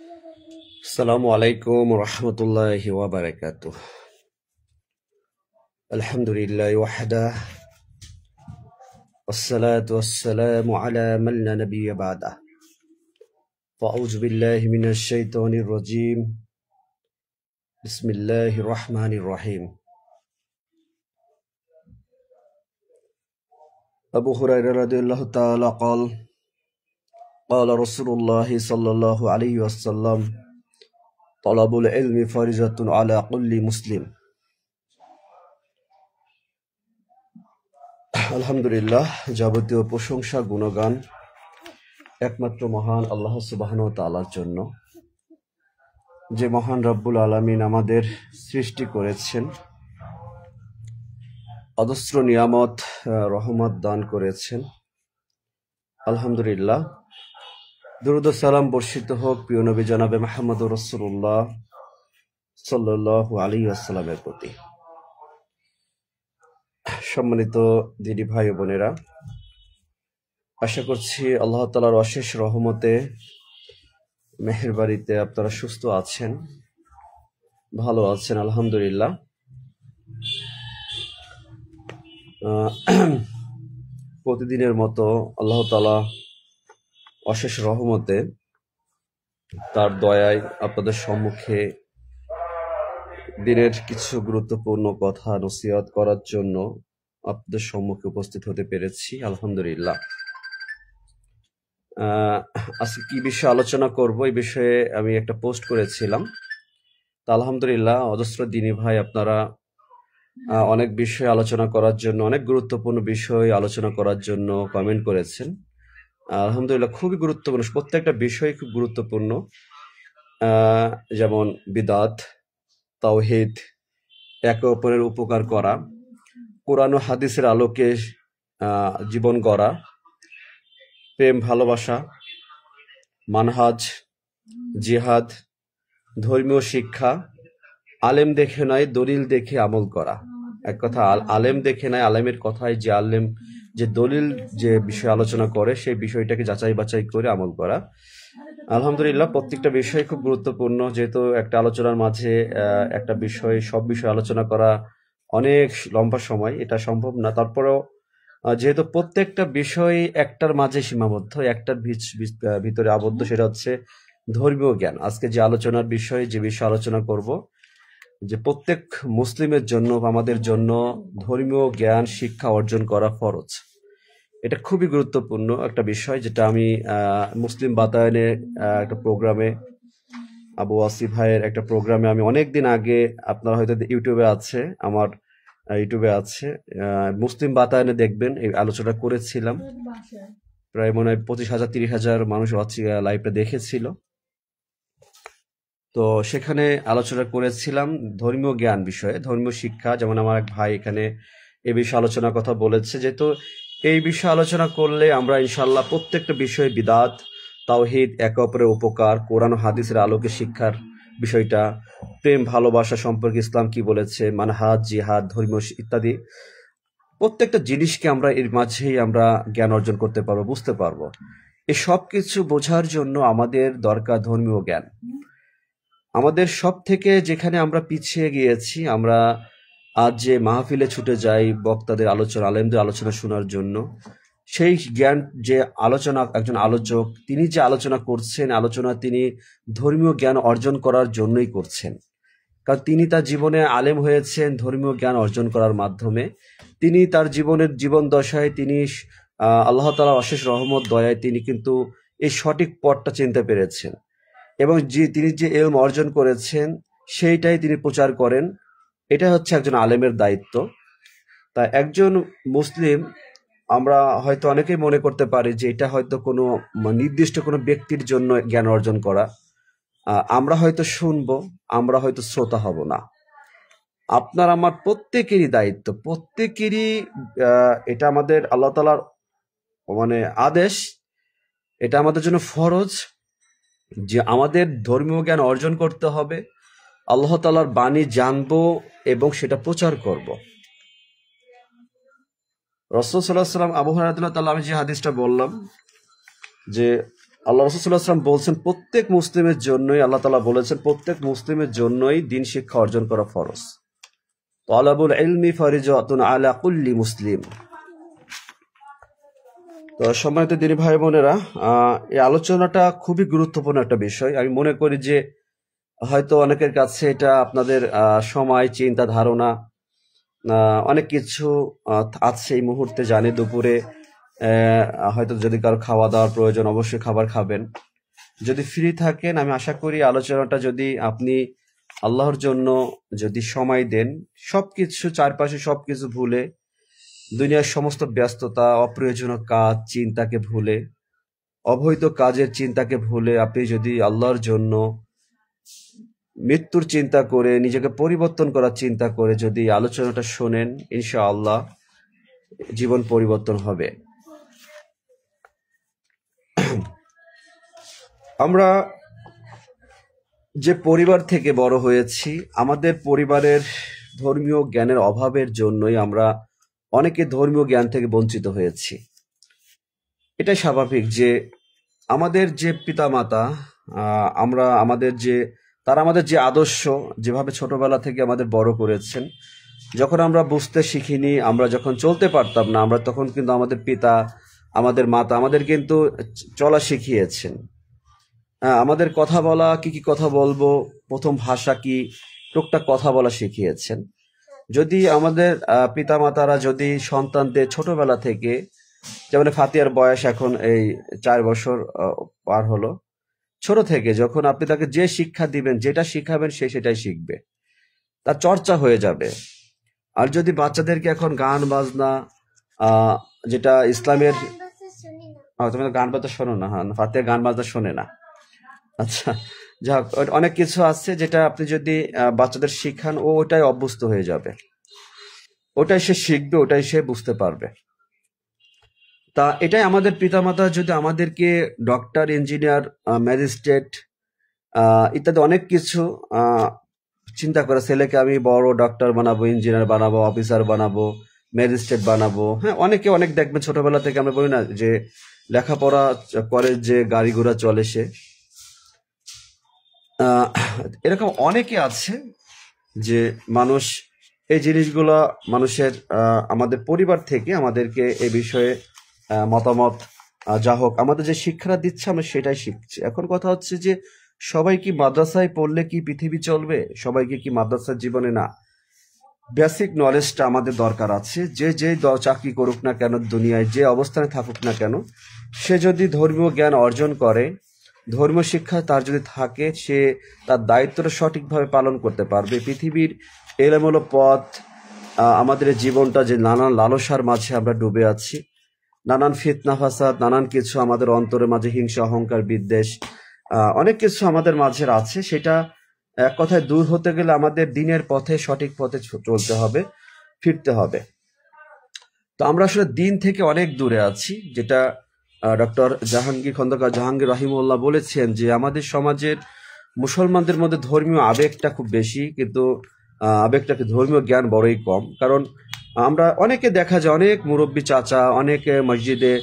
السلام عليكم ورحمة الله وبركاته. الحمد لله وحده والصلاة والسلام على من لا نبي بعده. فأعوذ بالله من الشيطان الرجيم. بسم الله الرحمن الرحيم. أبو هريرة رضي الله تعالى قال قال رسول الله صلى الله عليه وسلم طلب العلم فريضة على كل مسلم. আলহামদুলিল্লাহ, যাবতীয় প্রশংসা গুণগান একমাত্র মহান আল্লাহ সুবহানাহু ওয়া তাআলার জন্য, যে মহান রব্বুল আলামিন আমাদের সৃষ্টি করেছেন, অজস্র নিয়ামত রহমত দান করেছেন। আলহামদুলিল্লাহ, দুরূদ ও সালাম বর্ষিত হোক প্রিয় নবী জনাবে মুহাম্মদুর রাসূলুল্লাহ সাল্লাল্লাহু আলাইহি ওয়াসাল্লামের প্রতি। সম্মানিত দিদি ভাই ও বোনেরা, আশা করছি আল্লাহ তাআলার অশেষ রহমতে মেহেরবাড়িতে আপনারা সুস্থ আছেন, ভালো আছেন। আলহামদুলিল্লাহ, প্রতিদিনের মতো আল্লাহ তাআলা অশেষ রহমতে তার দয়ায় আপনাদের সম্মুখে দিনের কিছু গুরুত্বপূর্ণ কথা নসিহত করার জন্য আপনাদের সম্মুখে উপস্থিত হতে পেরেছি। আলহামদুলিল্লাহ, আজকে কি বিষয়ে আলোচনা করব এই বিষয়ে আমি একটা পোস্ট করেছিলাম। তা আলহামদুলিল্লাহ, অজস্র দিনী ভাই আপনারা অনেক বিষয় আলোচনা করার জন্য, অনেক গুরুত্বপূর্ণ বিষয় আলোচনা করার জন্য কমেন্ট করেছেন। আলহামদুলিল্লাহ, খুবই গুরুত্বপূর্ণ, প্রত্যেকটা বিষয় খুব গুরুত্বপূর্ণ। যেমন বিদাত, তাওহীদ, একে অপরের উপকার করা, কোরআন ও হাদিসের আলোকে জীবন গড়া, প্রেম ভালোবাসা, মানহাজ, জিহাদ, ধর্মীয় শিক্ষা, আলেম দেখে নয় দলিল দেখে আমল করা। এক কথা, আলেম দেখে নয়, আলেমের কথায় যে আলেম যে দলিল যে বিষয় আলোচনা করে সেই বিষয়টাকে যাচাই বাছাই করে আমল করা। আলহামদুলিল্লাহ, প্রত্যেকটা বিষয় খুব গুরুত্বপূর্ণ। যেহেতু একটা আলোচনার মাঝে একটা বিষয়, সব বিষয় আলোচনা করা অনেক লম্বা সময়, এটা সম্ভব না। তারপরেও যেহেতু প্রত্যেকটা বিষয় একটার মাঝে সীমাবদ্ধ, একটার ভিতরে আবদ্ধ, সেটা হচ্ছে ধর্মীয় জ্ঞান। আজকে যে আলোচনার বিষয়, যে বিষয় আলোচনা করব, যে প্রত্যেক মুসলিমের জন্য, আমাদের জন্য ধর্মীয় জ্ঞান শিক্ষা অর্জন করা ফরজ। এটা খুবই গুরুত্বপূর্ণ একটা বিষয়, যেটা আমি মুসলিম বাতায়নে একটা প্রোগ্রামে, আবু ওয়াসি ভাইয়ের একটা প্রোগ্রামে আমি অনেকদিন আগে, আপনারা হয়তো ইউটিউবে আছে, আমার ইউটিউবে আছে, মুসলিম বাতায়নে দেখবেন, এই আলোচনা করেছিলাম। প্রায় মনে হয় 25,000 30,000 মানুষ লাইভটা দেখেছিল। তো সেখানে আলোচনা করেছিলাম ধর্মীয় জ্ঞান বিষয়ে, ধর্মীয় শিক্ষা। যেমন আমার এক ভাই এখানে এই বিষয়ে আলোচনার কথা বলেছে, যেহেতু এই বিষয়ে আলোচনা করলে আমরা ইনশাল্লাহ প্রত্যেকটা বিষয়ে বিদাত, তাওহীদ, একে অপরের উপকার, কোরআন ও হাদিসের আলোকে শিক্ষার বিষয়টা, প্রেম ভালোবাসা সম্পর্কে ইসলাম কি বলেছে, মানহাজ, জিহাদ, ধর্মীয় ইত্যাদি প্রত্যেকটা জিনিসকে আমরা এর মাঝেই আমরা জ্ঞান অর্জন করতে পারবো, বুঝতে পারবো। এই সব কিছু বোঝার জন্য আমাদের দরকার ধর্মীয় জ্ঞান। আমাদের সব থেকে যেখানে আমরা পিছিয়ে গিয়েছি, আমরা আজ যে মাহফিলে ছুটে যাই বক্তাদের আলোচনা, আলেমদের আলোচনা শোনার জন্য, সেই জ্ঞান যে আলোচনা, একজন আলোচক তিনি যে আলোচনা করছেন, আলোচনা তিনি ধর্মীয় জ্ঞান অর্জন করার জন্যই করছেন। কারণ তিনি তার জীবনে আলেম হয়েছেন ধর্মীয় জ্ঞান অর্জন করার মাধ্যমে। তিনি তার জীবনের জীবন দশায় তিনি আল্লাহ তাআলার অশেষ রহমত দয়ায় তিনি কিন্তু এই সঠিক পথটা চিনতে পেরেছেন, এবং তিনি যে ইলম অর্জন করেছেন সেইটাই তিনি প্রচার করেন। এটা হচ্ছে একজন আলেমের দায়িত্ব। তা একজন মুসলিম, আমরা হয়তো অনেকেই মনে করতে পারি যে এটা হয়তো কোনো নির্দিষ্ট কোনো ব্যক্তির জন্য জ্ঞান অর্জন করা। আমরা হয়তো শুনবো, আমরা হয়তো শ্রোতা হব না। আপনার আমার প্রত্যেকেরই দায়িত্ব, প্রত্যেকেরই এটা আমাদের আল্লাহ তাআলার আদেশ, এটা আমাদের জন্য ফরজ যে আমাদের ধর্মীয় জ্ঞান অর্জন করতে হবে, আল্লাহ তাআলার বাণী জানবো এবং সেটা প্রচার করব। রাসূল সাল্লাল্লাহু আলাইহি ওয়াসাল্লাম, আবু হুরায়রা রাদিয়াল্লাহু তাআলা, আমি যে হাদিসটা বললাম যে আল্লাহ রাসূল সাল্লাল্লাহু আলাইহি ওয়াসাল্লাম বলছেন প্রত্যেক মুসলিমের জন্যই, আল্লাহ তাআলা বলেছেন প্রত্যেক মুসলিমের জন্যই দিন শিক্ষা অর্জন করা ফরজ। তালাবুল ইলমি ফরিজাতুন আলা কুল্লি মুসলিম। তো সম্মানিত দিনী ভাই বোনেরা, এই আলোচনাটা খুবই গুরুত্বপূর্ণ একটা বিষয়। আমি মনে করি যে হয়তো অনেকের কাছে এটা আপনাদের সময়, চিন্তা, ধারণা অনেক কিছু আছে এই মুহূর্তে, জানি দুপুরে হয়তো যদি কারো খাওয়া দাওয়ার প্রয়োজন অবশ্যই খাবার খাবেন। যদি ফ্রি থাকেন আমি আশা করি আলোচনাটা যদি আপনি আল্লাহর জন্য যদি সময় দেন, সবকিছু চারপাশে সবকিছু ভুলে, দুনিয়ার সমস্ত ব্যস্ততা, অপ্রয়োজনীয় কাজ চিন্তাকে ভুলে, অবৈধ কাজের চিন্তাকে ভুলে আপনি যদি আল্লাহর জন্য মৃত্যুর চিন্তা করে, নিজেকে পরিবর্তন করার চিন্তা করে যদি আলোচনাটা শোনেন, ইনশাআল্লাহ জীবন পরিবর্তন হবে। আমরা যে পরিবার থেকে বড় হয়েছি, আমাদের পরিবারের ধর্মীয় জ্ঞানের অভাবের জন্যই আমরা অনেকে ধর্মীয় জ্ঞান থেকে বঞ্চিত হয়েছি। এটাই স্বাভাবিক যে আমাদের যে পিতামাতা, তারা আমাদের যে আদর্শ, যেভাবে ছোটবেলা থেকে আমাদের বড় করেছেন, যখন আমরা বুঝতে শিখিনি, আমরা যখন চলতে পারতাম না, আমরা তখন কিন্তু আমাদের পিতা, আমাদের মাতা আমাদের কিন্তু চলা শিখিয়েছেন। আমাদের কথা বলা, কি কি কথা বলবো, প্রথম ভাষা কি, টুকটাক কথা বলা শিখিয়েছেন। যদি আমাদের পিতামাতারা যদি সন্তানদের ছোটবেলা থেকে, যেমন ফাতিয়ার বয়স এখন এই 4 বছর পার হলো, ছোট থেকে যখন আপনি তাকে যে শিক্ষা দিবেন, যেটা শিখাবেন সে সেটাই শিখবে, তার চর্চা হয়ে যাবে। আর যদি বাচ্চাদেরকে এখন গান বাজনা, যেটা ইসলামের, তুমি তো গান বাজনা শোনো না, হ্যাঁ ফাতিয়া গান বাজনা শোনে না, আচ্ছা যাক, অনেক কিছু আছে যেটা আপনি যদি বাচ্চাদের শিখান, ও ওটাই অভ্যস্ত হয়ে যাবে, ওটাই সে শিখবে, ওটাই সে বুঝতে পারবে। তা এটাই আমাদের পিতামাতা যদি আমাদেরকে ডক্টর, ইঞ্জিনিয়ার, ম্যাজিস্ট্রেট ইত্যাদি অনেক কিছু চিন্তা করে, ছেলেকে আমি বড় ডক্টর বানাবো, ইঞ্জিনিয়ার বানাবো, অফিসার বানাবো, ম্যাজিস্ট্রেট বানাবো, হ্যাঁ অনেকে অনেক দেখবেন ছোটবেলা থেকে আমরা বলি না যে লেখাপড়া করে যে গাড়ি ঘোড়া চলে সে, এরকম অনেকে আছে যে মানুষ এই জিনিসগুলো মানুষের আমাদের পরিবার থেকে আমাদেরকে এই বিষয়ে মতামত যা হোক আমাদের যে শিক্ষাটা দিচ্ছে আমরা সেটাই শিখছি। এখন কথা হচ্ছে যে সবাই কি মাদ্রাসায় পড়লে কি পৃথিবী চলবে? সবাইকে কি মাদ্রাসার জীবনে না, বেসিক নলেজটা আমাদের দরকার আছে। যে চাকরি করুক না কেন, দুনিয়ায় যে অবস্থানে থাকুক না কেন, সে যদি ধর্মীয় জ্ঞান অর্জন করে, ধর্মীয় শিক্ষা তার যদি থাকে, সে তার দায়িত্বটা সঠিকভাবে পালন করতে পারবে। পৃথিবীর এলোমেলো পথ, আমাদের জীবনটা যে নানান লালসার মাঝে আমরা ডুবে আছি, নানান ফিতনা ফাসাদ, নানান কিছু আমাদের অন্তরের মাঝে, হিংসা, অহংকার, বিদ্বেষ, অনেক কিছু আমাদের মাঝে আছে, সেটা এক কথায় দূর হতে গেলে আমাদের দিনের পথে, সঠিক পথে চলতে হবে, ফিরতে হবে। তো আমরা আসলে দিন থেকে অনেক দূরে আছি, যেটা ডক্টর জাহাঙ্গীর খন্দকার জাহাঙ্গীর রাহিমউল্লাহ বলেছেন যে আমাদের সমাজের মুসলমানদের মধ্যে ধর্মীয় আবেগটা খুব বেশি, কিন্তু আবেগটাকে ধর্মীয় জ্ঞান বড়ই কম। কারণ আমরা অনেকে দেখা যায়, অনেক মুরব্বী চাচা, অনেকে মসজিদে,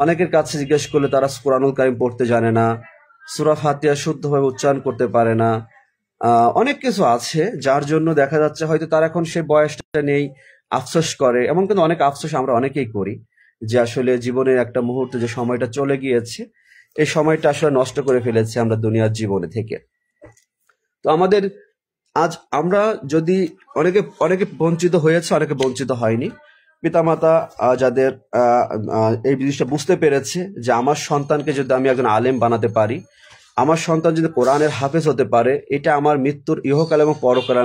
অনেকের কাছে জিজ্ঞেস করলে তারা কুরআনুল কারীম পড়তে জানে না, সূরা ফাতিহা শুদ্ধভাবে উচ্চারণ করতে পারে না, অনেক কিছু আছে যার জন্য দেখা যাচ্ছে হয়তো তার এখন সে বয়সটা নেই, আফসোস করে। এমন কিন্তু অনেক আফসোস আমরা অনেকেই করি যে আসলে জীবনের একটা মুহূর্তে যে সময়টা চলে গিয়েছে, এই সময়টা আসলে নষ্ট করে ফেলেছি আমরা দুনিয়ার জীবনে থেকে। তো আমাদের আজ আমরা যদি অনেকে বঞ্চিত হয়েছে, অনেকে বঞ্চিত হয়নি। পিতামাতা যাদের এই জিনিসটা বুঝতে পেরেছে যে আমার সন্তানকে যদি আমি একজন আলেম বানাতে পারি, আমার সন্তান যদি কোরআনের হাফেজ হতে পারে, এটা আমার মৃত্যুর ইহকাল এবং পরকাল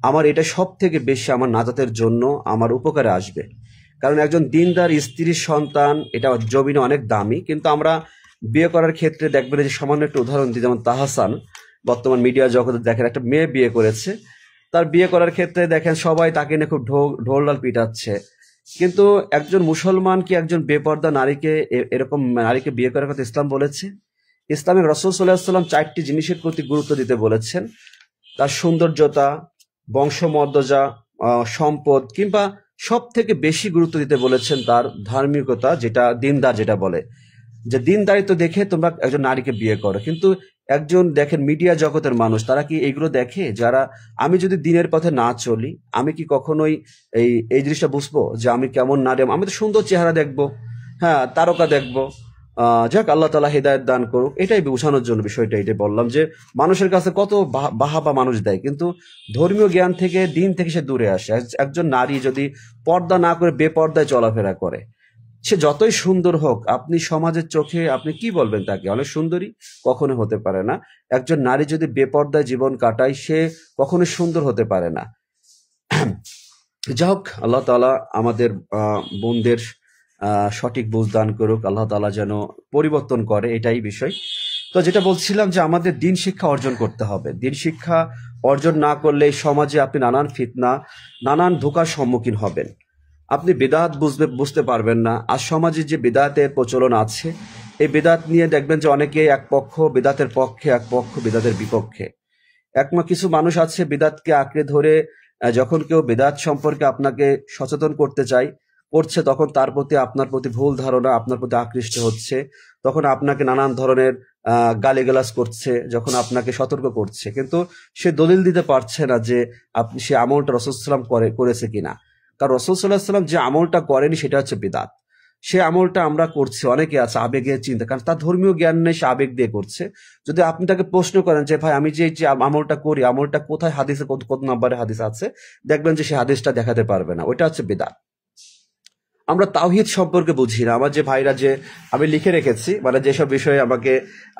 আমার এটা সব থেকে বেশি আমার নাজাতের জন্য আমার উপকারে আসবে। কারণ একজন দিনদার স্ত্রীর সন্তান এটা জমিনে অনেক দামি। কিন্তু আমরা বিয়ে করার ক্ষেত্রে দেখবেন যে সামান্য একটা উদাহরণ দিই, যেমন তাহসান বর্তমান মিডিয়া জগতে দেখেন একটা মেয়ে বিয়ে করেছে, তার বিয়ে করার ক্ষেত্রে দেখেন সবাই তাকে নিয়ে খুব ঢোলঢাল পিটাচ্ছে। কিন্তু একজন মুসলমান কি একজন বেপর্দা নারীকে, এরকম নারীকে বিয়ে করার কথা ইসলাম বলেছে? ইসলামে রাসূল সাল্লাল্লাহু আলাইহি ওয়াসাল্লাম 4টি জিনিসের প্রতি গুরুত্ব দিতে বলেছেন। তার সৌন্দর্যতা, বংশমর্যাদা, সম্পদ, কিংবা সব থেকে বেশি গুরুত্ব দিতে বলেছেন তার ধার্মিকতা, যেটা দিনদার যেটা বলে। যে দিনদারিত্ব দেখে তোমরা একজন নারীকে বিয়ে করো, কিন্তু একজন দেখেন মিডিয়া জগতের মানুষ তারা কি এইগুলো দেখে? যারা আমি যদি দিনের পথে না চলি আমি কি কখনোই এই জিনিসটা বুঝবো যে আমি কেমন নারী? আমি তো সুন্দর চেহারা দেখবো, হ্যাঁ তারকা দেখবো। যাক আল্লাহ তাআলা হেদায়েত দান করুক, এটাই বোঝানোর জন্য বিষয়টা এটাই বললাম যে মানুষের কাছে কত বাহাবা মানুষ দেয়, কিন্তু ধর্মীয় জ্ঞান থেকে দিন থেকে সে দূরে আসে। একজন নারী যদি পর্দা না করে বেপর্দায় চলাফেরা করে, সে যতই সুন্দর হোক, আপনি সমাজের চোখে আপনি কি বলবেন তাকে? অনেক সুন্দরী কখনো হতে পারে না। একজন নারী যদি বেপর্দায় জীবন কাটায় সে কখনো সুন্দর হতে পারে না। যাই হোক, আল্লাহ তাআলা আমাদের বোনদের সঠিক বুঝ দান করুক, আল্লাহ তাআলা যেন পরিবর্তন করে, এটাই বিষয়। তো যেটা বলছিলাম যে আমাদের দিন শিক্ষা অর্জন করতে হবে। দিন শিক্ষা অর্জন না করলে সমাজে আপনি নানান ফিতনা, নানান ধোঁকার সম্মুখীন হবেন। আপনি বেদাত বুঝতে পারবেন না। আর সমাজে যে বেদাতের প্রচলন আছে, এই বেদাত নিয়ে দেখবেন যে অনেকে এক পক্ষ বেদাতের পক্ষে, এক পক্ষ বেদাতের বিপক্ষে। কিছু মানুষ আছে বেদাতকে আঁকড়ে ধরে, যখন কেউ বেদাত সম্পর্কে আপনাকে সচেতন করছে, তখন তার প্রতি আপনার প্রতি ভুল ধারণা, আপনার প্রতি আকৃষ্ট হচ্ছে, তখন আপনাকে নানান ধরনের গালিগালাজ করছে, যখন আপনাকে সতর্ক করছে, কিন্তু সে দলিল দিতে পারছে না যে আপনি সে আমলটা রাসূল সাল্লাল্লাহু আলাইহি ওয়াসাল্লাম করেছে কিনা। কারণ রাসূল সাল্লাল্লাহু আলাইহি ওয়াসাল্লাম যে আমলটা করেনি সেটা হচ্ছে বিদআত। সে আমলটা আমরা করছি, অনেকে আছে আবেগের চিন্তা, কারণ তার ধর্মীয় জ্ঞান নেই, সে আবেগ দিয়ে করছে। যদি আপনি তাকে প্রশ্ন করেন যে ভাই আমি যে আমলটা করি, আমলটা কোথায় হাদিসে কত নম্বরে হাদিস আছে, দেখবেন যে সে হাদিসটা দেখাতে পারবে না। ওইটা হচ্ছে বিদআত। আমরা তাওহীদ সম্পর্কে বুঝি না। আমার যে ভাইরা, যে আমি লিখে রেখেছি, মানে যেসব বিষয়ে আমাকে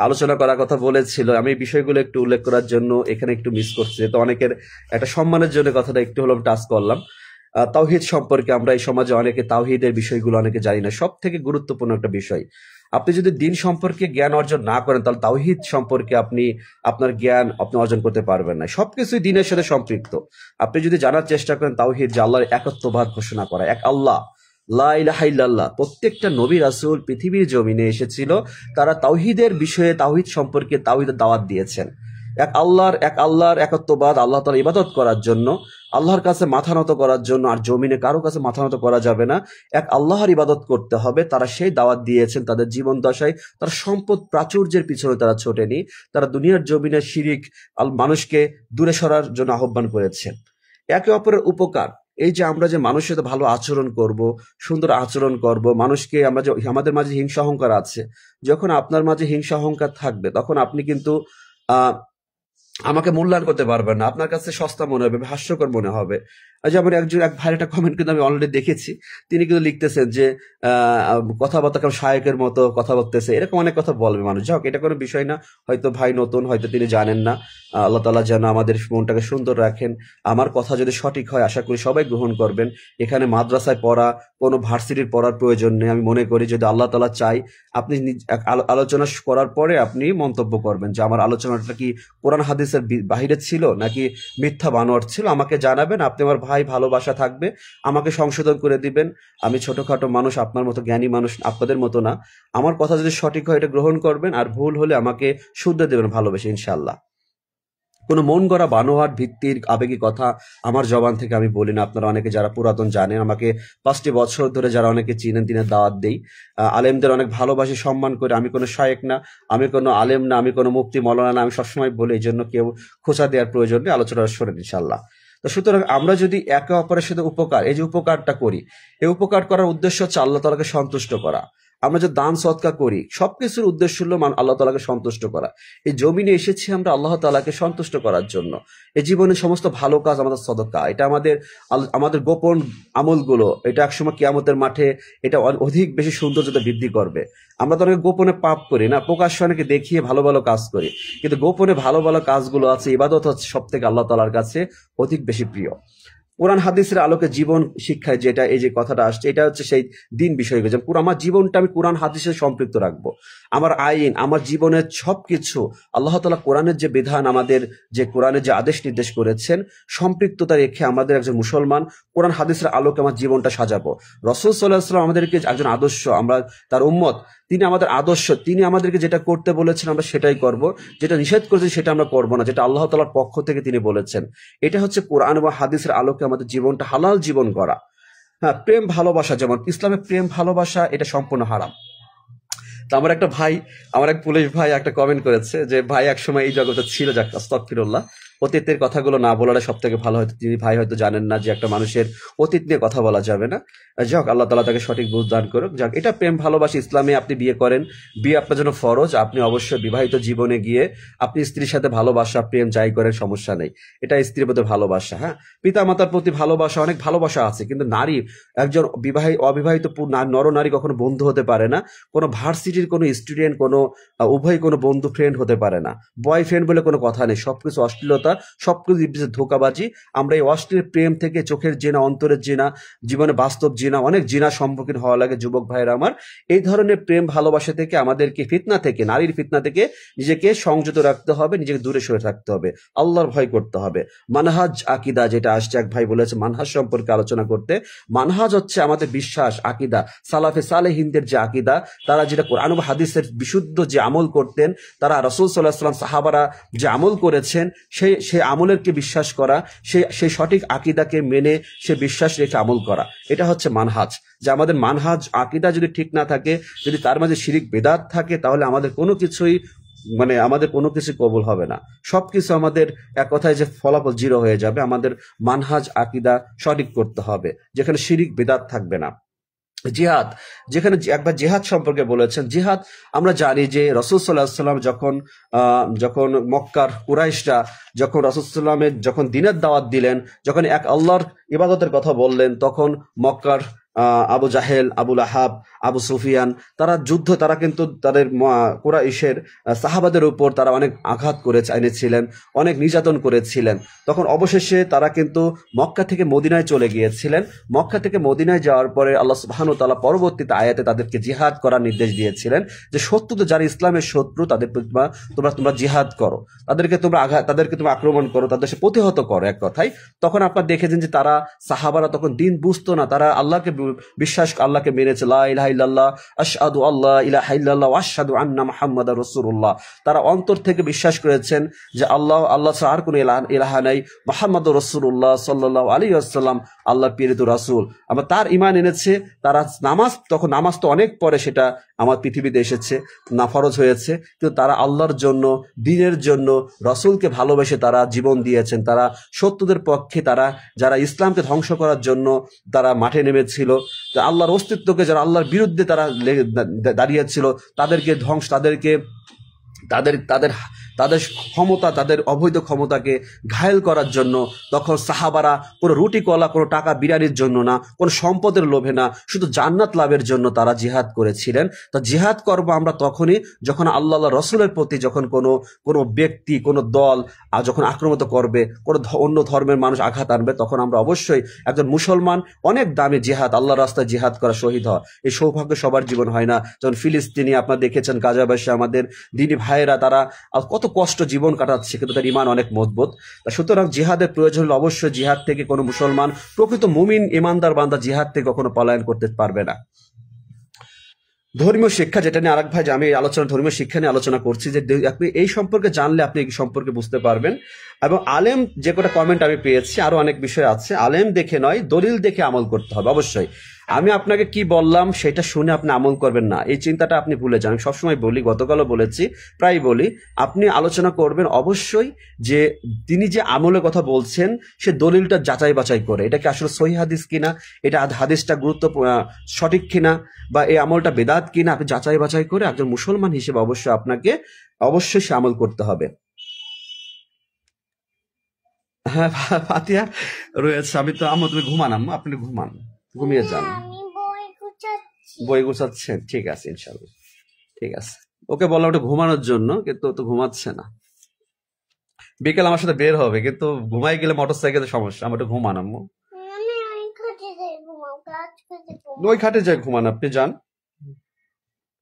আলোচনা করার কথা বলেছিল, আমি এই বিষয়গুলো একটু উল্লেখ করার জন্য এখানে একটু মিস করছি, তো অনেকের একটা সম্মানের জন্য কথাটা একটু হলেও টাচ করলাম। তাওহীদ সম্পর্কে আমরা এই সমাজে অনেকে তাওহীদের বিষয়গুলো অনেকে জানি না। সব থেকে গুরুত্বপূর্ণ একটা বিষয়, আপনি যদি দিন সম্পর্কে জ্ঞান অর্জন না করেন তাহলে তাওহীদ সম্পর্কে আপনার জ্ঞান আপনি অর্জন করতে পারবেন না। সবকিছুই দিনের সাথে সম্পৃক্ত। আপনি যদি জানার চেষ্টা করেন তাওহীদ, যে আল্লাহর একত্ববাদ ঘোষণা করা, এক আল্লাহ, লা ইলাহা ইল্লাল্লাহ। প্রত্যেকটা নবী রাসূল পৃথিবীর জমিনে এসেছিল, তারা তাওহীদের বিষয়ে, তাওহীদ সম্পর্কে তাওহীদের দাওয়াত দিয়েছেন। এক আল্লাহর একত্ববাদ, আল্লাহ তাআলার ইবাদত করার জন্য, আল্লাহর কাছে মাথা নত করার জন্য। আর জমিনে কারো কাছে মাথা নত করা যাবে না, এক আল্লাহর ইবাদত করতে হবে। তারা সেই দাওয়াত দিয়েছেন তাদের জীবন দশায়। তারা সম্পদ প্রাচুর্যের পিছনে তারা ছোটেনি, তারা দুনিয়ার জমিনে শিরিক মানুষকে দূরে সরার জন্য আহ্বান করেছেন। একে অপরের উপকার, এই যে আমরা যে মানুষের সাথে ভালো আচরণ করব, সুন্দর আচরণ করব, মানুষকে আমরা যে, আমাদের মাঝে হিংসা অহংকার আছে, যখন আপনার মাঝে হিংসা অহংকার থাকবে তখন আপনি কিন্তু আহ আমাকে মূল্যায়ন করতে পারবেন না, আপনার কাছে সস্তা মনে হবে, হাস্যকর মনে হবে। যেমন এক ভাইয়ের একটা কমেন্ট কিন্তু আমি অলরেডি দেখেছি, তিনি কিন্তু লিখতেছেন যে কথাবার্তা কেমন শায়েকের মতো কথা বলতেছে, এরকম অনেক কথা বলবে মানুষ। যাক, এটা কোনো বিষয় না, হয়তো ভাই নতুন, হয়তো তিনি জানেন না। আল্লাহ তাআলা যেন আমাদের মনটাকে সুন্দর রাখেন। আমার কথা যদি সঠিক হয় আশা করি সবাই গ্রহণ করবেন। এখানে মাদ্রাসায় পড়া, কোনো ভার্সিটির পড়ার প্রয়োজন নেই। আমি মনে করি যদি আল্লাহ তাআলা চাই, আপনি আলোচনা করার পরে আপনি মন্তব্য করবেন যে আমার আলোচনাটা কি কোরআন হাদিসের বাহিরে ছিল নাকি মিথ্যা বানোয়াট ছিল, আমাকে জানাবেন। আপনি আমার ভাই, ভালোবাসা থাকবে, আমাকে সংশোধন করে দিবেন। আমি ছোটখাটো মানুষ, আপনার মতো জ্ঞানী মানুষ আপনাদের মতো না। আমার কথা যদি সঠিক হয় এটা গ্রহণ করবেন, আর ভুল হলে আমাকে শুধরে দেবেন ভালোবেসে, ইনশাআল্লাহ। কোনো মন গড়া বানোয়াট ভিত্তির আবেগী কথা আমার জবান থেকে আমি বলি না। আপনারা অনেকে যারা পুরাতন জানেন, আমাকে 5টি বছর ধরে যারা অনেকে চিনেন, দিনের দাওয়াত দেই। আলেমদের অনেক ভালোবাসি, সম্মান করে। আমি কোনো শায়েক না, আমি কোনো আলেম না, আমি কোনো মুফতি মৌলানা না, আমি সবসময় বলি। এই জন্য কেউ খোঁচা দেওয়ার প্রয়োজন নেই, আলোচনা শোনেন ইনশাআল্লাহ। তো সুতরাং আমরা যদি একে অপরের সাথে এই যে উপকারটা করি, এই উপকার করার উদ্দেশ্য হচ্ছে আল্লাহ তাআলাকে সন্তুষ্ট করা। আমরা যে দান সদকা করি, সবকিছুর উদ্দেশ্য হলো আল্লাহ তাআলাকে সন্তুষ্ট করা। এই জমিনে এসেছি আমরা আল্লাহ তাআলাকে সন্তুষ্ট করার জন্য। এই জীবনের সমস্ত ভালো কাজ আমাদের সদকা, এটা আমাদের গোপন আমলগুলো, এটা একসময় কিয়ামতের মাঠে এটা অধিক বেশি সৌন্দর্যতা বৃদ্ধি করবে। আমরা তো অনেকে গোপনে পাপ করি না, প্রকাশ্যে অনেকে দেখিয়ে ভালো ভালো কাজ করি, কিন্তু গোপনে ভালো ভালো কাজগুলো আছে, ইবাদত হচ্ছে সব থেকে আল্লাহ তাআলার কাছে অধিক বেশি প্রিয়। কোরআন হাদিসের আলোকে জীবন শিক্ষায় যেটা, এই যে কথাটা আসছে, এটা হচ্ছে সেই দিন বিষয়গুলো। যে আমার জীবনটা আমি কোরআন হাদিসের সম্পৃক্ত রাখবো। আমার আইন, আমার জীবনের সবকিছু আল্লাহ তাআলা কোরআনের যে বিধান, আমাদের যে কোরআনের যে আদেশ নির্দেশ করেছেন, সম্পৃক্ততা রেখে আমাদের একজন মুসলমান কোরআন হাদিসের আলোকে আমার জীবনটা সাজাবো। রাসূল সাল্লাল্লাহু আলাইহি ওয়াসাল্লাম আমাদেরকে একজন আদর্শ, আমরা তার উম্মত, তিনি আমাদের আদর্শ। তিনি আমাদেরকে যেটা করতে বলেছেন আমরা সেটাই করব, যেটা নিষেধ করেছেন সেটা আমরা করব না, যেটা আল্লাহ তাআলার পক্ষ থেকে তিনি বলেছেন। এটা হচ্ছে কোরআন বা হাদিসের আলোকে আমাদের জীবনটা হালাল জীবন গড়া। হ্যাঁ, প্রেম ভালোবাসা, যেমন ইসলামে প্রেম ভালোবাসা এটা সম্পূর্ণ হারাম। আমার একটা ভাই, আমার এক পুলিশ ভাই একটা কমেন্ট করেছে যে ভাই একসময় এই জগতে ছিল, যাক আস্তাগফিরুল্লাহ, অতীতের কথাগুলো না বলাটা সব থেকে ভালো। হয়তো তিনি ভাই হয়তো জানেন না যে একটা মানুষের অতীত নিয়ে কথা বলা যাবে না। যাক, আল্লাহ তাআলা তাকে সঠিক বুঝ দান করুক। যাক, এটা প্রেম ভালোবাসা। ইসলামে আপনি বিয়ে করেন, বিয়ে আপনার জন্য ফরজ। আপনি অবশ্যই বিবাহিত জীবনে গিয়ে আপনি স্ত্রীর সাথে ভালোবাসা প্রেম যাই করেন সমস্যা নেই, এটা স্ত্রীর প্রতি ভালোবাসা। হ্যাঁ, পিতা মাতার প্রতি ভালোবাসা, অনেক ভালোবাসা আছে, কিন্তু নারী, একজন অবিবাহিত নর নারী কখনো বন্ধু হতে পারে না। কোনো ভার্সিটির কোনো স্টুডেন্ট, কোনো উভয় কোনো বন্ধু ফ্রেন্ড হতে পারে না। বয়ফ্রেন্ড বলে কোনো কথা নেই, সবকিছু অশ্লীলতা, সবকিছু ধোঁকাবাজি। আমরা এই অশ্লীল প্রেম থেকে চোখের জিনা, অন্তরের জিনা, জীবনে বাস্তব জিনা, অনেক জিনা সম্মুখীন হওয়া লাগে যুবক ভাইয়েরা আমার। এই ধরনের প্রেম ভালোবাসা থেকে আমাদেরকে ফিতনা থেকে, নারীর ফিতনা থেকে নিজেকে সংযত রাখতে হবে, নিজেকে দূরে সরে থাকতে হবে, আল্লাহর ভয় করতে হবে। মানহাজ আকিদা যেটা আসছে, এক ভাই বলেছে মানহাজ সম্পর্কে আলোচনা করতে। মানহাজ হচ্ছে আমাদের বিশ্বাস, আকিদা, সালাফে সালেহিনদের যে আকিদা, তারা যেটা কোরআন ও হাদিসের বিশুদ্ধ যে আমল করতেন, তারা রাসূল সাল্লাল্লাহু আলাইহি ওয়াসাল্লাম, সাহাবারা যে আমল করেছেন, সেই আমলেরকে বিশ্বাস করা, সেই সঠিক আকিদাকে মেনে সে বিশ্বাস রেখে আমল করা, এটা হচ্ছে মানহাজ। যে আমাদের মানহাজ আকিদা যদি ঠিক না থাকে, যদি তার মাঝে শিরিক বেদাত থাকে, তাহলে আমাদের কোনো কিছুই আমাদের কোনো কিছু কবুল হবে না। সবকিছু আমাদের এক কথায় যে ফলাফল জিরো হয়ে যাবে। আমাদের মানহাজ আকিদা সঠিক করতে হবে, যেখানে শিরিক বেদাত থাকবে না। জিহাদ, যেখানে একবার জিহাদ সম্পর্কে বলেছেন। জিহাদ আমরা জানি যে রাসূল সাল্লাল্লাহু আলাইহি ওয়াসাল্লাম যখন মক্কার কুরাইশরা যখন রাসূল সাল্লাল্লাহু আলাইহি ওয়াসাল্লামের যখন দ্বীনের দাওয়াত দিলেন, যখন এক আল্লাহর ইবাদতের কথা বললেন, তখন মক্কার আবু জাহেল, আবু লাহাব, আবু সুফিয়ান, তারা কিন্তু তাদের কুরাইশের সাহাবাদের উপর তারা অনেক আঘাত করে এনেছিলেন, অনেক নির্যাতন করেছিলেন। তখন অবশেষে তারা কিন্তু মক্কা থেকে মদিনায় চলে গিয়েছিলেন। মক্কা থেকে মদিনায় যাওয়ার পরে আল্লাহ সুবহানাহু ওয়া তাআলা পরবর্তীতে আয়াতে তাদেরকে জিহাদ করার নির্দেশ দিয়েছিলেন, যে শত্রু, যারা ইসলামের শত্রু, তাদের তোমরা জিহাদ করো, তাদেরকে তোমরা আক্রমণ করো, তাদের সে প্রতিহত করো, এক কথায়। তখন আপনারা দেখেছেন যে তারা সাহাবারা তখন দিন বুঝতো না, তারা আল্লাহকে আল্লাহকে মেনেছে, লা ইলাহা ইল্লাল্লাহ, আশহাদু আল্লা ইলাহা ইল্লাল্লাহ ওয়া আশহাদু আন্না মুহাম্মাদার রাসূলুল্লাহ। তারা অন্তর থেকে বিশ্বাস করেছেন যে আল্লাহ ছাড়া আর কোনো ইলাহা নাই, মুহাম্মাদুর রাসূলুল্লাহ সাল্লাল্লাহু আলাইহি ওয়াসাল্লাম আল্লাহর প্রেরিত রাসূল। আবার তার ঈমান এনেছে। তারা নামাজ তো অনেক পরে সেটা আমার পৃথিবীতে এসেছে, না ফরজ হয়েছে, কিন্তু তারা আল্লাহর জন্য, দ্বীনের জন্য, রাসূলকে ভালোবেসে তারা জীবন দিয়েছেন। তারা শত্রুদের পক্ষে, তারা যারা ইসলামকে ধ্বংস করার জন্য তারা মাঠে নেমেছিল, আল্লাহর অস্তিত্বকে, যারা আল্লাহর বিরুদ্ধে তারা দাঁড়িয়েছিল, তাদেরকে তাদের ক্ষমতা, তাদের অবৈধ ক্ষমতাকে ঘায়েল করার জন্য তখন সাহাবারা কোনো রুটি কলা, কোনো টাকা বিরানির জন্য না, কোনো সম্পদের লোভে না, শুধু জান্নাত লাভের জন্য তারা জিহাদ করেছিলেন। তা জিহাদ করবো আমরা তখনই যখন আল্লাহ রসুলের প্রতি, যখন কোনো ব্যক্তি, কোনো দল যখন আক্রমণ করবে, কোনো অন্য ধর্মের মানুষ আঘাত আনবে, তখন আমরা অবশ্যই একজন মুসলমান অনেক দামি জিহাদ, আল্লাহর রাস্তায় জিহাদ করা, শহীদ হওয়া, এই সৌভাগ্য সবার জীবন হয় না। যেমন ফিলিস্তিনি আপনারা দেখেছেন, গাজাবাসী আমাদের দিনী ভাইয়েরা, তারা কত কষ্ট জীবন কাটাচ্ছে, কিন্তু তার ঈমান অনেক মজবুত। সুতরাং জিহাদের প্রয়োজন হলে অবশ্যই জিহাদ থেকে কোনো মুসলমান, প্রকৃত মুমিন ইমানদার বান্দা জিহাদ থেকে কখনো পলায়ন করতে পারবে না। ধর্মীয় শিক্ষা, যেটা নিয়ে আরেক ভাই, আমি ধর্মীয় শিক্ষা নিয়ে আলোচনা করছি, যে আপনি এই সম্পর্কে জানলে আপনি এই সম্পর্কে বুঝতে পারবেন। এবং আলেম, যে কটা কমেন্ট আমি পেয়েছি, আরো অনেক বিষয় আছে, আলেম দেখে নয়, দলিল দেখে আমল করতে হবে। অবশ্যই আমি আপনাকে কি বললাম সেটা শুনে আপনি আমল করবেন না, এই চিন্তাটা আপনি ভুলে যান। আমি সবসময় বলি, গতকালও বলেছি, প্রায় বলি, আপনি আলোচনা করবেন অবশ্যই যে তিনি যে আমলের কথা বলছেন সে দলিলটা যাচাই বাছাই করে, এটা কি আসলে সহিহ হাদিস কিনা, এটা হাদিসটা সঠিক কিনা, বা এই আমলটা বেদাত কিনা, আপনি যাচাই বাছাই করে একজন মুসলমান হিসেবে অবশ্যই সে আমল করতে হবে। হ্যাঁ, ফাতিহা রয়েছে। আমি তো তুমি ঘুমান, আপনি ঘুমান, ঘুমিয়ে যান। বই গুছাচ্ছেন? ঠিক আছে, ইনশাল্লাহ ঠিক আছে। ওকে বললাম ওটা ঘুমানোর জন্য, কিন্তু তো ঘুমাচ্ছে না। বিকেল আমার সাথে বের হবে, কিন্তু ঘুমাই গেলে মোটর সাইকেলের সমস্যা। আমি ওটা ঘুমান, আম্মু ওই খাটে যাই ঘুমান, আপনি যান।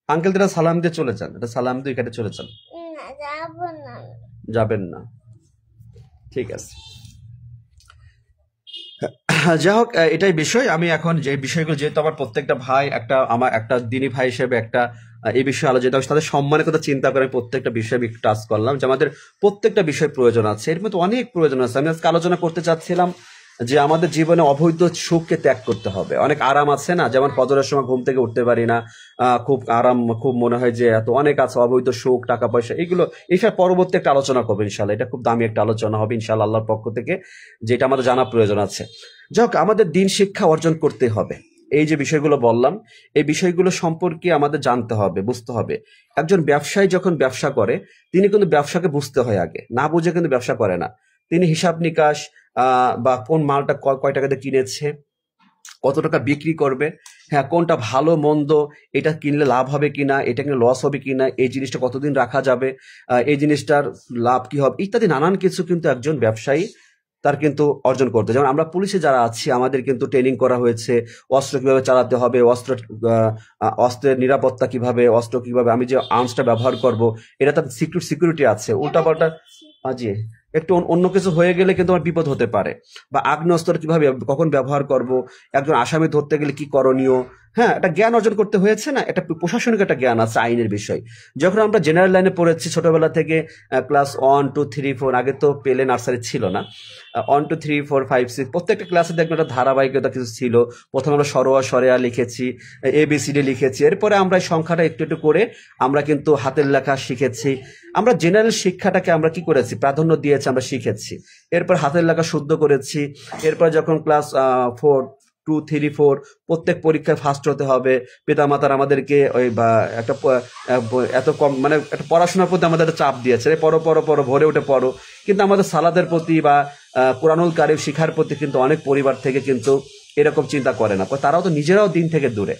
আঙ্কেল এটা সালাম দিয়ে চলে যান, এটা সালাম দিয়ে খাটে চলে যান। যাবেন না? ঠিক আছে, যাই হোক, এটাই বিষয়। আমি এখন যে বিষয়গুলো, যেহেতু আমার প্রত্যেকটা ভাই আমার একটা দিনী ভাই হিসেবে এই বিষয়ে আলোচনা, তাদের সম্মানের কথা চিন্তা করে প্রত্যেকটা বিষয় আমি টাচ করলাম, যে আমাদের প্রত্যেকটা বিষয় প্রয়োজন আছে, এর মধ্যে অনেক প্রয়োজন আছে। আমি আজকে আলোচনা করতে চাচ্ছিলাম যে আমাদের জীবনে অবৈধ সুখকে ত্যাগ করতে হবে। অনেক আরাম আছে না, যেমন ফজরের সময় ঘুম থেকে উঠতে পারি না, খুব আরাম, খুব মনে হয় যে এত অনেক আছে অবৈধ সুখ, টাকা পয়সা, এগুলো এইসব পরবর্তী একটা আলোচনা করবো ইনশাল্লাহ। এটা খুব দামি একটা আলোচনা হবে ইনশাল্লাহ আল্লাহর পক্ষ থেকে, যেটা আমাদের জানা প্রয়োজন আছে। যাই হোক, আমাদের দিন শিক্ষা অর্জন করতে হবে। এই যে বিষয়গুলো বললাম, এই বিষয়গুলো সম্পর্কে আমাদের জানতে হবে, বুঝতে হবে। একজন ব্যবসায়ী যখন ব্যবসা করে, তিনি কিন্তু ব্যবসাকে বুঝতে হয় আগে, না বুঝে কিন্তু ব্যবসা করে না। তিনি হিসাব নিকাশ বা কোন মালটা কয় টাকাতে কিনেছে, কত টাকা বিক্রি করবে, হ্যাঁ কোনটা ভালো মন্দ, এটা কিনলে লাভ হবে কিনা, এটা কিনলে লস হবে কিনা, এই জিনিসটা কতদিন রাখা যাবে, এই জিনিসটার লাভ কি হবে, ইত্যাদি নানান কিছু কিন্তু একজন ব্যবসায়ী তার কিন্তু অর্জন করতে। যেমন আমরা পুলিশে যারা আছি, আমাদের কিন্তু ট্রেনিং করা হয়েছে, অস্ত্র কিভাবে চালাতে হবে, অস্ত্রের নিরাপত্তা কিভাবে, অস্ত্র কিভাবে, আমি যে আর্মসটা ব্যবহার করব, এটা তার সিকিউরিটি আছে। উল্টাপাল্টা জি, একটু অন্য কিছু হয়ে গেলে কিন্তু আমার বিপদ হতে পারে। বা আগ্নেয়াস্ত্র কিভাবে কখন ব্যবহার করব, একজন আসামি ধরতে গেলে কি করণীয়, হ্যাঁ একটা জ্ঞান অর্জন করতে হয়েছে না, একটা প্রশাসনিক একটা জ্ঞান আছে আইনের বিষয়। যখন আমরা জেনারেল লাইনে পড়েছি ছোটবেলা থেকে, ক্লাস 1, 2, 3, 4, আগে তো পেলে নার্সারি ছিল না, 1, 2, 3, 4, 5, 6 প্রত্যেকটা ক্লাসে দেখবেন একটা ধারাবাহিকতা কিছু ছিল। প্রথমে আমরা সরোয়া সরেয়া লিখেছি, ABCD লিখেছি, এরপরে আমরা এই সংখ্যাটা একটু একটু করে আমরা কিন্তু হাতের লেখা শিখেছি। আমরা জেনারেল শিক্ষাটাকে আমরা কি করেছি, প্রাধান্য দিয়েছি, আমরা শিখেছি। এরপর হাতের লেখা শুদ্ধ করেছি। এরপর যখন ক্লাস 4, 2, 3, 4 প্রত্যেক পরীক্ষায় ফার্স্ট হতে হবে, পিতামাতার আমাদেরকে ওই বা একটা এত কম মানে একটা পড়াশোনার প্রতি আমাদের একটা চাপ দিয়েছে, পড়ো পড়ো পড়ো, ভোরে উঠে পড়ো। কিন্তু আমাদের সালাদের প্রতি বা কোরআনুল কারিম শিখার প্রতি কিন্তু অনেক পরিবার থেকে কিন্তু এরকম চিন্তা করে না, তারাও তো নিজেরাও দিন থেকে দূরে।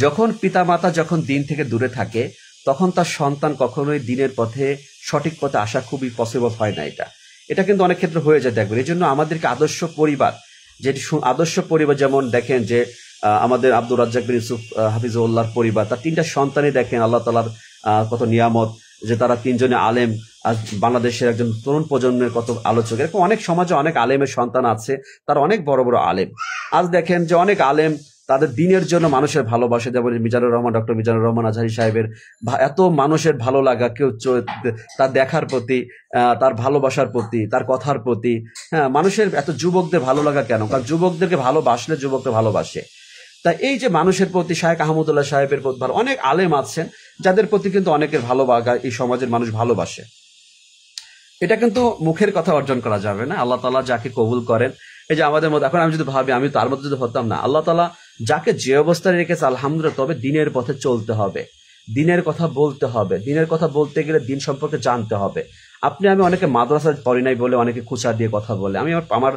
যখন পিতামাতা যখন দিন থেকে দূরে থাকে, তখন তার সন্তান কখনোই দিনের পথে, সঠিক পথে আসা খুবই পসিবল হয় না। এটা কিন্তু অনেক ক্ষেত্রে হয়ে যায় দেখবেন। এই জন্য আমাদেরকে আদর্শ পরিবার, যেটি আদর্শ পরিবার, যেমন দেখেন যে আমাদের আব্দুর রাজ্জাক বিন ইউসুফ হাফিজউল্লাহর পরিবার, তার 3টা সন্তানই দেখেন আল্লাহ তাআলার কত নিয়ামত, যে তারা 3জনে আলেম। আজ বাংলাদেশের একজন তরুণ প্রজন্মের কত আলোচক, এরকম অনেক সমাজে অনেক আলেমের সন্তান আছে, তারা অনেক বড় বড় আলেম। আজ দেখেন যে অনেক আলেম তাদের দিনের জন্য মানুষের ভালোবাসে, যেমন মিজানুর রহমান, ডক্টর মিজানুর রহমান আজহারী সাহেবের এত মানুষের ভালো লাগা, কেউ তার দেখার প্রতি, তার ভালোবাসার প্রতি, তার কথার প্রতি, হ্যাঁ মানুষের এত যুবকদের ভালো লাগা কেন? কারণ যুবকদেরকে ভালোবাসলে যুবকরা ভালোবাসে। তাই এই যে মানুষের প্রতি, শায়েখ আহমদুল্লাহ সাহেবের প্রতি ভালো, অনেক আলেম আছেন যাদের প্রতি কিন্তু অনেকের ভালোবাসা এই সমাজের মানুষ ভালোবাসে। এটা কিন্তু মুখের কথা অর্জন করা যাবে না, আল্লাহ তাআলা যাকে কবুল করেন। এই যে আমাদের মধ্যে এখন আমি যদি ভাবি আমি তার মধ্যে যদি হতাম না, আল্লাহ তাআলা যাকে যে অবস্থায় রেখেছে আলহামদুলিল্লাহ, তবে দিনের পথে চলতে হবে, দিনের কথা বলতে হবে। দিনের কথা বলতে গেলে দিন সম্পর্কে জানতে হবে। আপনি আমি অনেকে মাদ্রাসা পড়ি নাই বলে অনেকে খুচা দিয়ে কথা বলে। আমি আমার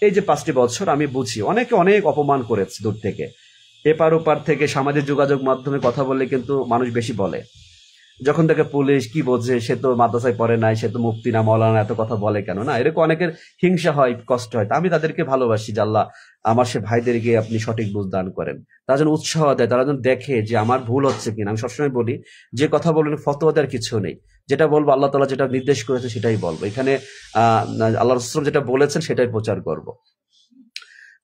এই যে 5টি বছর আমি বুঝি, অনেকে অনেক অপমান করেছে দূর থেকে, এপার ওপার থেকে সামাজিক যোগাযোগ মাধ্যমে কথা বললে কিন্তু মানুষ বেশি বলে। যখন দেখে পুলিশ কি বোঝে, সে তো মাদ্রাসায় পড়ে নাই, সে তো মুফতি না মৌলানা, এত কথা বলে কেন? না, এরকম অনেকের হিংসা হয়, কষ্ট হয়। তা আমি তাদেরকে ভালোবাসি যে আল্লাহ আমার সে ভাইদেরকে আপনি সঠিক বুঝ দান করেন, তারা যেন উৎসাহ দেয়, তারা যেন দেখে যে আমার ভুল হচ্ছে কিনা। আমি সবসময় বলি, যে কথা বলবেন ফতোয়া দেওয়ার কিছু নেই, যেটা বলবো আল্লাহ তাআলা যেটা নির্দেশ করেছে সেটাই বলবো। এখানে আল্লাহ রাসূল যেটা বলেছেন সেটাই প্রচার করব।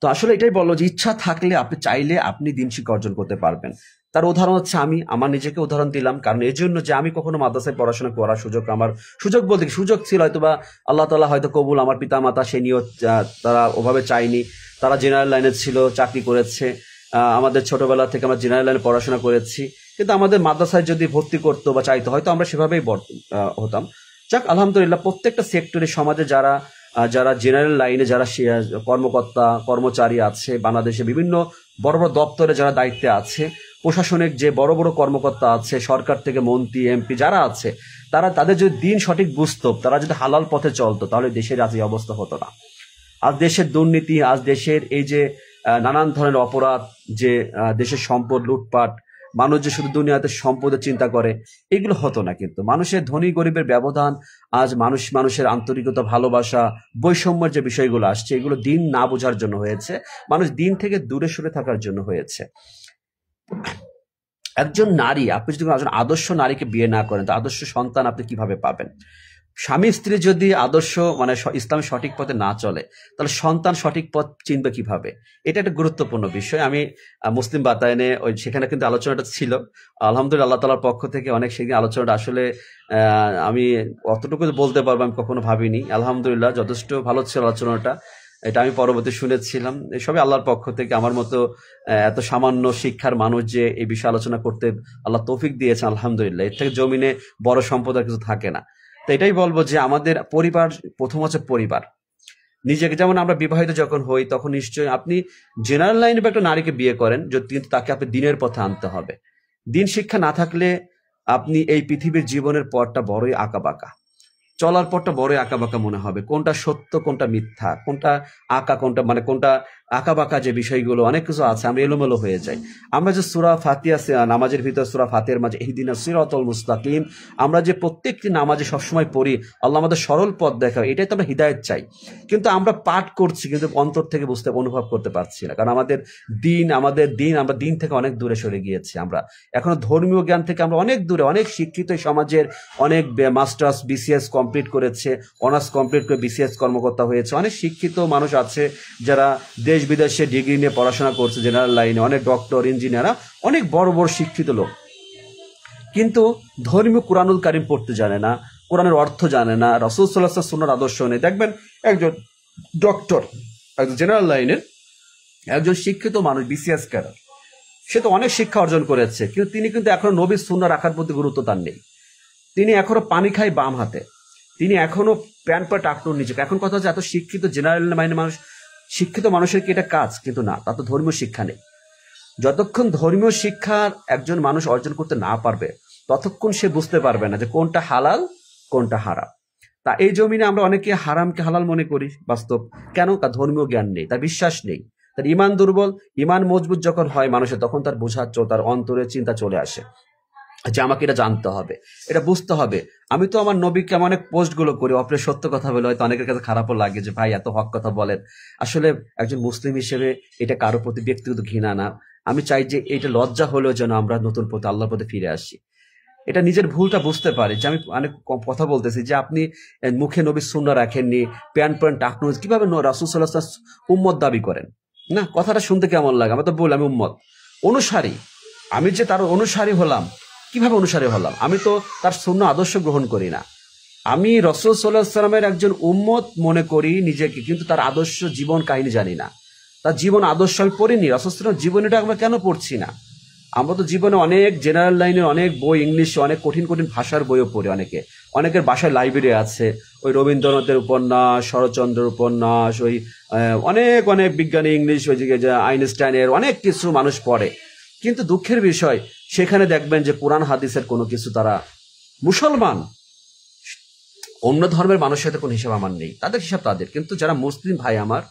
তো আসলে এটাই বললো যে ইচ্ছা থাকলে, আপনি চাইলে আপনি দিন শিক্ষা অর্জন করতে পারবেন। তার উদাহরণ হচ্ছে আমি আমার নিজেকে উদাহরণ দিলাম, কারণ এই জন্য যে আমি কখনো মাদ্রাসায় পড়াশোনা করার সুযোগ বলতে কি সুযোগ ছিল, হয়তো বা আল্লাহ তাআলা হয়তো কবুল, আমার পিতা মাতা সে নিয়ে তারা ওভাবে চায়নি, তারা জেনারেল লাইনে ছিল, চাকরি করেছে। আমাদের ছোটবেলা থেকে আমরা জেনারেল লাইনে পড়াশোনা করেছি, কিন্তু আমাদের মাদ্রাসায় যদি ভর্তি করতো বা চাইতো, হয়তো আমরা সেভাবেই হতাম। যাক আলহামদুলিল্লাহ, প্রত্যেকটা সেক্টরে সমাজে যারা যারা জেনারেল লাইনে যারা কর্মকর্তা কর্মচারী আছে, বাংলাদেশে বিভিন্ন বড় বড় দপ্তরে যারা দায়িত্বে আছে, প্রশাসনিক যে বড় বড় কর্মকর্তা আছে, সরকার থেকে মন্ত্রী এমপি যারা আছে, তাদের যদি দিন সঠিক বুঝতো, তারা যদি হালাল পথে চলতো, তাহলে দেশের আজ এই অবস্থা হতো না। আজ দেশের দুর্নীতি, আজ দেশের এই যে নানান ধরনের অপরাধ, যে দেশের সম্পদ লুটপাট, মানুষ যে শুধু দুনিয়াতে সম্পদের চিন্তা করে, এগুলো হতো না। কিন্তু মানুষের ধনী গরিবের ব্যবধান, আজ মানুষের আন্তরিকতা, ভালোবাসা, বৈষম্যের যে বিষয়গুলো আসছে, এগুলো দিন না বোঝার জন্য হয়েছে, মানুষ দিন থেকে দূরে সরে থাকার জন্য হয়েছে। একজন নারী, আপনি যদি একজন আদর্শ নারীকে বিয়ে না করেন, তো আদর্শ সন্তান আপনি কিভাবে পাবেন? স্বামী স্ত্রী যদি আদর্শ মানে ইসলামের সঠিক পথে না চলে, তাহলে সন্তান সঠিক পথ চিনবে কিভাবে? এটা একটা গুরুত্বপূর্ণ বিষয়। আমি মুসলিম বাতায়নে সেখানে কিন্তু আলোচনাটা ছিল। আলহামদুলিল্লাহ, আল্লাহ তাআলার পক্ষ থেকে অনেক সেদিন আলোচনাটা আসলে আমি অতটুকু বলতে পারবো আমি কখনো ভাবিনি। আলহামদুলিল্লাহ যথেষ্ট ভালো ছিল আলোচনাটা। এটা আমি পরবর্তী শুনেছিলাম। এসবই আল্লাহর পক্ষ থেকে। আমার মতো এত সামান্য শিক্ষার মানুষ যে এই বিষয়ে আলোচনা করতে আল্লাহ তৌফিক দিয়েছেন, আলহামদুলিল্লাহ। এর থেকে জমিনে বড় সম্পদ আর কিছু থাকে না। তো এটাই বলবো যে আমাদের পরিবার প্রথম হচ্ছে পরিবার। নিজেকে যেমন আমরা বিবাহিত যখন হই তখন নিশ্চয়ই আপনি জেনারেল লাইনে একটা নারীকে বিয়ে করেন, কিন্তু তাকে আপনি দিনের পথে আনতে হবে। দিন শিক্ষা না থাকলে আপনি এই পৃথিবীর জীবনের পথটা বড়ই আঁকাবাঁকা, চলার পথটা বড়ই আঁকাবাঁকা মনে হবে। কোনটা সত্য, কোনটা মিথ্যা, কোনটা আঁকা, কোনটা মানে কোনটা আঁকাবাঁকা যে বিষয়গুলো অনেক কিছু আছে, আমরা এলোমেলো হয়ে যাই। আমরা যে সূরা ফাতিহা নামাজের ভিতর সূরা ফাতিহার মাঝে ইহদিনাস সিরাতাল মুস্তাকিম আমরা যে প্রত্যেকটি নামাজে সবসময় পড়ি, আল্লাহ আমাদের সরল পথ দেখাও, এটাই তো আমরা হিদায়াত চাই। কিন্তু আমরা পাঠ করছি কিন্তু অন্তর থেকে অনুভব করতে পারছি না, কারণ আমাদের আমরা দিন থেকে অনেক দূরে সরে গিয়েছি। আমরা এখনো ধর্মীয় জ্ঞান থেকে আমরা অনেক দূরে। অনেক শিক্ষিত সমাজের অনেক মাস্টার্স বিসিএস কমপ্লিট করেছে, অনার্স কমপ্লিট করে বিসিএস কর্মকর্তা হয়েছে। অনেক শিক্ষিত মানুষ আছে যারা দেশ বিদেশে ডিগ্রি নিয়ে পড়াশোনা করছে জেনারেল লাইনে, অনেক ডক্টর, ইঞ্জিনিয়ার, অনেক বড় বড় শিক্ষিত লোক, কিন্তু ধর্মীয় কুরআনুল কারীম পড়তে জানে না, কোরআনের অর্থ জানে না, রাসূল সাল্লাল্লাহু আলাইহি ওয়াসাল্লাম সুন্নাহর আদর্শ নেই। দেখবেন একজন ডক্টর, একজন জেনারেল লাইনের একজন শিক্ষিত মানুষ, বিসিএস ক্যাডার, সে তো অনেক শিক্ষা অর্জন করেছে, কিন্তু তিনি কিন্তু এখনো নবীর সুন্নাহ রাখার প্রতি গুরুত্ব তার নেই। তিনি এখনো পানি খায় বাম হাতে, তিনি এখনো প্যান্ট পরে টাকটুর নিচে। এখন কথা হচ্ছে এত শিক্ষিত জেনারেল মাইন্ডের মানুষ, শিক্ষিত মানুষের কি এটা কাজ? কিন্তু না, তা তো ধর্মীয় শিক্ষা নেই। যতক্ষণ ধর্মীয় শিক্ষা একজন মানুষ অর্জন করতে না পারবে ততক্ষণ সে বুঝতে পারবে না যে কোনটা হালাল কোনটা হারাম। তা এই জমিনে আমরা অনেকে হারামকে হালাল মনে করি। বাস্তব কেন? তার ধর্মীয় জ্ঞান নেই, তার বিশ্বাস নেই, তার ইমান দুর্বল। ইমান মজবুত যখন হয় মানুষের, তখন তার বোঝার তার অন্তরে চিন্তা চলে আসে যে আমাকে এটা জানতে হবে, এটা বুঝতে হবে। আমি তো আমার নবীকে অনেক পোস্টগুলো করি, অপরে সত্য কথা বলে, হয়তো অনেকের কাছে খারাপও লাগে যে ভাই এত হক কথা বলেন। আসলে একজন মুসলিম হিসেবে এটা কারোর প্রতি ব্যক্তিগত ঘৃণা না। আমি চাই যে এটা লজ্জা হলেও যেন আমরা নতুন পথে আল্লাহর পথে ফিরে আসি, এটা নিজের ভুলটা বুঝতে পারি। যে আমি অনেক কথা বলতেছি যে আপনি মুখে নবীর সুন্নাহ রাখেননি, প্যান্ট প্যান্ট টাকনু, কিভাবে রাসূল সাল্লাল্লাহু আলাইহি ওয়াসাল্লাম উম্মত দাবি করেন? না, কথাটা শুনতে কেমন লাগে? আমরা তো বলি আমি উম্মত, অনুসারী। আমি যে তার অনুসারী হলাম, কিভাবে অনুসারী হলাম? আমি তো তার সুন্নাহ আদর্শ গ্রহণ করি না। আমি রাসূল সাল্লাল্লাহু আলাইহি ওয়াসাল্লামের একজন উম্মত মনে করি নিজেকে, কিন্তু তার আদর্শ জীবন কাহিনী জানি না, তার জীবন আদর্শ আমি পড়িনি। রাসূল সাল্লাল্লাহু আলাইহি ওয়াসাল্লাম জীবনীটা আমরা কেন পড়ছি না? আমরা তো জীবনে অনেক জেনারেল লাইনের অনেক বই, ইংলিশে অনেক কঠিন কঠিন ভাষার বইও পড়ি। অনেকের বাসায় লাইব্রেরি আছে, ওই রবীন্দ্রনাথের উপন্যাস, শরৎচন্দ্রের উপন্যাস, ওই অনেক অনেক বিজ্ঞানী ইংলিশ, ওই যে আইনস্টাইনের অনেক কিছু মানুষ পড়ে। কিন্তু দুঃখের বিষয় সেখানে দেখবেন যে কোরআন হাদিসের কোনো কিছু তারা, মুসলমান অন্য ধর্মের মানুষের সাথে কোনো হিসাব আমার নেই, তাদের হিসাব তাদের। কিন্তু যারা মুসলিম ভাই আমার,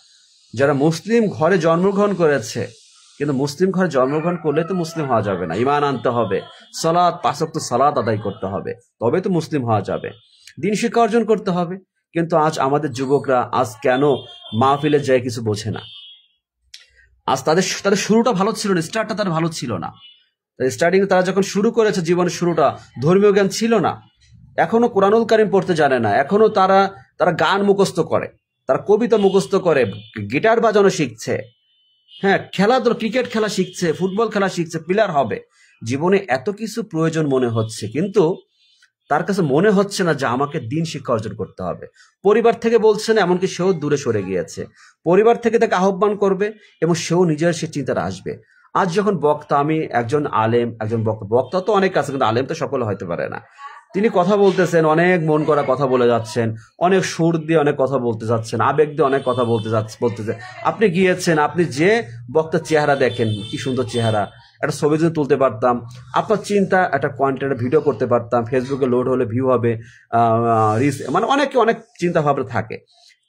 যারা মুসলিম ঘরে জন্মগ্রহণ করেছে, কিন্তু মুসলিম ঘরে জন্মগ্রহণ করলে তো মুসলিম হওয়া যাবে না। ঈমান আনতে হবে, সালাত 5 ওয়াক্ত সালাত আদায় করতে হবে, তবে তো মুসলিম হওয়া যাবে। দিন শিক্ষা অর্জন করতে হবে। কিন্তু আজ আমাদের যুবকরা আজ কেন মাহফিলে যায় কিছু বোঝে না। আজ তাদের শুরুটা ভালো ছিল না, স্টার্টটা তার ভালো ছিল না। স্টার্টিং তারা যখন শুরু করেছে জীবনের শুরুটা, ধর্মীয় জ্ঞান ছিল না, এখনো কোরআনুল কারীম পড়তে জানে না, এখনো তারা গান মুখস্থ করে, তারা কবিতা মুখস্থ করে, গিটার বাজানো শিখছে, হ্যাঁ খেলাধুলা, ক্রিকেট খেলা শিখছে, ফুটবল খেলা শিখছে, প্লেয়ার হবে। জীবনে এত কিছু প্রয়োজন মনে হচ্ছে, কিন্তু তার কাছে মনে হচ্ছে না যে আমাকে দিন শিক্ষা অর্জন করতে হবে। পরিবার থেকে বলছে না, এমনকি সেও দূরে সরে গিয়েছে। পরিবার থেকে তাকে আহ্বান করবে এবং সেও নিজের সে চিন্তাটা আসবে। আজ যখন বক্তা, আমি একজন আলেম, একজন বক্তা তো অনেক আছে, কিন্তু আলেম তো সকলে হইতে পারে না। তিনি কথা বলতেছেন, অনেক মন করা কথা বলে যাচ্ছেন, অনেক সুর দিয়ে অনেক কথা বলতে যাচ্ছেন, আবেগ দিয়ে অনেক কথা বলতেছে। আপনি গিয়েছেন, আপনি যে বক্তার চেহারা দেখেন, কি সুন্দর চেহারা, একটা ছবি যদি তুলতে পারতাম, আপনার চিন্তা একটা কন্টেন্ট ভিডিও করতে পারতাম, ফেসবুকে লোড হলে ভিউ হবে, মানে অনেক চিন্তা ভাবনা থাকে।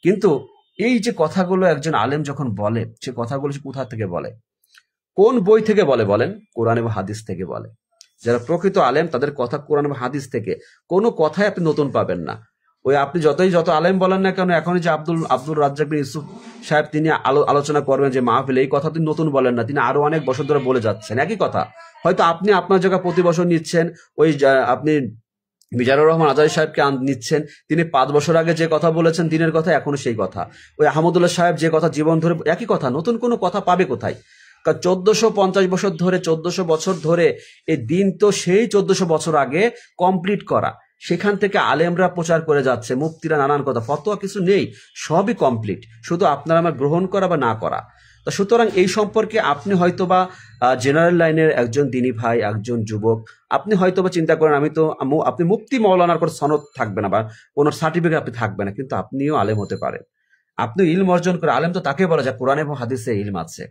কিন্তু এই যে কথাগুলো একজন আলেম যখন বলে, সে কথাগুলো সে কোথা থেকে বলে, কোন বই থেকে বলে বলেন? কোরআন এবং হাদিস থেকে বলে। যারা প্রকৃত আলেম তাদের কথা কোরআন এবং হাদিস থেকে, কোনো কথাই আপনি নতুন পাবেন না। ওই আপনি যত আলেম বলেন না কেন, এখন যে আব্দুল রাজ্জাক বিন ইউসুফ সাহেব তিনি আলোচনা করবেন যে মাহফিলে, এই কথা তিনি নতুন বলেন না, তিনি আরো অনেক বছর ধরে বলে যাচ্ছেন একই কথা। হয়তো আপনি আপনার জায়গা প্রতি বছর নিচ্ছেন, ওই আপনি মিজানুর রহমান আজারি সাহেবকে নিচ্ছেন, তিনি 5 বছর আগে যে কথা বলেছেন দিনের কথা এখনো সেই কথা। ওই আহমদুল্লাহ সাহেব যে কথা জীবন ধরে একই কথা, নতুন কোনো কথা পাবে কোথায়? কারণ 1450 বছর ধরে 1400 বছর ধরে এই দিন তো সেই 1400 বছর আগে কমপ্লিট করা, সেখান থেকে আলেমরা প্রচার করে যাচ্ছে, মুফতিরা নানান কথা, ফতোয়া কিছু নেই, সবই কমপ্লিট, শুধু আপনারা আমার গ্রহণ করা বা না করা। তা সুতরাং এই সম্পর্কে আপনি হয়তোবা জেনারেল লাইনের একজন দিনী ভাই, একজন যুবক, আপনি হয়তোবা চিন্তা করেন আপনি মুফতি মৌলানার কোনো সনদ থাকবে না বা কোনো সার্টিফিকেট আপনি থাকবে না, কিন্তু আপনিও আলেম হতে পারেন। আপনি ইলম অর্জন করে, আলেম তো তাকে বলা যায় কোরআন এবং হাদিসে ইলম আছে।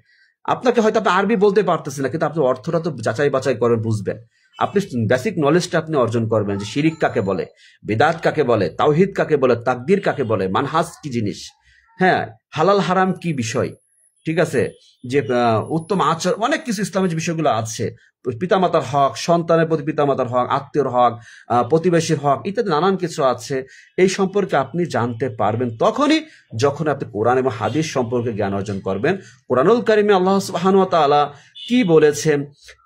আপনাকে হয়তো আপনি আরবি বলতে পারতেছেন না, কিন্তু আপনি অর্থটা তো যাচাই বাছাই করেন, বুঝবেন। আপনি বেসিক নলেজটা আপনি অর্জন করবেন যে শিরিক কাকে বলে, বিদআত কাকে বলে, তাওহীদ কাকে বলে, তাকদীর কাকে বলে, মানহাজ কি জিনিস, হ্যাঁ, হালাল হারাম কি বিষয়, ঠিক আছে, যে উত্তম আচরণ, অনেক কিছু ইসলামের যে বিষয়গুলো আছে, পিতামাতার হক, সন্তানের প্রতি পিতামাতার হক, আত্মীয়র হক, প্রতিবেশীর হক, ইত্যাদি নানান কিছু আছে। এই সম্পর্কে আপনি জানতে পারবেন তখনই যখন আপনি কোরআন এবং হাদিস সম্পর্কে জ্ঞান অর্জন করবেন। কোরআনুল কারিমে আল্লাহ সুবহানাহু ওয়া তাআলা কি বলেছেন,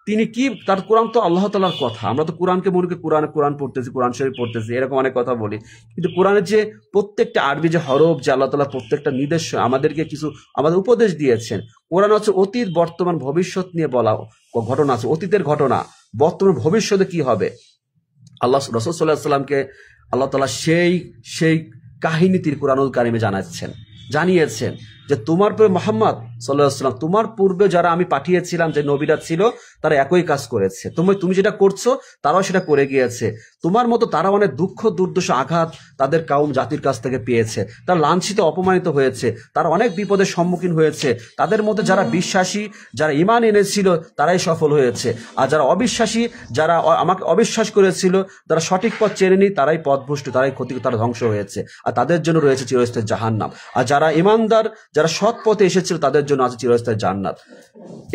তিনি কি, তার কোরআন তো আল্লাহ তাআলার কথা। আমরা তো কোরআনকে মনে করি কোরআন পড়তেছি, কোরআন শরীফ পড়তেছি, এরকম অনেক কথা বলি, কিন্তু কোরআনের যে প্রত্যেকটা আরবি যে হরফ, যে আল্লাহ তাআলা প্রত্যেকটা নির্দেশ আমাদেরকে কিছু আমাদের উপদেশ দিয়েছেন। কোরআন হচ্ছে অতীত, বর্তমান, ভবিষ্যৎ নিয়ে বলা ঘটনা আছে, অতীতের ঘটনা, বর্তমান, ভবিষ্যতে কি হবে। আল্লাহ রাসূল সাল্লাল্লাহু আলাইহি ওয়াসাল্লামকে আল্লাহ তাআলা সেই কাহিনী তিনি কোরআনুল কারিমে জানিয়েছেন যে তোমার পূর্বে মুহাম্মদ সাল্লাল্লাহু আলাইহি ওয়াসাল্লাম, তোমার পূর্বে যারা আমি পাঠিয়েছিলাম যে নবীরা ছিল, তারা একই কাজ করেছে, তুমি যেটা করছো তারাও সেটা করে গিয়েছে, তোমার মতো তারা অনেক দুঃখ দুর্দশা আঘাত তাদের কাউম জাতির কাছ থেকে পেয়েছে, তারা লাঞ্ছিত অপমানিত হয়েছে, তারা অনেক বিপদের সম্মুখীন হয়েছে, তাদের মধ্যে যারা বিশ্বাসী, যারা ঈমান এনেছিল তারাই সফল হয়েছে, আর যারা অবিশ্বাসী, যারা আমাকে অবিশ্বাস করেছিল, যারা সঠিক পথ চেনেনি, তারাই পথভ্রষ্ট, তারাই ক্ষতি, তারা ধ্বংস হয়েছে, আর তাদের জন্য রয়েছে চিরস্থায়ী জাহান্নাম। আর যারা ঈমানদার, যারা সৎ পথে এসেছিল, তাদের জন্য আছে চিরস্থায়ী জান্নাত।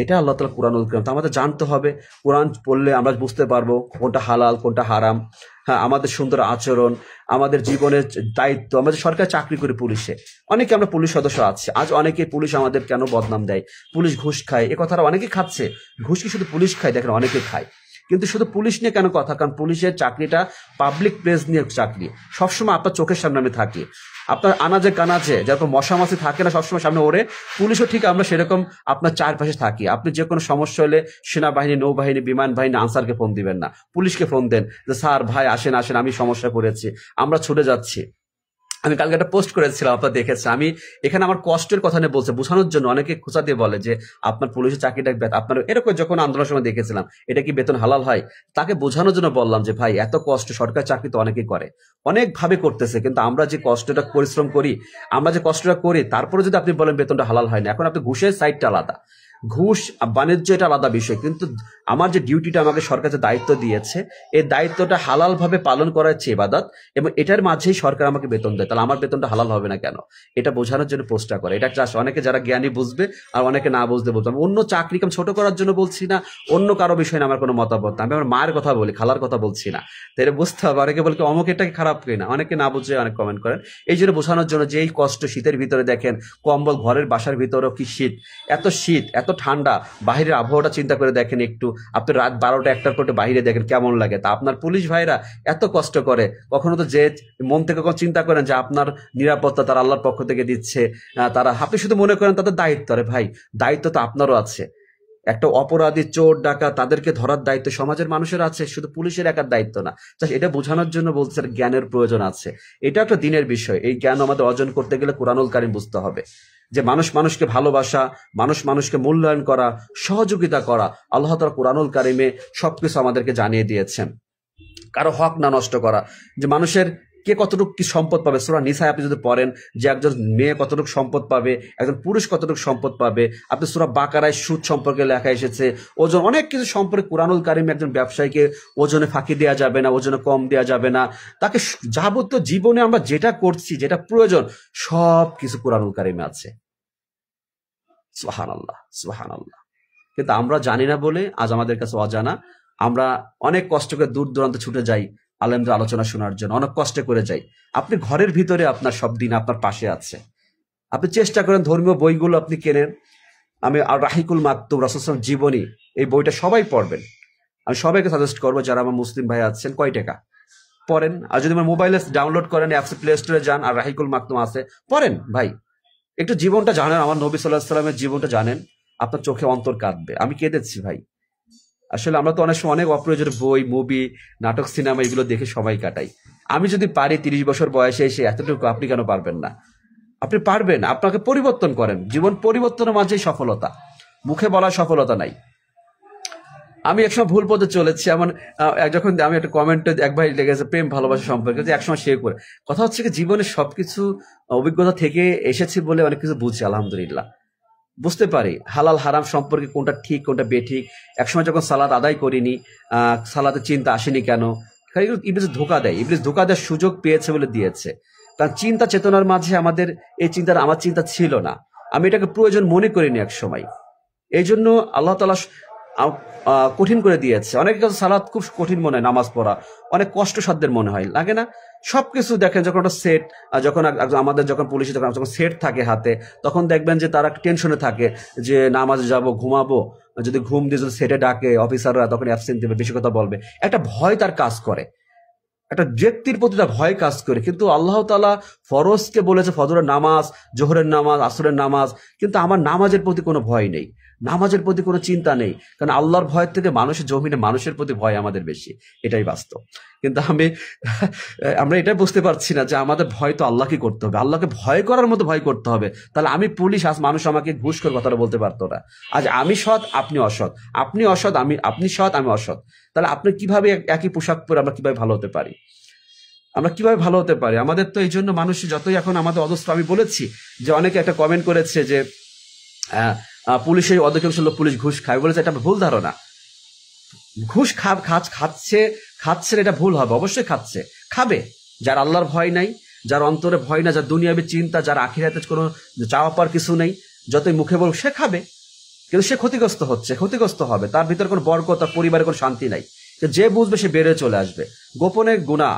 এটা আল্লাহ তাআলা কোরআনুল কারীম, তো আমাদের জানতে হবে। কোরআন পড়লে আমরা বুঝতে পারবো কোনটা হালাল কোনটা হারাম। হ্যাঁ, আমাদের সুন্দর আচরণ, আমাদের জীবনের দায়িত্ব। আমাদের সরকারি চাকরি করি, পুলিশে, অনেকে আমরা পুলিশ সদস্য আছে, আজ অনেকে পুলিশ আমাদের কেন বদনাম দেয়, পুলিশ ঘুষ খায়, এ কথাটা অনেকে খাচ্ছে। ঘুষ কি শুধু পুলিশ খায়? দেখেন অনেকে খায়, কিন্তু শুধু পুলিশ নিয়ে কেন কথা, কারণ পুলিশের চাকরিটা পাবলিক প্লেস নিয়ে চাকরি, সবসময় আপনার চোখের সামনে আমি থাকি, আপনার আনাজে কানাজে যেরকম মশা মাছি থাকে না সবসময় সামনে ওড়ে, পুলিশও ঠিক আমরা সেরকম আপনার চারপাশে থাকি। আপনি যে কোনো সমস্যা হলে সেনাবাহিনী, নৌবাহিনী, বিমান বাহিনী, আনসারকে ফোন দিবেন না, পুলিশকে ফোন দেন যে স্যার ভাই আসেন আমি সমস্যা করেছি, আমরা ছুটে যাচ্ছি। আমি কালকে একটা পোস্ট করেছিলাম, আপনারা দেখেছেন। আমি এখানে আমার কষ্টের কথা নিয়ে বলছি, বোঝানোর জন্য। অনেকে খোঁচা দিয়ে বলে যে আপনার পুলিশের চাকরিটা আপনার এরকম, যখন আন্দোলনের সময় দেখেছিলাম এটা কি বেতন হালাল হয়, তাকে বোঝানোর জন্য বললাম যে ভাই এত কষ্ট সরকারি চাকরি তো অনেকেই করে, অনেক ভাবে করতেছে, কিন্তু আমরা যে কষ্টটা পরিশ্রম করি, আমরা যে কষ্টটা করি, তারপরে যদি আপনি বলেন বেতনটা হালাল হয় না। এখন আপনি ঘুষের সাইডটা আলাদা, ঘুষ বাণিজ্য এটা আলাদা বিষয়, কিন্তু আমার যে ডিউটিটা আমাকে সরকার যে দায়িত্ব দিয়েছে, এই দায়িত্বটা হালাল ভাবে পালন করা হচ্ছে ইবাদত, এবং এটার মাঝেই সরকার আমাকে বেতন দেয়, তাহলে আমার বেতনটা হালাল হবে না কেন? এটা বোঝানোর জন্য পোস্টটা করে। এটা অনেকে যারা জ্ঞানী বুঝবে, আর অনেকে না বুঝতে বলতো। আমি অন্য চাকরি কাম ছোট করার জন্য বলছি না, অন্য কারো বিষয় না আমার কোনো মতামত না, আমি আমার মায়ের কথা বলি, খালার কথা বলছি না। তো এটা বুঝতে হবে। অনেকে বলে অমুক এটাকে খারাপ করি না, অনেকে না বুঝে অনেক কমেন্ট করেন। এই জন্য বোঝানোর জন্য যে এই কষ্ট, শীতের ভিতরে দেখেন কম্বল, ঘরের বাসার ভিতরেও কি শীত, এত ঠান্ডা, বাহিরের আবহাওয়াটা চিন্তা করে দেখেন একটু। আপনি রাত 12টা 1টার পরে বাইরে দেখেন কেমন লাগে। তা আপনার পুলিশ ভাইরা এত কষ্ট করে, কখনো তো যে মন থেকে কখনো চিন্তা করেন যে আপনার নিরাপত্তা তারা আল্লাহর পক্ষ থেকে দিচ্ছে, তারা, আপনি শুধু মনে করেন তাদের দায়িত্ব। আরে ভাই, দায়িত্ব তো আপনারও আছে। একটা অপরাধী, চোর ডাকাত, তাদেরকে ধরার দায়িত্ব সমাজের মানুষের আছে, শুধু পুলিশের একার দায়িত্ব না। এটা বোঝানোর জন্য বলছে জ্ঞানের প্রয়োজন আছে। এটা একটা দিনের বিষয়। এই জ্ঞান আমাদের অর্জন করতে গেলে কোরআনুল কারীম বুঝতে হবে, যে মানুষকে ভালোবাসা, মানুষকে মূল্যায়ন করা, সহযোগিতা করা, আল্লাহ তাআলা কোরআনুল কারীমে সবকিছু আমাদেরকে জানিয়ে দিয়েছেন। কারো হক না নষ্ট করা, যে মানুষের কে কতটুকু কি সম্পদ পাবে। সূরা নিসায় আপনি যদি পড়েন যে একজন মেয়ে কতটুকু সম্পদ পাবে, একজন পুরুষ কতটুকু সম্পদ পাবে। আপনি সূরা বাকারায় সুদ সম্পর্কে লেখা এসেছে, ওজন, অনেক কিছু সম্পর্কে কোরআনুল কারীমে একজন ব্যবসায়ীকে ওজনে ফাঁকি দেওয়া যাবে না, ওজনে কম দেওয়া যাবে না। তাকে যাবতীয় জীবনে আমরা যেটা করছি, যেটা প্রয়োজন, সব কিছু কোরআনুল কারীমে আছে। সুবহানাল্লাহ, সুবহানাল্লাহ। কিন্তু আমরা জানি না বলে আজ আমাদের কাছে অজানা। আমরা অনেক কষ্ট করে দূর দূরান্তে ছুটে যাই আলেমদের আলোচনা শোনার জন্য, অনেক কষ্ট করে যাই। আপনি ঘরের ভিতরে আপনার সব দিন আপনার পাশে আছে। আপনি চেষ্টা করেন ধর্মীয় বইগুলো আপনি কেনেন। আমি আর রাহিকুল মাকতুম, রাসূল সাল্লাল্লাহু আলাইহি ওয়াসাল্লাম জীবনী, এই বইটা সবাই পড়বেন। আমি সবাইকে সাজেস্ট করবো, যারা আমার মুসলিম ভাই আছেন। কয় টাকা? পড়েন। আর যদি আমার মোবাইলে ডাউনলোড করেন, অ্যাপস প্লে স্টোরে যান, আর রাহিকুল মাকতুম আছে, পড়েন ভাই। একটু জীবনটা জানেন, আমার নবী সাল্লাল্লাহু আলাইহি ওয়াসাল্লামের জীবনটা জানেন, আপনার চোখে অন্তর কাঁদবে। আমি কেঁদেছি ভাই। আসলে আমরা তো অনেক সময় অনেক অপ্রয়োজনীয় বই, মুভি, নাটক, সিনেমা এগুলো দেখে সময় কাটাই। আমি যদি পারি 30 বছর বয়সে এসে এতটুকু, আপনি কেন পারবেন না? আপনি পারবেন। আপনাকে পরিবর্তন করেন। জীবন পরিবর্তনের মাঝেই সফলতা, মুখে বলা সফলতা নাই। আমি একসময় ভুল পথে চলেছি। এমন যখন আমি একটা কমেন্টে এক ভাই লেগেছে প্রেম ভালোবাসা সম্পর্কে, যে একসময় সে করে কথা হচ্ছে কি, জীবনে সবকিছু অভিজ্ঞতা থেকে এসেছি বলে অনেক কিছু বুঝছি, আলহামদুলিল্লাহ। বুঝতে পারি হালাল হারাম সম্পর্কে কোনটা ঠিক কোনটা বেঠিক। একসময় যখন সালাত আদায় করিনি, সালাতে চিন্তা আসেনি কেন? ইবলিস ধোকা দেয়। ইবলিস ধোকা দেওয়ার সুযোগ পেয়েছে বলে দিয়েছে। কারণ চিন্তা চেতনার মাঝে আমাদের এই চিন্তার, আমার চিন্তা ছিল না, আমি এটাকে প্রয়োজন মনে করিনি এক সময়। এই জন্য আল্লাহ তাআলা কঠিন করে দিয়েছে। অনেকের কাছে সালাত খুব কঠিন মনে হয়, নামাজ পড়া অনেক কষ্টসাধ্যের মনে হয়, লাগে না? সবকিছু দেখেন, যখন একটা সেট, যখন আমাদের যখন পুলিশে যখন সেট থাকে হাতে, তখন দেখবেন যে তারা টেনশনে থাকে যে নামাজে যাব, ঘুমাবো, যদি ঘুম দিয়ে যদি সেটে ডাকে অফিসাররা, তখন অ্যাবসেন্ট দেবে, বেশি কথা বলবে, একটা ভয় তার কাজ করে, একটা ব্যক্তির প্রতি তার ভয় কাজ করে। কিন্তু আল্লাহ তাআলা ফরজকে বলেছে ফজরের নামাজ, জোহরের নামাজ, আসরের নামাজ, কিন্তু আমার নামাজের প্রতি কোনো ভয় নেই, নামাজের প্রতি কোনো চিন্তা নেই। কারণ আল্লাহর ভয় থেকে মানুষের জমিনে মানুষের প্রতি ভয় আমাদের বেশি, এটাই বাস্তব। কিন্তু আমরা এটাই বুঝতে পারছি না যে আমাদের ভয় তো আল্লাহকে করতে হবে, আল্লাহকে ভয় করার মতো ভয় করতে হবে। তাহলে আমি পুলিশ, আজ মানুষ আমাকে ঘুষ করে কথাটা বলতে পারতো না। আজ আমি সৎ, আপনি অসৎ, আপনি অসৎ, আপনি সৎ, আমি অসৎ। তাহলে আপনি কিভাবে একই পোশাক পরে আমরা কিভাবে ভালো হতে পারি? আমরা কিভাবে ভালো হতে পারি? আমাদের তো এই জন্য মানুষ যতই এখন আমাদের অদস্ত্র, আমি বলেছি যে অনেকে একটা কমেন্ট করেছে যে পুলিশের অধিকাংশ লোক পুলিশ ঘুষ খায়, বলেছে এটা ভুল ধারণা। ঘুষ খাচ্ছে এটা ভুল হবে, অবশ্যই খাবে। যার আল্লাহর ভয় নাই, যার অন্তরে ভয় না, যার দুনিয়াবী চিন্তা, যার আখিরাতে কোনো চাওয়া পাওয়ার কিছু নেই, যতই মুখে বলুক সে খাবে, কিন্তু সে ক্ষতিগ্রস্ত হবে। তার ভিতরে কোনো বরকত, তার পরিবারে কোনো শান্তি নাই। যে বুঝবে সে বেড়ে চলে আসবে। গোপনে গুনাহ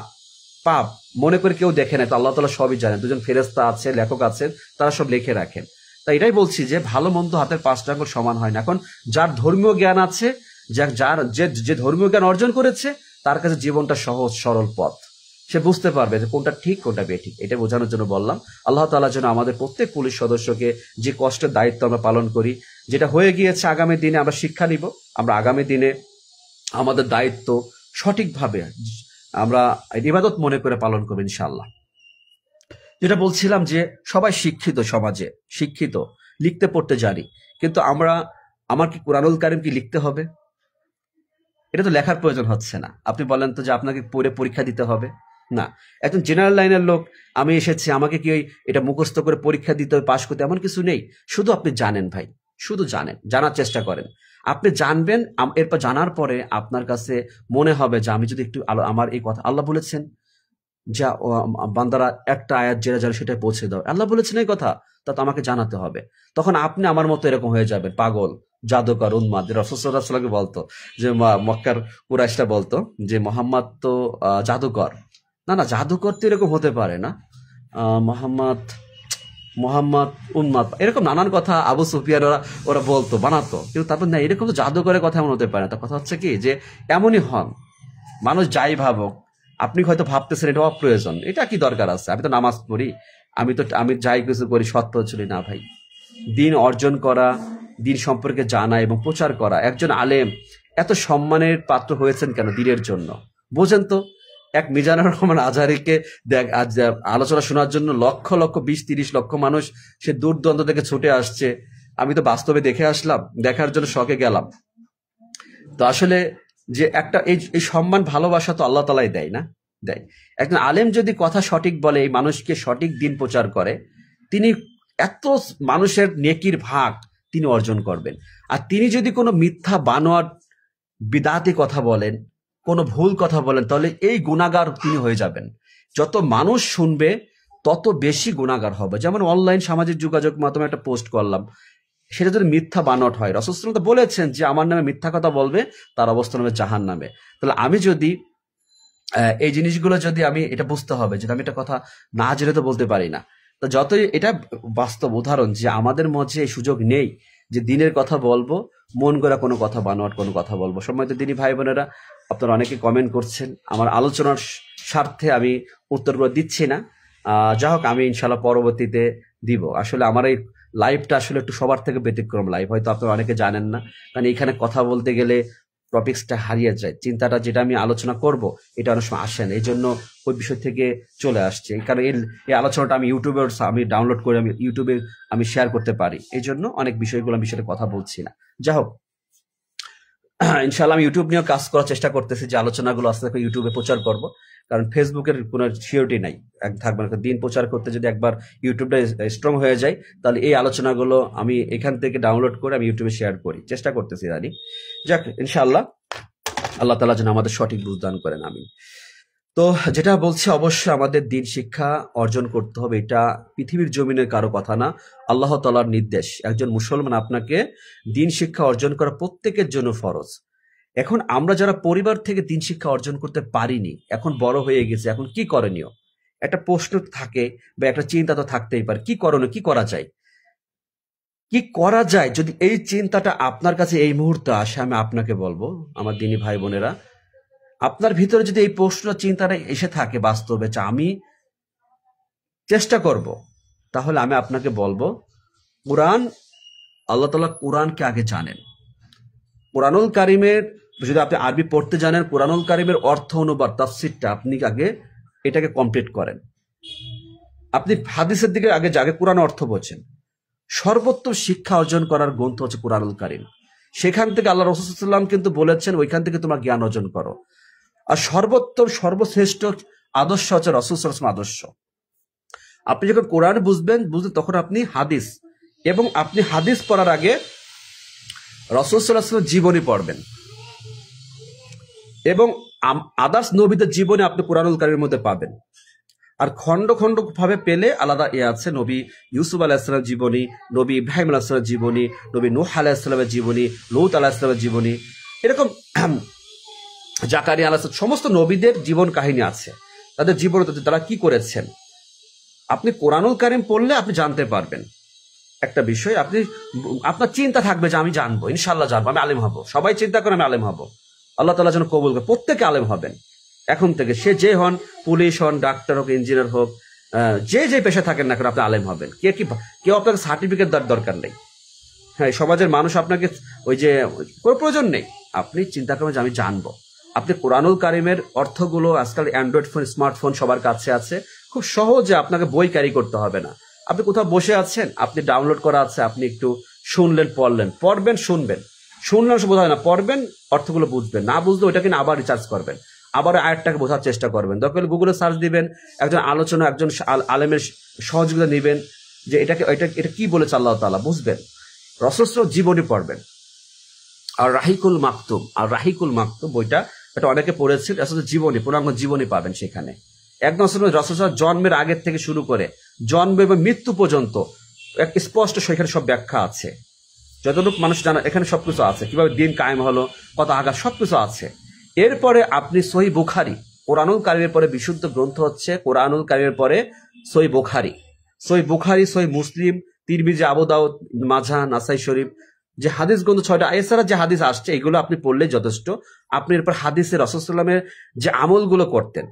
পাপ মনে করে কেউ দেখে নেয়, তো আল্লাহ তাআলা সবই জানেন। দুজন ফেরেশতা আছে, লেখক আছেন, তারা সব লিখে রাখেন। তাই এটাই বলছি যে ভালো মন্দ হাতের 5টা আঙ্গুল সমান হয় না। এখন যার ধর্মীয় জ্ঞান আছে, যে ধর্মীয় জ্ঞান অর্জন করেছে, তার কাছে জীবনটা সহজ সরল পথ, সে বুঝতে পারবে যে কোনটা ঠিক কোনটা বেঠিক। এটা বোঝানোর জন্য বললাম। আল্লাহ তাআলা যেন আমাদের প্রত্যেক পুলিশ সদস্যকে যে কষ্টের দায়িত্ব আমরা পালন করি, যেটা হয়ে গিয়েছে, আগামী দিনে আমরা শিক্ষা নিব, আমরা আগামী দিনে আমাদের দায়িত্ব সঠিকভাবে আমরা ইবাদত মনে করে পালন করবো ইনশাআল্লাহ। যেটা বলছিলাম যে সবাই শিক্ষিত, সমাজে শিক্ষিত, লিখতে পড়তে জানি, কিন্তু আমার কি কুরআনুল কারীম কি লিখতে হবে? এটা তো লেখার প্রয়োজন হচ্ছে না। আপনি বলেন তো যে আপনাকে পড়ে পরীক্ষা দিতে হবে? না। একজন জেনারেল লাইনের লোক, আমি এসেছি, আমাকে কি এটা মুখস্থ করে পরীক্ষা দিতে হবে, পাশ করতে, এমন কিছু নেই। শুধু আপনি জানেন ভাই, শুধু জানেন, জানার চেষ্টা করেন। আপনি জানবেন, এরপর জানার পরে আপনার কাছে মনে হবে যে আমি যদি একটু আমার এই কথা, আল্লাহ বলেছেন যা বান্দারা একটা আয়াত যেটা জানে সেটাই পৌঁছে দাও, আল্লাহ বলেছেন এই কথা, তা তো আমাকে জানাতে হবে। তখন আপনি আমার মতো এরকম হয়ে যাবেন, পাগল, জাদুকর, উন্মাদ। রাসূল সাল্লাল্লাহু আলাইহি ওয়াসাল্লাম বলতো যে মক্কার কুরাইশরা বলতো যে মোহাম্মদ তো জাদুকর। না, জাদুকর তো এরকম হতে পারে না, মোহাম্মদ উন্মাদ, এরকম নানান কথা আবু সুফিয়ান ওরা বলতো, বানাতো। কিন্তু তারপর না, এরকম তো জাদুকরের কথা এমন হতে পারে না। তার কথা হচ্ছে কি যে এমনই হন, মানুষ যাই ভাবুক, আপনি হয়তো ভাবতেছেন এটা অপ্রয়োজন, এটা কি দরকার আছে, আমি তো নামাজ পড়ি, আমি যাই কিছু করি সৎ পথে চলি। না ভাই, দিন অর্জন করা, দিন সম্পর্কে জানা এবং প্রচার করা। একজন আলেম এত সম্মানের পাত্র হয়েছেন কেন? দিনের জন্য। বোঝেন তো, এক মিজানুর রহমান আজহারীকে আলোচনা শোনার জন্য লক্ষ লক্ষ 20-30 লক্ষ মানুষ সে দূর দূরান্ত থেকে ছুটে আসছে। আমি তো বাস্তবে দেখে আসলাম, দেখার জন্য শখে গেলাম। তো আসলে যে একটা এই সম্মান ভালোবাসা তো আল্লাহ তাআলাই দেয় না, দেয়। একজন আলেম যদি কথা সঠিক বলে, এই মানুষকে সঠিক দিন প্রচার করে, তিনি এত মানুষের নেকির ভাগ তিনি অর্জন করবেন। আর তিনি যদি কোনো মিথ্যা বানোয়ার বিদাতি কথা বলেন, কোনো ভুল কথা বলেন, তাহলে এই গুনাহগার তিনি হয়ে যাবেন। যত মানুষ শুনবে তত বেশি গুনাহগার হবে। যেমন অনলাইন সামাজিক যোগাযোগ মাধ্যমে একটা পোস্ট করলাম, সেটা যদি মিথ্যা বানোয়াট হয়, রাসূল সাল্লাল্লাহু আলাইহি ওয়াসাল্লাম তো বলেছেন যে আমার নামে মিথ্যা কথা বলবে তার অবস্থান হবে জাহান্নামে। তাহলে আমি যদি এই জিনিসগুলো যদি আমি এটা বুঝতে হবে যে আমি এটা কথা না জেনে তো বলতে পারি না। তো যতই এটা বাস্তব উদাহরণ যে আমাদের মধ্যে এই সুযোগ নেই যে দিনের কথা বলবো, মন গড়া কোনো কথা, বানোয়াট কোনো কথা বলবো। সম্মানিত দিনী ভাই বোনেরা, আপনারা অনেকে কমেন্ট করছেন, আমার আলোচনার স্বার্থে আমি উত্তরগুলো দিচ্ছি না। যা হোক, আমি ইনশাল্লাহ পরবর্তীতে দিব। আসলে আমার এই লাইভটা আসলে একটু সবার থেকে ব্যতিক্রম লাইভ, হয়তো আপনারা অনেকে জানেন না, কারণ এখানে কথা বলতে গেলে টপিক্সটা হারিয়ে যায়, চিন্তাটা যেটা আমি আলোচনা করব এটা অনেক সময় আসে না, এই জন্য ওই বিষয় থেকে চলে আসছে। কারণ এই আলোচনাটা আমি ইউটিউবে আমি ডাউনলোড করে আমি ইউটিউবে আমি শেয়ার করতে পারি, এই জন্য অনেক বিষয়গুলো আমি সেটা কথা বলছি না। যা হোক, ইনশাল্লাহ আমি ইউটিউব নিয়েও কাজ করার চেষ্টা করতেছি, যে আলোচনাগুলো আস্তে আস্তে ইউটিউবে প্রচার করব, কারণ ফেসবুকের কোনো সিওরিটি নাই, থাকবে না। দিন প্রচার করতে যদি একবার ইউটিউবটা স্ট্রং হয়ে যায়, তাহলে এই আলোচনাগুলো আমি এখান থেকে ডাউনলোড করে আমি ইউটিউবে শেয়ার করি, চেষ্টা করতেছি জানি। যাক, ইনশাআল্লাহ আল্লাহ তাআলা যেন আমাদের সঠিক বুঝ দান করেন, আমি তো যেটা বলছি, অবশ্যই আমাদের দিন শিক্ষা অর্জন করতে হবে। এটা পৃথিবীর জমিনের কারো কথা না, আল্লাহ তাআলার নির্দেশ। একজন মুসলমান, আপনাকে দিন শিক্ষা অর্জন করা প্রত্যেকের জন্য ফরজ। এখন আমরা যারা পরিবার থেকে দিন শিক্ষা অর্জন করতে পারিনি, এখন বড় হয়ে গেছে, এখন কি করণীয়? একটা প্রশ্ন থাকে বা একটা চিন্তা তো থাকতেই পারে, কি করণীয়, কি করা যায়, কি করা যায়? যদি এই চিন্তাটা আপনার কাছে এই মুহূর্তে আসে, আমি আপনাকে বলবো, আমার দিনী ভাই বোনেরা, আপনার ভিতরে যদি এই প্রশ্ন চিন্তাটা এসে থাকে বাস্তবে, আমি চেষ্টা করব, তাহলে আমি আপনাকে বলবো, কোরআন, আল্লাহ তাআলা কোরআনকে আগে জানেন। কোরআনুল কারিমের, যদি আপনি আরবি পড়তে জানেন, কোরআনুল কারিমের অর্থ অনুবাদ তাফসিরটা আপনি আগে এটাকে কমপ্লিট করেন। আপনি হাদিসের দিকে আগে কোরআন অর্থ বোঝেন। সর্বোত্তম শিক্ষা অর্জন করার গ্রন্থ হচ্ছে কোরআনুল কারিম। সেখান থেকে আল্লাহ রাসূল সাল্লাল্লাহু আলাইহি ওয়াসাল্লাম কিন্তু বলেছেন, ওইখান থেকে তোমরা জ্ঞান অর্জন করো। আর সর্বোত্তম সর্বশ্রেষ্ঠ আদর্শ হচ্ছে রাসূল সাল্লাল্লাহু আলাইহি ওয়াসাল্লাম আদর্শ। আপনি যখন কোরআন বুঝবেন তখন আপনি হাদিস, এবং আপনি হাদিস পড়ার আগে রাসূল সাল্লাল্লাহু আলাইহি ওয়াসাল্লামের জীবনী পড়বেন, এবং আদার্স নবীদের জীবনে আপনি কোরআনুল কারিমের মধ্যে পাবেন। আর খন্ড খন্ড ভাবে পেলে আলাদা আছে, নবী ইউসুফ আলাইহিস সালামের জীবনী, নবী ইব্রাহিম আলাইহিস সালামের জীবনী, নবী নূহ আলাইহিস সালামের জীবনী, লূত আলাইহিস সালামের জীবনী, এরকম জাকারিয়া আলাইহিস সালাম, সমস্ত নবীদের জীবন কাহিনী আছে, তাদের জীবনে তারা কি করেছেন। আপনি কোরআনুল কারিম পড়লে আপনি জানতে পারবেন একটা বিষয়। আপনার চিন্তা থাকবে যে আমি জানবো, ইনশাআল্লাহ জানবো, আমি আলেম হব। সবাই চিন্তা করে আমি আলেম হব, আল্লাহ তাআলা যেন কবুল করে, প্রত্যেকে আলেম হবেন এখন থেকে। সে যে হন, পুলিশ হন, ডাক্তার হোক, ইঞ্জিনিয়ার হোক, যে পেশা থাকেন না কেন, আপনি আলেম হবেন। কেউ আপনাকে সার্টিফিকেট দেওয়ার দরকার নেই। হ্যাঁ, সমাজের মানুষ আপনাকে ওই যে কোনো প্রয়োজন নেই। আপনি চিন্তা করেন যে আমি জানবো। আপনি কোরআনুল কারিমের অর্থগুলো, আজকাল অ্যান্ড্রয়েড ফোন, স্মার্টফোন সবার কাছে আছে, খুব সহজে আপনাকে বই ক্যারি করতে হবে না। আপনি কোথাও বসে আছেন, আপনি ডাউনলোড করা আছে, আপনি একটু শুনলেন, পড়বেন, শুনবেন, বোঝা হয় না, পড়বেন, অর্থগুলো বুঝবেন, না বুঝলে ওইটা কিনা আবার রিচার্জ করবেন, আবার আয়াতটাকে বোঝার চেষ্টা করবেন। দরকার হলে গুগলে সার্চ দিবেন, একজন আলোচনা, একজন আলেমের সহযোগিতা নেবেন, যে এটা কি বলেছে আল্লাহ তাআলা, বুঝবেন। রাসূল জীবনী পড়বেন। আর রাহিকুল মাকতুম বইটা, এটা অনেকে পড়েছেন, আসলে জীবনী, পূর্ণাঙ্গ জীবনী পাবেন সেখানে। একদম রাসূল জন্মের আগের থেকে শুরু করে জন্ম এবং মৃত্যু পর্যন্ত এক স্পষ্ট সেখানে সব ব্যাখ্যা আছে, যতটুকু মানুষ জানা এখানে সবকিছু আছে, কিভাবে দিন কায়েম হলো, কত আঘাত, সবকিছু আছে। এরপরে আপনি সহিহ বুখারী, কোরআনুল কারিমের পরে বিশুদ্ধ গ্রন্থ হচ্ছে কোরআনুল কারিমের পরে সহিহ বুখারী, সহিহ মুসলিম, তিরমিজি, আবু দাউদ, মাজাহ, নাসাই শরীফ, যে হাদিস গ্রন্থ 6টা, এছাড়া যে হাদিস আসছে এগুলো আপনি পড়লে যথেষ্ট। আপনি এরপর হাদিসে রাসূল সাল্লাল্লাহু আলাইহি ওয়াসাল্লামের যে আমলগুলো করতেন,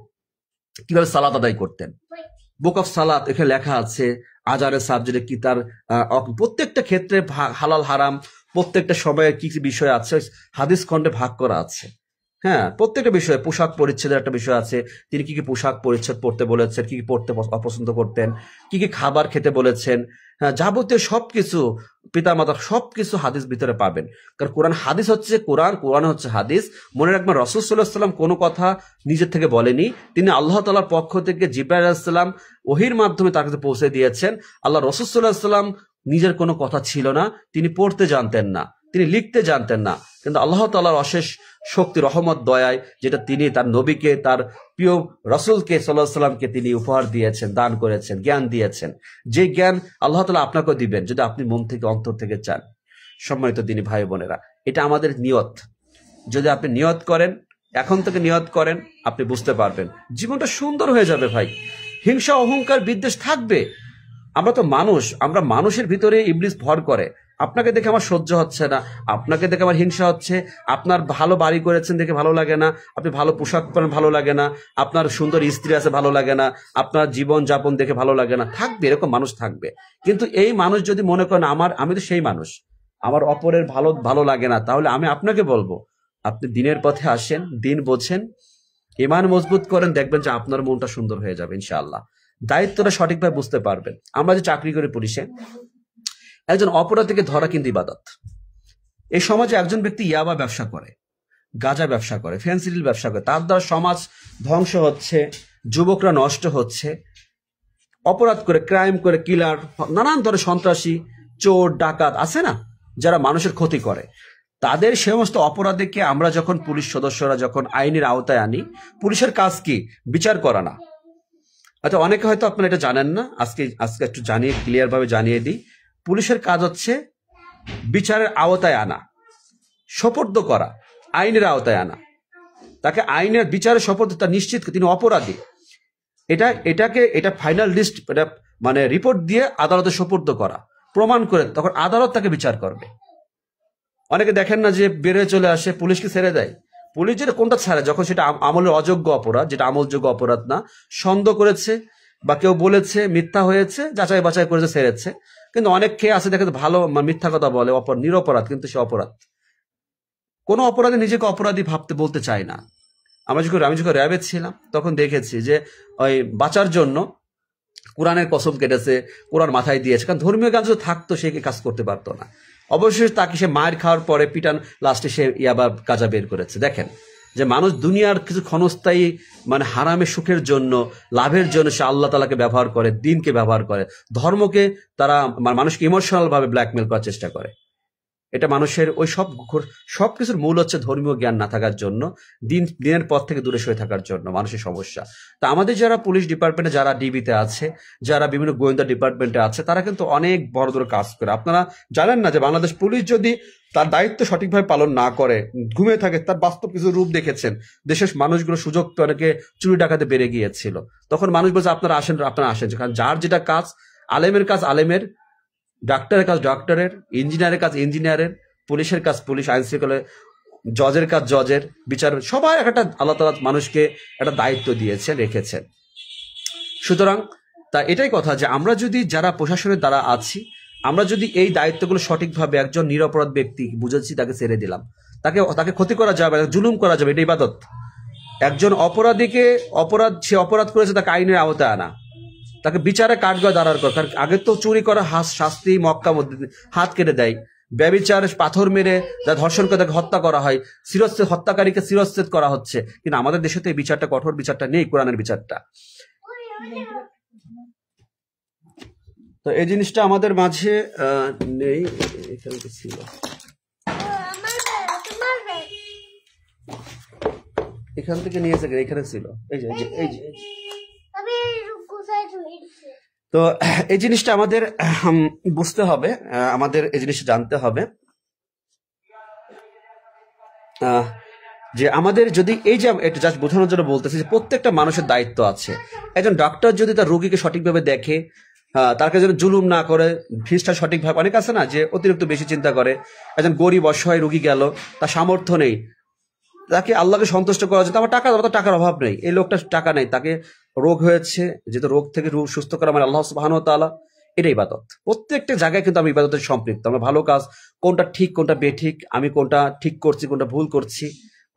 কিভাবে সালাত আদায় করতেন, বুক অফ সালাত এখানে লেখা আছে, আজারের সাবজেক্টে কি তার প্রত্যেকটা ক্ষেত্রে হালাল হারাম, প্রত্যেকটা সময়ে কি কি বিষয় আছে হাদিস খণ্ডে ভাগ করা আছে। হ্যাঁ, প্রত্যেকটা বিষয়ে, পোশাক পরিচ্ছদের একটা বিষয় আছে, তিনি কি কি পোশাক পরিচ্ছদ পড়তে বলেছেন, কি কি পড়তে অপছন্দ করতেন, কি কি খাবার খেতে বলেছেন, হ্যাঁ, যাবতীয় সবকিছু, পিতামাতা সবকিছু হাদিস ভিতরে পাবেন। কারণ কোরআন হাদিস হচ্ছে কোরআন হচ্ছে হাদিস। মনে রাখবেন, রাসূল সাল্লাল্লাহু আলাইহি ওয়াসাল্লাম কোনো কথা নিজের থেকে বলেনি, তিনি আল্লাহ তাআলার পক্ষ থেকে জিবরাইল আলাইহিস সালাম ওহীর মাধ্যমে তার কাছে পৌঁছে দিয়েছেন। আল্লাহ রাসূল সাল্লাল্লাহু আলাইহি ওয়াসাল্লাম নিজের কোনো কথা ছিল না, তিনি পড়তে জানতেন না, তিনি লিখতে জানতেন না, কিন্তু আল্লাহ তাআলার অশেষ শক্তি, রহমত, দয়ায়, যেটা তিনি তার নবীকে, তার প্রিয় রাসূলকে সাল্লাল্লাহু আলাইহি ওয়াসাল্লামকে তিনি উপহার দিয়েছেন, দান করেছেন, জ্ঞান দিয়েছেন। যে জ্ঞান আল্লাহ তাআলা আপনাকেও দিবেন যদি আপনি মন থেকে, অন্তর থেকে চান। সম্মানিত দিনী ভাই বোনেরা, এটা আমাদের নিয়ত। যদি আপনি নিয়ত করেন, এখন থেকে নিয়ত করেন, আপনি বুঝতে পারবেন জীবনটা সুন্দর হয়ে যাবে ভাই। হিংসা, অহংকার, বিদ্বেষ থাকবে। আমরা তো মানুষ, আমরা মানুষের ভিতরে ইবলিস ভর করে। আপনাকে দেখে আমার সহ্য হচ্ছে না, আপনাকে দেখে আমার হিংসা হচ্ছে, আপনার ভালো বাড়ি করেছেন দেখে ভালো লাগে না, আপনি ভালো পোশাক পরেন ভালো লাগে না, আপনার সুন্দর স্ত্রী আছে ভালো লাগে না, আপনার জীবন যাপন দেখে ভালো লাগে না, থাকবে, এরকম মানুষ থাকবে। কিন্তু এই মানুষ যদি মনে করেন আমি তো সেই মানুষ, আমার অপরের ভালো ভালো লাগে না, তাহলে আমি আপনাকে বলবো আপনি দিনের পথে আসেন, দিন বোঝেন, ইমান মজবুত করেন, দেখবেন যে আপনার মনটা সুন্দর হয়ে যাবে ইনশাআল্লাহ। দায়িত্বটা সঠিকভাবে বুঝতে পারবেন। আমরা যে চাকরি করি পুলিশে, একজন অপরাধীকে ধরা কিন্তু ইবাদত। এই সমাজে একজন ব্যক্তি ইয়াবা ব্যবসা করে, গাঁজা ব্যবসা করে, ফেন্সিডিল ব্যবসা করে, তার দ্বারা সমাজ ধ্বংস হচ্ছে, যুবকরা নষ্ট হচ্ছে, অপরাধ করে, ক্রাইম করে, কিলার, নানান ধরনের সন্ত্রাসী, চোর, ডাকাত আছে না, যারা মানুষের ক্ষতি করে, তাদের সমস্ত অপরাধীকে আমরা যখন পুলিশ সদস্যরা যখন আইনের আওতায় আনি, পুলিশের কাজ কি? বিচার করা না। আচ্ছা, অনেকে হয়তো আপনারা এটা জানেন না, আজকে আজকে একটু জানিয়ে ক্লিয়ার ভাবে জানিয়ে দিই। পুলিশের কাজ হচ্ছে বিচারের আওতায় আনা, সোপর্দ করা, আইনের আওতায় আনা, তাকে আইনের বিচারের সোপর্দ, তা নিশ্চিত তিনি অপরাধী, এটা ফাইনাল লিস্ট, এটা মানে রিপোর্ট দিয়ে আদালতে সোপর্দ করা, প্রমাণ করে তখন আদালত তাকে বিচার করবে। অনেকে দেখেন না যে বেড়ে চলে আসে, পুলিশকে ছেড়ে দেয়। পুলিশ যেটা কোনটা ছাড়ে, যখন সেটা আমলের অযোগ্য অপরাধ, যেটা আমলযোগ্য অপরাধ না, সন্দেহ করেছে বা কেউ বলেছে, মিথ্যা হয়েছে, যাচাই বাছাই করেছে, ছেড়েছে। কিন্তু অনেক খেয়ে আছে দেখে ভালো মিথ্যা কথা বলে, নিরপরাধ, কিন্তু সে অপরাধ। কোনো অপরাধী নিজেকে অপরাধী ভাবতে বলতে চায় না। আমি যখন র্যাবে ছিলাম তখন দেখেছি যে ওই বাঁচার জন্য কোরআনের কসম কেটেছে, কোরআন মাথায় দিয়েছে, কারণ ধর্মীয় জ্ঞান যদি থাকতো সে কাজ করতে পারতো না। অবশ্যই তাকে সে মায়ের খাওয়ার পরে পিটান, লাস্টে সে ইয়াবা গাঁজা বের করেছে। দেখেন যে মানুষ দুনিয়ার কিছু ক্ষণস্থায়ী মানে হারামে সুখের জন্য, লাভের জন্য সে আল্লাহ তাআলাকে ব্যবহার করে, দিনকে ব্যবহার করে, ধর্মকে তারা মানুষকে ইমোশনাল ভাবে ব্ল্যাকমেল করার চেষ্টা করে। এটা মানুষের ওই সবকিছুর মূল হচ্ছে ধর্মীয় জ্ঞান না থাকার জন্য, দিনের পথ থেকে দূরে সরে থাকার জন্য মানুষের সমস্যা। তা আমাদের যারা পুলিশ ডিপার্টমেন্টে, যারা ডিবিতে আছে, যারা বিভিন্ন গোয়েন্দা ডিপার্টমেন্টে আছে, তারা কিন্তু অনেক বড় বড় কাজ করে। আপনারা জানেন না যে বাংলাদেশ পুলিশ যদি তার দায়িত্ব সঠিকভাবে পালন না করে, ঘুমিয়ে থাকে, তার বাস্তব কিছু রূপ দেখেছেন। দেশের মানুষগুলো সুযোগ তো অনেকে চুরি ডাকাতে বেড়ে গিয়েছিল, তখন মানুষ বলছে আপনারা আসেন, কারণ যার যেটা কাজ, আলেমের কাজ আলেমের, ডাক্তারের কাজ ডাক্তারের, ইঞ্জিনিয়ারের কাজ ইঞ্জিনিয়ারের, পুলিশের কাজ পুলিশ, আইন শৃঙ্খলা, জজের কাজ জজের, বিচার, সবাই একটা আল্লাহ তাআলা মানুষকে একটা দায়িত্ব দিয়েছেন, রেখেছেন। সুতরাং তা এটাই কথা যে আমরা যদি যারা প্রশাসনের দ্বারা আছি, আমরা যদি এই দায়িত্বগুলো সঠিকভাবে, একজন নিরপরাধ ব্যক্তি বুঝেছি তাকে ছেড়ে দিলাম, তাকে ক্ষতি করা যাবে, জুলুম করা যাবে, এটা ইবাদত। একজন অপরাধীকে সে অপরাধ করেছে, তাকে আইনের আওতায় আনা, তাকে বিচারে কাঠগড়ায় দাঁড়ার কর। কারণ আগে তো চুরি করা শাস্তি মক্কা মধ্যে হাত কেটে দেয়, ব্যভিচার পাথর মেরে যা ধর্ষণ করে তাকে হত্যা করা হয়, হত্যাকারীকে শিরচ্ছেদ করা হচ্ছে। কিন্তু আমাদের দেশে তো এই বিচারটা, কঠোর বিচারটা নেই, কোরআনের বিচারটা। তো এই জিনিসটা আমাদের মাঝে নেই। এখানে ছিল, এখান থেকে নিয়েছে, এখানে ছিল, এই যে এই যে। তো এই জিনিসটা আমাদের বুঝতে হবে, আমাদের এই জিনিসটা জানতে হবে যে আমাদের যদি এই যে এটা জাস্ট বোঝানোর জন্য বলতেছি যে প্রত্যেকটা মানুষের দায়িত্ব আছে। একজন ডাক্তার যদি তার রোগীকে সঠিকভাবে দেখে, তাকে যেন জুলুম না করে, ফিসটা সঠিকভাবে, অনেক আছে না যে অতিরিক্ত বেশি চিন্তা করে। একজন গরিব অসহায় রোগী গেল, তার সামর্থ্য নেই, তাকে আল্লাহকে সন্তুষ্ট করা যায়, আমার টাকার অভাব নেই, এই লোকটার টাকা নেই, তাকে রোগ হয়েছে, যেহেতু রোগ থেকে সুস্থ করা মানে আল্লাহ সুবহানাহু ওয়া তাআলা, এটা ইবাদত। প্রত্যেকটা জায়গায় কিন্তু আমি ইবাদতের সম্পৃক্ত। আমরা ভালো কাজ কোনটা ঠিক কোনটা বেঠিক, আমি কোনটা ঠিক করছি কোনটা ভুল করছি,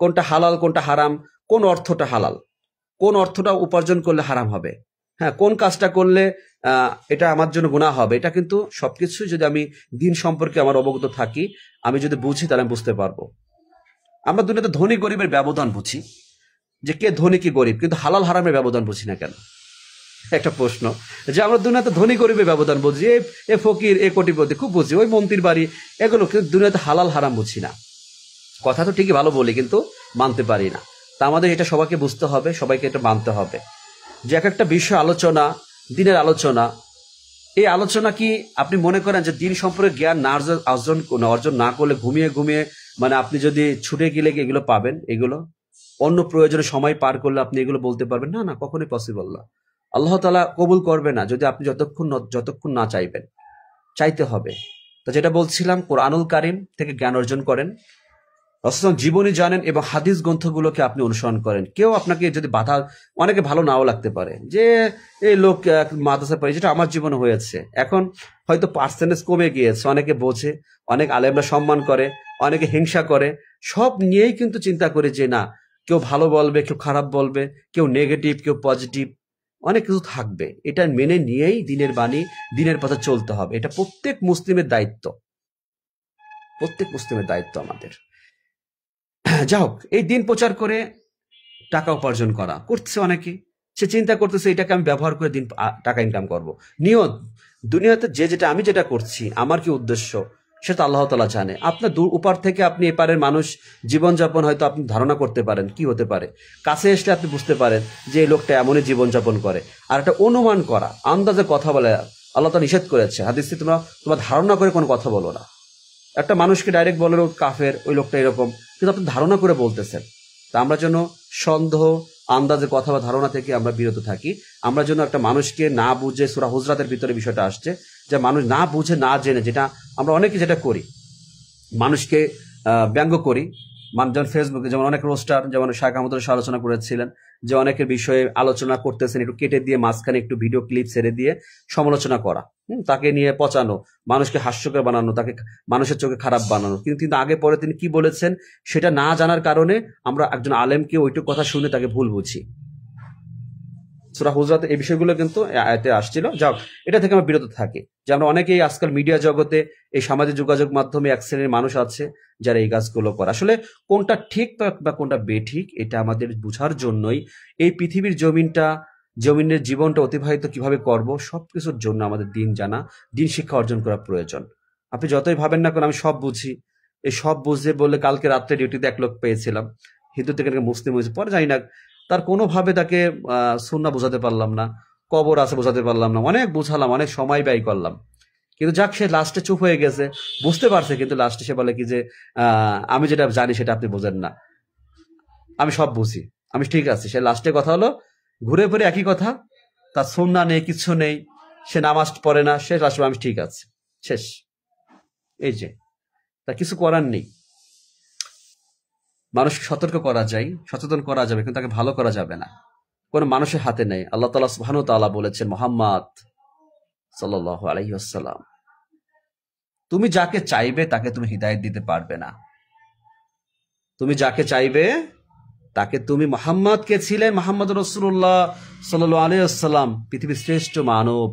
কোনটা হালাল কোনটা হারাম, কোন অর্থটা হালাল, কোন অর্থটা উপার্জন করলে হারাম হবে, হ্যাঁ, কোন কাজটা করলে এটা আমার জন্য গুনাহ হবে, এটা কিন্তু সবকিছু যদি আমি দিন সম্পর্কে আমার অবগত থাকি, আমি যদি বুঝি, তাহলে আমি বুঝতে পারবো। আমরা দুনিয়াতে ধনী গরিবের ব্যবধান বুঝি, যে কে ধনী কি গরিব, কিন্তু হালাল হারামের ব্যবধান বুঝি না কেন? একটা প্রশ্ন, যে আমরা দুনিয়াতে ধনী গরিবের ব্যবধান বুঝি, এ ফকির, এ কোটিপতি খুব বুঝি, ওই মন্ত্রীর বাড়ি, এগুলো, কিন্তু দুনিয়াতে হালাল হারাম বুঝি না। কথা তো ঠিকই ভালো বলি, কিন্তু মানতে পারি না। তা আমাদের এটা সবাইকে বুঝতে হবে, সবাইকে এটা মানতে হবে যে এক একটা বিষয় আলোচনা, দিনের আলোচনা, এই আলোচনা কি আপনি মনে করেন যে দিন সম্পর্কে জ্ঞান না অর্জন না করলে, ঘুমিয়ে মানে আপনি যদি ছুটে গেলে এগুলো পাবেন, এগুলো অন্য প্রয়োজনে সময় পার করলে আপনি এগুলো বলতে পারবেন? না, কখনোই পসিবল না। আল্লাহ তাআলা কবুল করবে না যদি আপনি যতক্ষণ না চাইবেন। চাইতে হবে, তো যেটা বলছিলাম, কোরআনুল কারিম থেকে জ্ঞান অর্জন করেন, রাসূল জীবনী জানেন এবং হাদিস গ্রন্থগুলোকে আপনি অনুসরণ করেন। কেউ আপনাকে যদি বাধা, অনেকে ভালো নাও লাগতে পারে যে এই লোক মাদ্রাসা পড়ে, যেটা আমার জীবনে হয়েছে। এখন হয়তো পার্সেন্টেজ কমে গিয়েছে, অনেকে বোঝে, অনেক আলেমরা সম্মান করে, অনেকে হিংসা করে, সব নিয়েই কিন্তু চিন্তা করে যে না, কেউ ভালো বলবে, কেউ খারাপ বলবে, কেউ নেগেটিভ, কেউ পজিটিভ, অনেক কিছু থাকবে। এটা মেনে নিয়েই দিনের বাণী, দিনের পথে চলতে হবে। এটা প্রত্যেক মুসলিমের দায়িত্ব, প্রত্যেক মুসলিমের দায়িত্ব আমাদের। যাই হোক, এই দিন প্রচার করে টাকা উপার্জন করা করছে অনেকে, সে চিন্তা করতেছে এটাকে আমি ব্যবহার করে দিন টাকা ইনকাম করব। নিয়ত দুনিয়াতে যেটা আমি যেটা করছি, আমার কি উদ্দেশ্য সেটা আল্লাহ তাআলা জানে। আপনার দূর উপার থেকে আপনি এপারের মানুষ জীবনযাপন হয়তো আপনি ধারণা করতে পারেন কি হতে পারে, কাছে এসে আপনি বুঝতে পারেন যে এই লোকটা এমনই জীবনযাপন করে। আর একটা অনুমান করা, আন্দাজে কথা বলে আল্লাহ তাআলা নিষেধ করেছে হাদিসে, তোমার ধারণা করে কোনো কথা বলো না। একটা মানুষকে ডাইরেক্ট বলে ও কাফের, ওই লোকটা এরকম, কিন্তু আপনি ধারণা করে বলতেছেন। তা আমরা যেন সন্দেহ, আন্দাজে কথা বা ধারণা থেকে আমরা বিরত থাকি। আমরা যেন একটা মানুষকে না বুঝে, সূরা হুজরাতের ভিতরে বিষয়টা আসছে যে মানুষ না বুঝে না জেনে, যেটা আমরা অনেকে যেটা করি, মানুষকে ব্যঙ্গ করি। যেমন ফেসবুকে যেমন অনেক রোস্টার, যেমন শাহ আহমদুল্লাহ আলোচনা করেছিলেন যে অনেকের বিষয়ে আলোচনা করতেছেন, একটু কেটে দিয়ে মাঝখানে একটু ভিডিও ক্লিপ ছেড়ে দিয়ে সমালোচনা করা, তাকে নিয়ে পচানো, মানুষকে হাস্যকর বানানো, তাকে মানুষের চোখে খারাপ বানানো। কিন্তু আগে পরে তিনি কি বলেছেন সেটা না জানার কারণে আমরা একজন আলেমকে ওইটুকু কথা শুনে তাকে ভুল বুঝি। সূরা হুজরাতে এই বিষয়গুলো কিন্তু আয়াতে আসছিল। যাও, এটা থেকে আমরা বিরত থাকি। যে আমরা অনেকেই আজকাল মিডিয়া জগতে, এই সামাজিক যোগাযোগ মাধ্যমে এক শ্রেণীর মানুষ আছে যারা এই কাজগুলো করে। আসলে কোনটা ঠিক বা কোনটা বেঠিক এটা আমাদের বুঝার জন্যই এই পৃথিবীর জমিনের জীবনটা অতিবাহিত কিভাবে করব, সবকিছুর জন্য আমাদের দিন জানা, দিন শিক্ষা অর্জন করা প্রয়োজন। আপনি যতই ভাবেন না কেন আমি সব বুঝি, এই সব বুঝে বললে, কালকে রাত্রে ডিউটিতে এক লোক পেয়েছিলাম, হিন্দু থেকে মুসলিম হয়েছে, পরে জানি না, তার কোনোভাবে তাকে সুন্নাহ বোঝাতে পারলাম না, কবর আছে বোঝাতে পারলাম না, অনেক বুঝালাম, অনেক সময় ব্যয় করলাম, কিন্তু যাক সে লাস্টে চুপ হয়ে গেছে, বুঝতে পারছে, কিন্তু লাস্টে সে বলে কি যে আমি যেটা জানি সেটা আপনি বোঝেন না, আমি সব বুঝি, আমি ঠিক আছে। সে লাস্টে কথা হলো ঘুরে ফিরে একই কথা, তার সুন্নাহ নেই, কিছু নেই, সে নামাজ পড়ে না, সে লাস্টে আমি ঠিক আছে, শেষ। এই যে, তা কিছু করার নেই। মানুষকে সতর্ক করা যায়, সচেতন করা যাবে, কিন্তু তাকে ভালো করা যাবে না, কোন মানুষের হাতে নেই। আল্লাহ তাআলা সুবহানাহু ওয়া তাআলা বলেছেন, মুহাম্মদ সাল্লাল্লাহু আলাইহি ওয়াসাল্লাম, তুমি যাকে চাইবে তাকে তুমি হিদায়াত দিতে পারবে না। তুমি যাকে চাইবে তাকে, তুমি মুহাম্মদ কে ছিলেন, মুহাম্মদ রাসূলুল্লাহ সাল্লাল্লাহু আলাইহি ওয়াসাল্লাম, পৃথিবীর শ্রেষ্ঠ মানব,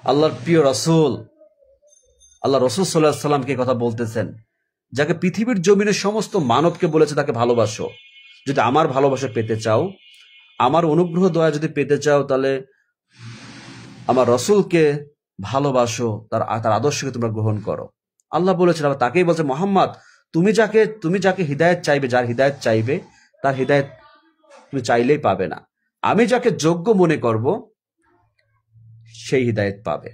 আল্লাহর প্রিয় রাসূল। আল্লাহ রাসূল সাল্লাল্লাহু আলাইহি ওয়াসাল্লামকে কথা বলতেছেন, যাকে পৃথিবীর জমিনের সমস্ত মানবকে বলেছে তাকে ভালোবাসো। যদি আমার ভালোবাসা পেতে চাও, আমার অনুগ্রহ দয়া যদি পেতে চাও, তাহলে আমার রসুলকে ভালোবাসো, তার আদর্শকে তোমরা গ্রহণ করো। আল্লাহ বলেছেন, আবার তাকেই বলছে, মোহাম্মদ তুমি যাকে হিদায়াত চাইবে, যার হিদায়াত চাইবে, তার হিদায়াত তুমি চাইলেই পাবে না। আমি যাকে যোগ্য মনে করব সেই হিদায়াত পাবে।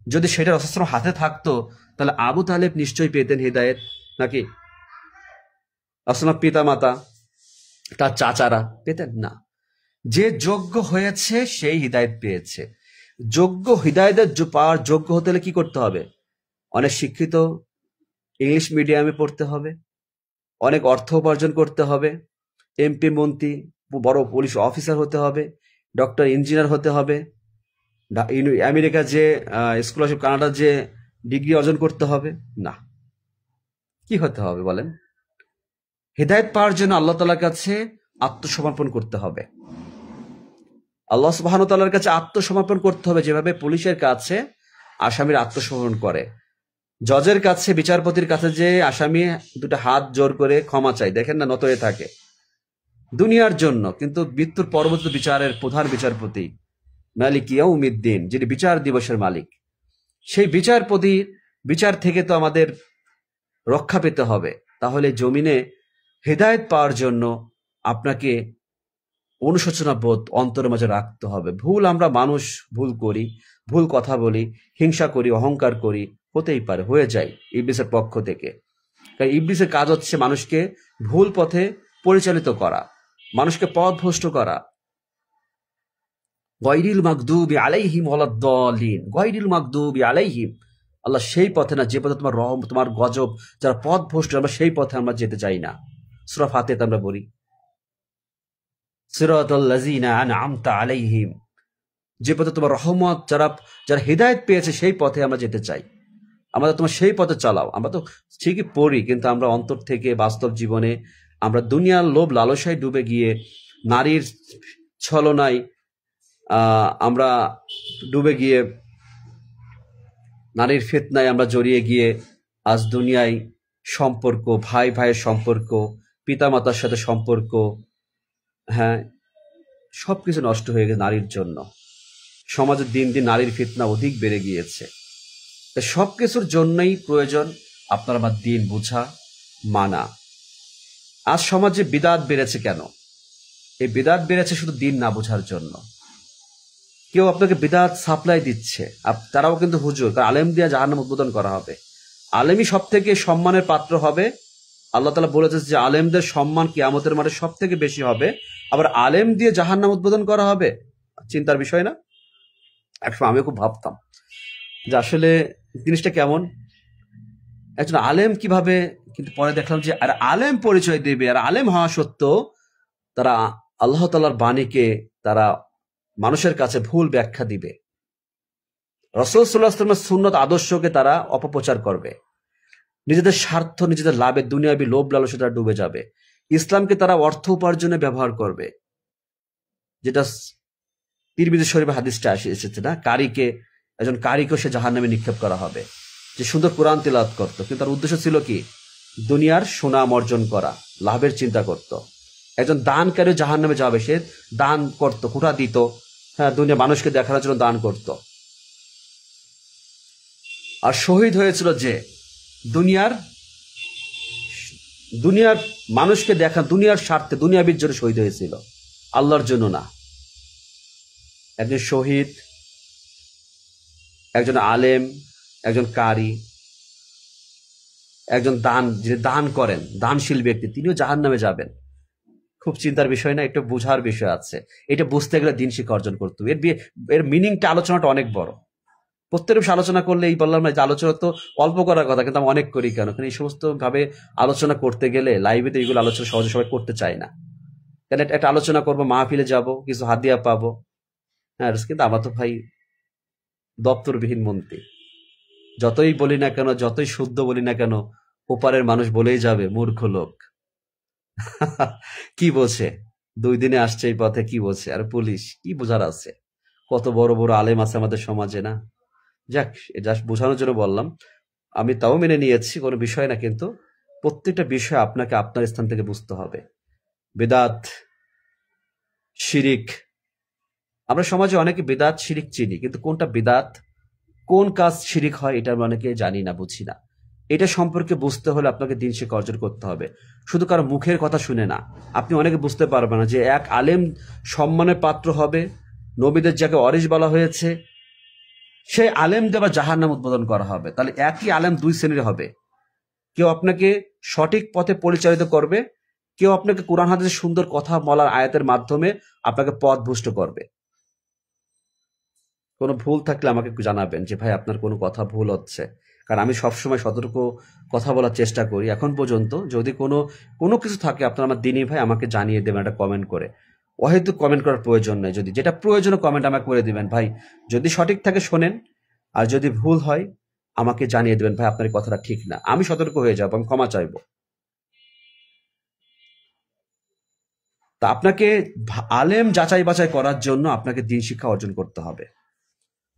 যদি সেটা রাসূলের হাতে থাকতো তাহলে আবু তালেব নিশ্চয়ই পেতেন হিদায়াত, নাকি রাসূলের পিতা মাতা, তার চাচারা পেতেন না। যে যোগ্য হয়েছে সেই হিদায়াত পেয়েছে। যোগ্য হিদায়াতের পাওয়ার যোগ্য হতে হলে কি করতে হবে? অনেক শিক্ষিত, ইংলিশ মিডিয়ামে পড়তে হবে, অনেক অর্থ উপার্জন করতে হবে, এমপি মন্ত্রী, বড় পুলিশ অফিসার হতে হবে, ডক্টর ইঞ্জিনিয়ার হতে হবে, আমেরিকা যে স্কলারশিপ, কানাডার যে ডিগ্রি অর্জন করতে হবে না। কি হতে হবে বলেন? হিদায়াত পাওয়ার জন্য আল্লাহ তাআলার কাছে আত্মসমর্পণ করতে হবে। আল্লাহ সুবহানাহু ওয়া তাআলার কাছে আত্মসমর্পণ করতে হবে, যেভাবে পুলিশের কাছে আসামির আত্মসমর্পণ করে, জজের কাছে, বিচারপতির কাছে যে আসামি দুটো হাত জোর করে ক্ষমা চাই, দেখেন না, নত হয়ে থাকে দুনিয়ার জন্য। কিন্তু মৃত্যুর পরবর্তী বিচারের প্রধান বিচারপতি মালিক ইয়াউমিদ্দিন, যিনি বিচার দিবসের মালিক, সেই বিচারপতির বিচার থেকে তো আমাদের রক্ষা পেতে হবে। তাহলে জমিনে হিদায়াত পাওয়ার জন্য আপনাকে অনুশোচনা বোধ অন্তরের মাঝে রাখতে হবে। আমরা মানুষ ভুল করি, ভুল কথা বলি, হিংসা করি, অহংকার করি, হতেই পারে, হয়ে যায় ইবলিসের পক্ষ থেকে। কারণ ইবলিসের কাজ হচ্ছে মানুষকে ভুল পথে পরিচালিত করা, মানুষকে পথভ্রষ্ট করা। গায়রিল মাগদুবি আলাইহিম ওয়ালাদ-দাল্লিন, গায়রিল মাগদুবি আলাইহিম, আল্লাহ সেই পথে না যে পথে তোমার রহম, তোমার গজব, যারা পথভ্রষ্ট, আমরা সেই পথে আমরা যেতে চাই না। সূরা ফাতিহাতে আমরা বলি সিরাতাল লাযিনা আন'আমতা আলাইহিম, যে পথে তোমার রহমত, যারা যারা হিদায়াত পেয়েছে সেই পথে আমরা যেতে চাই। আমরা তোমার সেই পথে চালাও। আমরা তো ঠিকই পড়ি, কিন্তু আমরা অন্তর থেকে বাস্তব জীবনে আমরা দুনিয়ার লোভ লালসায় ডুবে গিয়ে, নারীর ছলনায় আমরা ডুবে গিয়ে, নারীর ফিতনায় আমরা জড়িয়ে গিয়ে আজ দুনিয়ায় সম্পর্ক, ভাই ভাইয়ের সম্পর্ক, পিতামাতার সাথে সম্পর্ক, হ্যাঁ, সবকিছু নষ্ট হয়ে গেছে নারীর জন্য। সমাজে দিন দিন নারীর ফিতনা অধিক বেড়ে গিয়েছে। সবকিছুর জন্যই প্রয়োজন আপনার আমার দিন বুঝা, মানা। আজ সমাজে বিদাত বেড়েছে কেন? এই বিদাত বেড়েছে শুধু দিন না বোঝার জন্য। কেউ আপনাকে বিদাত সাপ্লাই দিচ্ছে, তারাও কিন্তু হুজুর, কারণ আলেম দিয়ে জাহান্নাম উদ্বোধন করা হবে। আলেমই সব থেকে সম্মানের পাত্র হবে। আল্লাহ তাআলা বলেছে যে আলেমদের সম্মান কিয়ামতের মাঠে সব থেকে বেশি হবে, আবার আলেম দিয়ে জাহান্নাম উদ্বোধন করা হবে। চিন্তার বিষয় না? একসময় আমি খুব ভাবতাম যে আসলে জিনিসটা কেমন, একজন আলেম কিভাবে, কিন্তু পরে দেখলাম যে আর আলেম পরিচয় দেবে, আর আলেম হওয়া সত্ত্বেও তারা আল্লাহ তাআলার বাণীকে তারা মানুষের কাছে ভুল ব্যাখ্যা দিবে। রাসূল সাল্লাল্লাহু আলাইহি ওয়াসাল্লামের সুন্নত আদর্শকে তারা অপপ্রচার করবে। নিজেদের স্বার্থ, নিজেদের লাভের দুনিয়াবি লোভ লালসে তারা ডুবে যাবে। ইসলামকে তারা অর্থ উপার্জনে ব্যবহার করবে, যেটা তিরমিজি শরীফে হাদিসটা এসেছে না, একজন কারিকে সে জাহান্নামে নিক্ষেপ করা হবে, যে সুন্দর কোরআন তিলাওয়াত করত, কিন্তু তার উদ্দেশ্য ছিল কি? দুনিয়ার সুনাম অর্জন করা, লাভের চিন্তা করত। একজন দানকারী জাহান্নামে যাবে, সে দান করত, কুঠা দিত, হ্যাঁ, দুনিয়া মানুষকে দেখানোর জন্য দান করত। আর শহীদ হয়েছিল যে দুনিয়ার মানুষকে দেখা, দুনিয়ার স্বার্থে, দুনিয়াবির জন্য শহীদ হয়েছিল, আল্লাহর জন্য না। একজন শহীদ, একজন আলেম, একজন কারি, একজন যিনি দান করেন, দানশীল ব্যক্তি, তিনিও জাহান্নামে যাবেন। খুব চিন্তার বিষয় না? একটু বোঝার বিষয় আছে। এটা বুঝতে গেলে দিন শিক্ষা অর্জন করতে হবে। এর মিনিংটা, আলোচনাটা অনেক বড়। প্রত্যেক আলোচনা করলে এই বললাম না যে আলোচনা তো অল্প করার কথা, কিন্তু আমি অনেক করি কেন? কারণ এই সমস্ত ভাবে আলোচনা করতে গেলে লাইভে তো এইগুলো আলোচনা সহজে সবাই করতে চায় না। কেন একটা আলোচনা করবো, মাহফিলে যাব, কিছু হাদিয়া পাবো, হ্যাঁ, কিন্তু আমার তো ভাই দপ্তরবিহীন মন্ত্রী। যতই বলি না কেন, যতই শুদ্ধ বলি না কেন, ওপারের মানুষ বলেই যাবে মূর্খ লোক। কি বোঝে? 2 দিনে আসছে এই পথে, কি বোঝে? আর পুলিশ কি বোঝার আছে? কত বড় বড় আলেম আছে আমাদের সমাজে না? যাক, জাস্ট বোঝানোর জন্য বললাম। আমি তাও মেনে নিয়েছি, কোনো বিষয় না, কিন্তু প্রত্যেকটা বিষয় আপনাকে আপনার স্থান থেকে বুঝতে হবে। বিদআত, শিরিক, আমরা সমাজে অনেকে বিদআত শিরিক চিনি, কিন্তু কোনটা বিদআত, কোন কাজ শিরিক হয়, এটা আমরা অনেকে জানি না, বুঝি না। এটা সম্পর্কে বুঝতে হলে আপনাকে দিন শিক্ষা অর্জন করতে হবে। শুধু কারো মুখের কথা শুনে না আপনি অনেকে বুঝতে পারবেন না যে এক আলেম সম্মানের পাত্র হবে। নবীদের যাকে অরিশ বলা হয়েছে, সেই আলেম দিয়ে আবার জাহান্নাম উদ্বোধন করা হবে। তাহলে একই আলেম 2 শ্রেণীর হবে। কেউ আপনাকে সঠিক পথে পরিচালিত করবে, কেউ আপনাকে কোরআন হাদিসের সুন্দর কথা বলার আয়াতের মাধ্যমে আপনাকে পথভ্রষ্ট করবে। কোনো ভুল থাকলে আমাকে একটু জানাবেন যে ভাই আপনার কোনো কথা ভুল হচ্ছে, কারণ আমি সবসময় সতর্ক কথা বলার চেষ্টা করি। এখন পর্যন্ত যদি কোনো কিছু থাকে আপনার আমার দিনী ভাই আমাকে জানিয়ে দেবেন একটা কমেন্ট করে। অহেতুক কমেন্ট করার প্রয়োজন নেই। যদি যেটা প্রয়োজন কমেন্ট আমাকে করে দিবেন ভাই, যদি সঠিক থাকে শোনেন, আর যদি ভুল হয় আমাকে জানিয়ে দেবেন ভাই আপনার কথাটা ঠিক না। আমি সতর্ক হয়ে যাবো, আমি ক্ষমা চাইবো। তা আপনাকে আলেম যাচাই বাছাই করার জন্য আপনাকে দিন শিক্ষা অর্জন করতে হবে।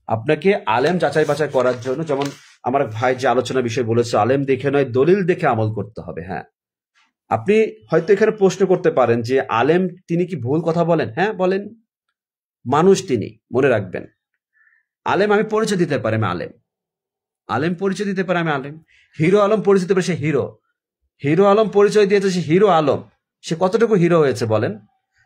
আপনাকে আলেম যাচাই বাছাই করার জন্য, যেমন আমার ভাই যে আলোচনা বিষয় বলেছে, আলেম দেখে নয় দলিল দেখে আমল করতে হবে। হ্যাঁ, আপনি হয়তো এখানে প্রশ্ন করতে পারেন যে আলেম তিনি কি ভুল কথা বলেন? হ্যাঁ বলেন, মানুষ তিনি, মনে রাখবেন। আলেম আমি পরিচয় দিতে পারি, আমি আলেম পরিচয় দিতে পারে, আমি আলেম। হিরো আলম পরিচয় দিতে পারে, সে হিরো আলম পরিচয় দিয়েছে, সে হিরো আলম। সে কতটুকু হিরো হয়েছে বলেন?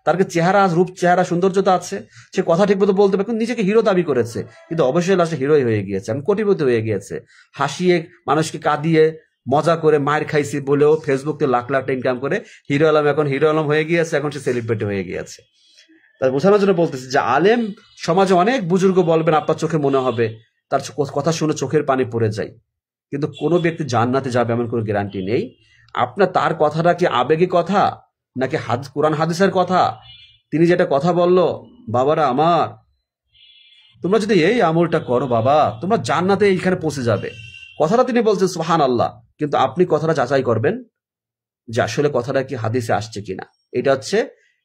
তার চেহারা, রূপ, চেহারা, সৌন্দর্যতা আছে, সে কথা ঠিক মতো বলতে পারে, নিজেকে হিরো দাবি করেছে, কিন্তু অবশ্যই লাস্টে হিরোই হয়ে গিয়েছে, আমি কোটিপতি হয়ে গিয়েছে। হাসিয়ে, মানুষকে কাঁদিয়ে, মজা করে, মায়ের খাইছি বলেও ফেসবুকে লাখ লাখ টাকা ইনকাম করে হিরো আলম এখন হিরো আলম হয়ে গিয়েছে, এখন সে সেলিব্রিটি হয়ে গিয়েছে। তাই বোঝানোর জন্য বলতেছি যে আলেম সমাজে অনেক বুজুর্গ বলবেন, আপনার চোখে মনে হবে তার কথা শুনে চোখের পানি পড়ে যায়, কিন্তু কোনো ব্যক্তি জান্নাতে যাবে এমন কোনো গ্যারান্টি নেই। আপনার তার কথাটা কি আবেগী কথা নাকি কোরআন হাদিসের কথা? তিনি যেটা কথা বলল, বাবারা আমার, তোমরা যদি এই আমলটা করো বাবা, তোমরা জান্নাতে এইখানে পৌঁছে যাবে, কথাটা তিনি বলছেন সুবহানাল্লাহ, কিন্তু আপনি কথাটা যাচাই করবেন যে আসলে কথাটা কি হাদিসে আসছে কিনা। এটা হচ্ছে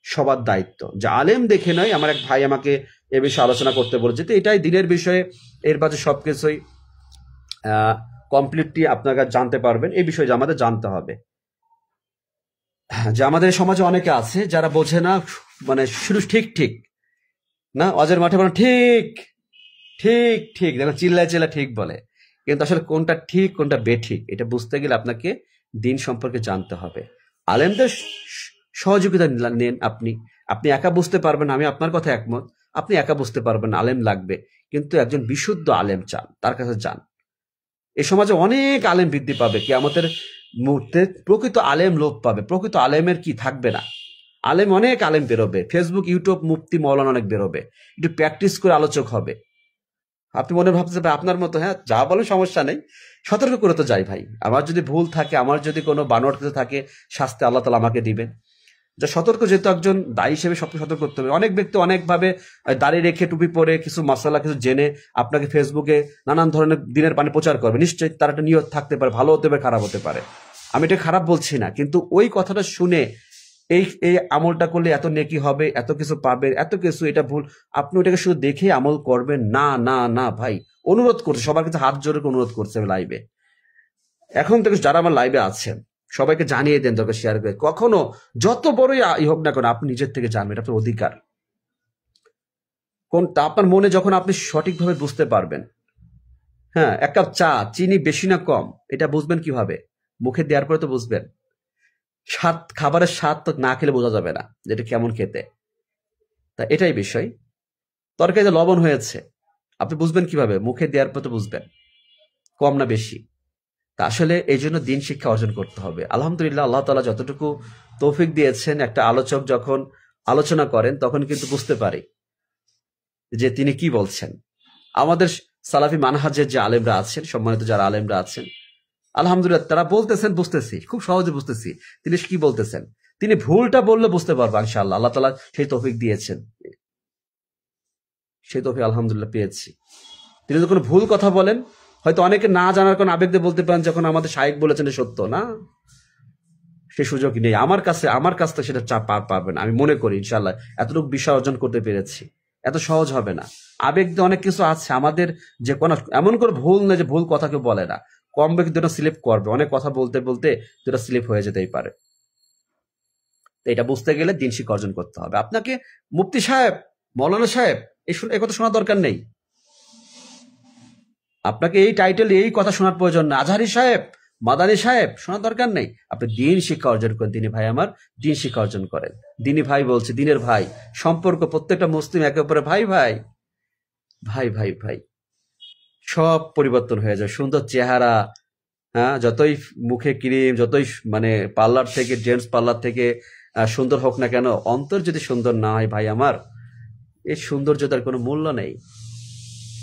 সবার দায়িত্ব, যে আলেম দেখে নয়। আমার এক ভাই আমাকে এ বিষয়ে আলোচনা করতে বলেছে, তো এটাই দিনের বিষয়ে, এর বাজে সবকিছুই কমপ্লিটলি আপনারা জানতে পারবেন। এই বিষয়ে যে আমাদের জানতে হবে, যে আমাদের সমাজে অনেকে আছে যারা বোঝে না, মানে শুধু ঠিক ঠিক না, অজের মাঠে মানে ঠিক ঠিক ঠিক, দেখো চিল্লায় চিল্লা ঠিক বলে, কিন্তু আসলে কোনটা ঠিক কোনটা বেঠিক এটা বুঝতে গেলে আপনাকে দিন সম্পর্কে জানতে হবে। আলেমদের সহযোগিতা নেন। আপনি আপনি একা বুঝতে পারবেন, আমি আপনার কথা একমত, আপনি একা বুঝতে পারবেন, আলেম লাগবে, কিন্তু একজন বিশুদ্ধ আলেম চান, তার কাছে যান। এই সমাজে অনেক আলেম বৃদ্ধি পাবে, কিয়ামতের মুহূর্তে প্রকৃত আলেম লোপ পাবে, প্রকৃত আলেমের কি থাকবে না। আলেম অনেক আলেম বেরোবে, ফেসবুক ইউটিউব মুফতি মৌলানা অনেক বেরোবে, একটু প্র্যাকটিস করে আলোচক হবে। আপনি মনে ভাবতে আপনার মতো, হ্যাঁ যা বলেন সমস্যা নেই, সতর্ক করে তো যাই ভাই, আমার যদি ভুল থাকে, আমার যদি কোনো বানোয়াট কিছু থাকে, শাস্তি আল্লাহ তাআলা আমাকে দিবেন। যা সতর্ক, যেহেতু একজন দায়ী হিসেবে সবকে সতর্ক করতে হবে। অনেক ব্যক্তি অনেকভাবে দাঁড়িয়ে রেখে টুপি পরে কিছু মাসালা কিছু জেনে আপনাকে ফেসবুকে নানান ধরনের দিনের পানি প্রচার করবে, নিশ্চয়ই তার একটা নিয়ত থাকতে পারে, ভালো হতে পারে, খারাপ হতে পারে, আমি এটা খারাপ বলছি না, কিন্তু ওই কথাটা শুনে এই এই আমলটা করলে এত নেকি হবে, এত কিছু পাবেন, এত কিছু, এটা ভুল, আপনি ওটাকে শুধু দেখে আমল করবেন না। না না ভাই, অনুরোধ করছে, সবার কাছে হাত জোরে অনুরোধ করছে লাইভে, এখন থেকে যারা আমার লাইভে আছেন সবাইকে জানিয়ে দেন, দরকার শেয়ার করে, কখনো যত বড়ই হোক না কেন আপনি নিজের থেকে জানবেন, এটা আপনার অধিকার। কোনটা আপনার মনে যখন আপনি সঠিকভাবে বুঝতে পারবেন, হ্যাঁ, এক কাপ চা চিনি বেশি না কম এটা বুঝবেন কিভাবে? মুখে দেওয়ার পরে তো বুঝবেন। স্বাদ, খাবারের স্বাদ তো না খেলে বোঝা যাবে না যেটা কেমন খেতে। তা এটাই বিষয়। তরকারিতে লবণ হয়েছে, আপনি বুঝবেন কিভাবে? মুখে দেওয়ার পর তো বুঝবেন কম না বেশি। তা আসলে এই জন্য দিন শিক্ষা অর্জন করতে হবে। আলহামদুলিল্লাহ, আল্লাহ তাআলা যতটুকু তৌফিক দিয়েছেন, একটা আলোচক যখন আলোচনা করেন তখন কিন্তু বুঝতে পারি যে তিনি কি বলছেন। আমাদের সালাফি মানহাজের যে আলেমরা আছেন, সম্মানিত যারা আলেমরা আছেন, আলহামদুলিল্লাহ তারা বলতেছেন, বুঝতেছি, খুব সহজে বুঝতেছি তিনি কি বলতেছেন। তিনি ভুলটা বললে বুঝতে পারবো ইনশাআল্লাহ, আল্লাহ তাআলা সেই তৌফিক দিয়েছেন, সেই তৌফিক আলহামদুলিল্লাহ পেয়েছি। তিনি যদি কোনো ভুল কথা বলেন, হয়তো অনেকে না জানার কোন আবেগ দিয়ে বলতে পারেন, যখন আমাদের শায়েখ বলেছেন সত্য না, সে সুযোগ নেই আমার কাছ থেকে সেটা চাপ পাবেন। আমি মনে করি ইনশাআল্লাহ এতটুকু বিষয় অর্জন করতে পেরেছি, এত সহজ হবে না। আবেগ দিয়ে অনেক কিছু আছে আমাদের, যে কোনো এমন করে ভুল না যে ভুল কথা কেউ বলে না, কম বেশি দুটো স্লিপ করবে, অনেক কথা বলতে বলতে দুটো স্লিপ হয়ে যেতেই পারে। এটা বুঝতে গেলে দিন শিক্ষা অর্জন করতে হবে। আপনাকে মুফতি সাহেব, মৌলানা সাহেব এই কথা শোনার দরকার নেই, আপনাকে এই টাইটেল এই কথা শোনার প্রয়োজন না। আজহারি সাহেব, মাদানী সাহেব শোনার দরকার নেই। আপনি দিন শিক্ষা অর্জন করেন, দিনী ভাই আমার, দিন শিক্ষা অর্জন করেন। দিনী ভাই বলছে, দিনের ভাই সম্পর্ক, প্রত্যেকটা মুসলিম একে অপরে ভাই ভাই ভাই ভাই ভাই, সব পরিবর্তন হয়ে যায়। সুন্দর চেহারা, হ্যাঁ, যতই মুখে ক্রিম, যতই মানে পার্লার থেকে, জেন্টস পার্লার থেকে সুন্দর হোক না কেন, অন্তর যদি সুন্দর না হয় ভাই আমার, এই সৌন্দর্যতার কোনো মূল্য নেই।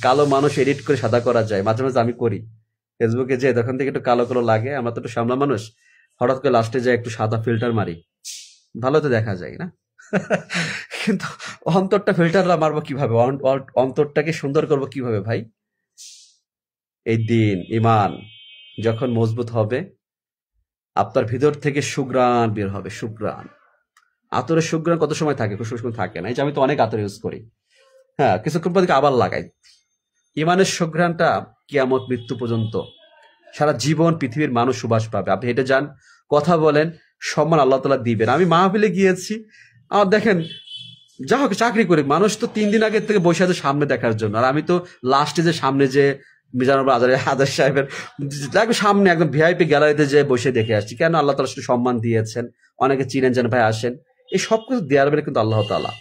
কালো মানুষ এডিট করে সাদা করা যায়, মাঝে মাঝে আমি করি ফেসবুকে, যে তখন থেকে একটু কালো কালো লাগে, আমরা তো একটু সামলা মানুষ, হঠাৎ করে লাস্টে যায় একটু সাদা ফিল্টার মারি, ভালো তো দেখা যায় না। কিন্তু অন্তরটা ফিল্টার মারবো কিভাবে? অন্তরটাকে সুন্দর করবো কিভাবে ভাই? এই দিন ইমান যখন মজবুত হবে, আপনার ভিতর থেকে সুঘ্রাণ বের হবে, সুঘ্রাণ। আতরের সুঘ্রাণ কত সময় থাকে? খুব সময় থাকে না। এই যে আমি তো অনেক আতর ইউজ করি, হ্যাঁ, কিছুক্ষণ পর আবার লাগাই। ইমানের সুঘ্রাণটা কিয়ামত মৃত্যু পর্যন্ত সারা জীবন পৃথিবীর মানুষ সুবাস পাবে। আপনি হেঁটে যান, কথা বলেন, সম্মান আল্লাহ তাআলা দিবেন। আমি মাহফিলে গিয়েছি, আমার দেখেন, যা হোক চাকরি করি, মানুষ তো 3 দিন আগের থেকে বসে আছে সামনে দেখার জন্য, আর আমি তো লাস্টে যে সামনে যে মিজানুর আজাদ সাহেবের সামনে একদম ভিআইপি গ্যালারিতে যে বসে দেখে আসছি। কেন? আল্লাহ তাআলা শুধু সম্মান দিয়েছেন, অনেকে চিনেন, যেন ভাই আসেন। এই সব কিছু দেওয়ার বেলা কিন্তু আল্লাহ তাআলা।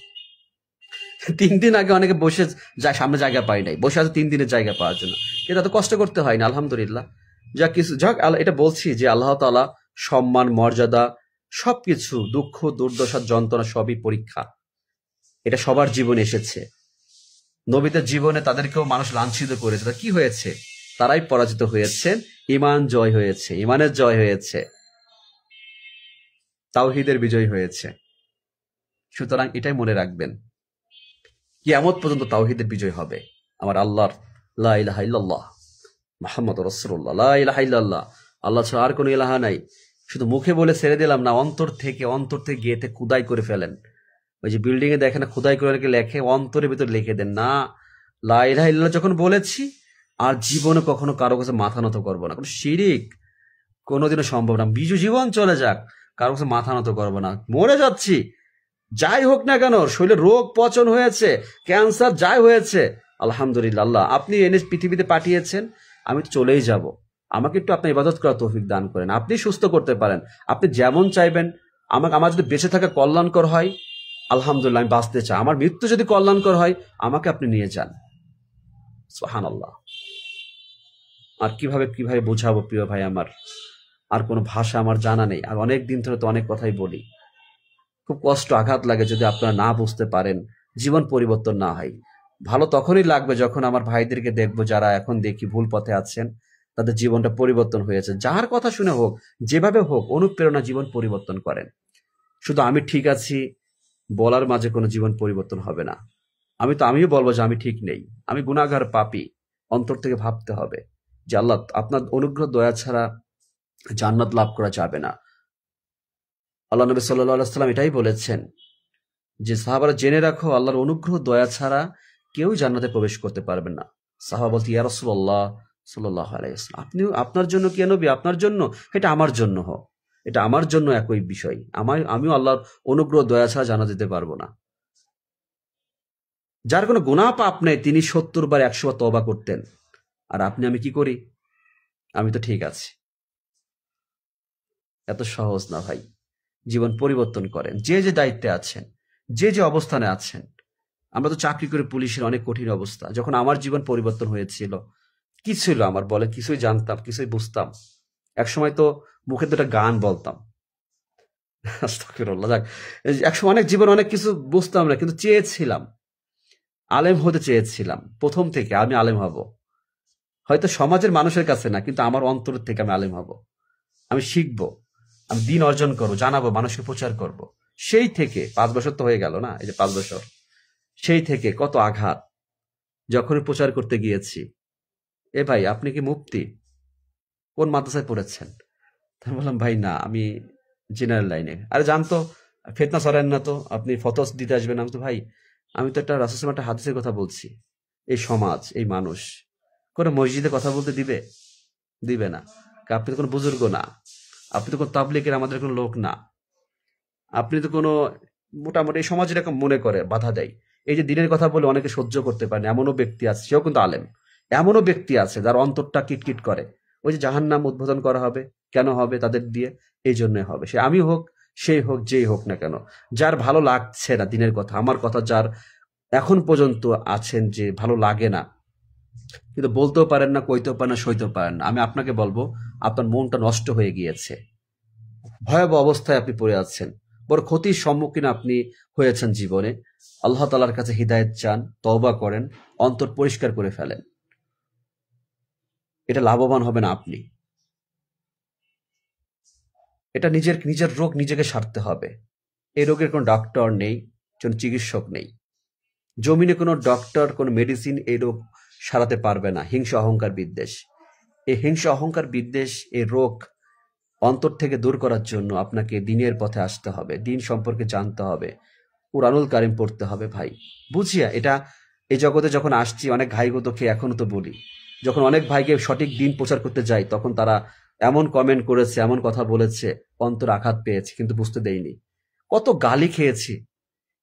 3 দিন আগে অনেকে বসে যায়, সামনে জায়গা পাই নাই, বসে আছে 3 দিনের জায়গা পাওয়ার জন্য, কিন্তু এত কষ্ট করতে হয় না, আলহামদুলিল্লাহ। যা কিছু যাক, এটা বলছি যে আল্লাহ তাআলা সম্মান, মর্যাদা, সবকিছু, দুঃখ দুর্দশা যন্ত্রণা সবই পরীক্ষা। এটা সবার জীবনে এসেছে। নবীদের জীবনে তাদেরকেও মানুষ লাঞ্ছিত করেছে, তা কি হয়েছে? তারাই পরাজিত হয়েছেন, ঈমান জয় হয়েছে, ঈমানের জয় হয়েছে, তাওহীদের বিজয় হয়েছে। সুতরাং এটাই মনে রাখবেন, কিয়ামত পর্যন্ত তাওহীদের বিজয় হবে। আমার আল্লাহর লা ইলাহা ইল্লাল্লাহ মুহাম্মাদুর রাসূলুল্লাহ, লা ইলাহা ইল্লাল্লাহ, আল্লাহ ছাড়া আর কোনো ইলাহা নাই। শুধু মুখে বলে ছেড়ে দিলাম না, অন্তর থেকে গিয়েতে খুদাই করে ফেলেন। ওই যে বিল্ডিং এ দেখেন খুদাই করে লেখে, অন্তরের ভিতর লিখে দেন না লা ইলাহা ইল্লাল্লাহ যখন বলেছি, আর জীবনে কখনো কারো কাছে মাথা নত করবো না। কোনো শিরিক কোনোদিনও সম্ভব না। জীবন চলে যাক, কারো কাছে মাথা নত করবো না। মরে যাচ্ছি, যাই হোক না কেন, শরীরে রোগ পচন হয়েছে, ক্যান্সার যাই হয়েছে, আলহামদুলিল্লাহ, আল্লাহ আপনি এনে পৃথিবীতে পাঠিয়েছেন, আমি তো চলেই যাব। আমাকে একটু আপনার ইবাদত করার তৌফিক দান করেন। আপনি সুস্থ করতে পারেন, আপনি যেমন চাইবেন। আমার যদি বেঁচে থাকা কল্যাণকর হয়, আলহামদুলিল্লাহ আমি বাঁচতে চাই। আমার মৃত্যু যদি কল্যাণকর হয়, আমাকে আপনি নিয়ে যান। সুবহানাল্লাহ। আর কিভাবে বোঝাবো প্রিয় ভাই আমার, আর কোনো ভাষা আমার জানা নেই। আর অনেক দিন ধরে তো অনেক কথাই বলি, খুব কষ্ট আঘাত লাগে যদি আপনারা না বুঝতে পারেন, জীবন পরিবর্তন না হয়। ভালো তখনই লাগবে যখন আমার ভাইদেরকে দেখবো যারা এখন দেখি ভুল পথে আছেন, তাদের জীবনটা পরিবর্তন হয়েছে। যার কথা শুনে হোক, যেভাবে হোক, অনুপ্রেরণা জীবন পরিবর্তন করেন। শুধু আমি ঠিক আছি বলার মাঝে কোনো জীবন পরিবর্তন হবে না। আমিও বলবো যে আমি ঠিক নেই, আমি গুনাহগার, পাপী। অন্তর থেকে ভাবতে হবে যে আল্লাহ আপনার অনুগ্রহ দয়া ছাড়া জান্নাত লাভ করা যাবে না। আল্লাহ নবী সাল্লাল্লাহু আলাইহি ওয়াসাল্লাম এটাই বলেছেন যে সাহাবারা জেনে রাখো, আল্লাহর অনুগ্রহ দয়া ছাড়া কেউ জান্নাতে প্রবেশ করতে পারবেন না। সাহাবা বলতে, ইয়া রাসূলুল্লাহ সাল্লাল্লাহু আলাইহি ওয়াসাল্লাম, আপনিও আপনার জন্য কি নবী? আপনার জন্য? এটা আমার জন্য হোক, এটা আমার জন্য একই বিষয়। আমিও আল্লাহর অনুগ্রহ দয়া ছাড়া জান্নাত যেতে পারবো না। যার কোনো গুনাহ পাপ নেই, তিনি 70 বার 100 বার তওবা করতেন। আর আমি কি করি? আমি তো ঠিক আছি। এত সহজ না ভাই। জীবন পরিবর্তন করেন, যে দায়িত্বে আছেন, যে অবস্থানে আছেন। আমরা তো চাকরি করে, পুলিশের অনেক কঠিন অবস্থা। যখন আমার জীবন পরিবর্তন হয়েছিল, কি ছিল আমার বলে? কিছুই জানতাম, কিছুই বুঝতাম। একসময় তো মুখে দুটা গান বলতাম, আস্তাগফিরুল্লাহ। যাক, একসময় অনেক জীবন অনেক কিছু বুঝতাম না, কিন্তু চেয়েছিলাম, আলেম হতে চেয়েছিলাম। প্রথম থেকে আমি আলেম হব, হয়তো সমাজের মানুষের কাছে না, কিন্তু আমার অন্তর থেকে আমি আলেম হব। আমি শিখবো, আমি দিন অর্জন করবো, জানাবো, মানুষকে প্রচার করব। সেই থেকে 5 বছর তো হয়ে গেল না, এই যে 5 বছর, সেই থেকে কত আঘাত। যখনই প্রচার করতে গিয়েছি, এ ভাই আপনি কি মুফতি? কোন মাদ্রাসায় পড়েছেন? আমি বললাম, ভাই না, আমি জেনারেল লাইনে। আরে জানতো, ফেতনা সরেন না তো, আপনি ফতোয়া দিতে আসবেন? আমি তো ভাই, আমি তো একটা রাসূল সাল্লাল্লাহু আলাইহি ওয়াসাল্লাম একটা হাদিসের কথা বলছি। এই সমাজ, এই মানুষ কোনো মসজিদে কথা বলতে দিবে না। আপনি তো কোনো বুজুর্গ না, আপনি তো কোনো তাবলীগের আমাদের কোনো লোক না, আপনি তো কোনো, মোটামুটি এই সমাজ এরকম মনে করে, বাধা দেয়। এই যে দিনের কথা বলে অনেকে সহ্য করতে পারে না, এমনও ব্যক্তি আছে, সেও কিন্তু আলেম। এমনও ব্যক্তি আছে যার অন্তরটা কিটকিট করে। ওই যে জাহান্নাম উদ্বোধন করা হবে, কেন হবে? তাদের দিয়ে, এই জন্যই হবে। সে আমি হোক, সেই হোক, যেই হোক না কেন, যার ভালো লাগছে না দিনের কথা, আমার কথা, যার এখন পর্যন্ত আছেন যে ভালো লাগে না, কিন্তু বলতেও পারেন না, কইতেও পারেন না, সইতেও পারেন না, আমি আপনাকে বলবো, আপনার মনটা নষ্ট হয়ে গিয়েছে, ভয়াবহ অবস্থায় আপনি পড়ে আছেন, বড় ক্ষতির সম্মুখীন আপনি হয়েছেন জীবনে। আল্লাহ তাআলার কাছে হিদায়াত চান, তওবা করেন, অন্তর পরিষ্কার করে ফেলেন। এটা লাভবান হবেন আপনি। এটা নিজের রোগ নিজেকে সারতে হবে। এই রোগের কোনো ডক্টর নেই, কোনো চিকিৎসক নেই। জমিনে কোনো ডক্টর, কোনো মেডিসিন এই রোগ সারাতে পারবে না। হিংসা, অহংকার, বিদ্বেষ, এই হিংসা, অহংকার, বিদ্বেষ, এই রোগ অন্তর থেকে দূর করার জন্য আপনাকে দিনের পথে আসতে হবে, দিন সম্পর্কে জানতে হবে, কুরআনুল কারীম পড়তে হবে। ভাই বুঝিয়া, এটা এই জগতে যখন আসছি অনেক ঘাইগত খেয়ে এখনো তো বলি, যখন অনেক ভাইকে সঠিক দিন প্রচার করতে যাই, তখন তারা এমন কমেন্ট করেছে, এমন কথা বলেছে, অন্তর আঘাত পেয়েছে, কিন্তু বুঝতে দেইনি। কত গালি খেয়েছি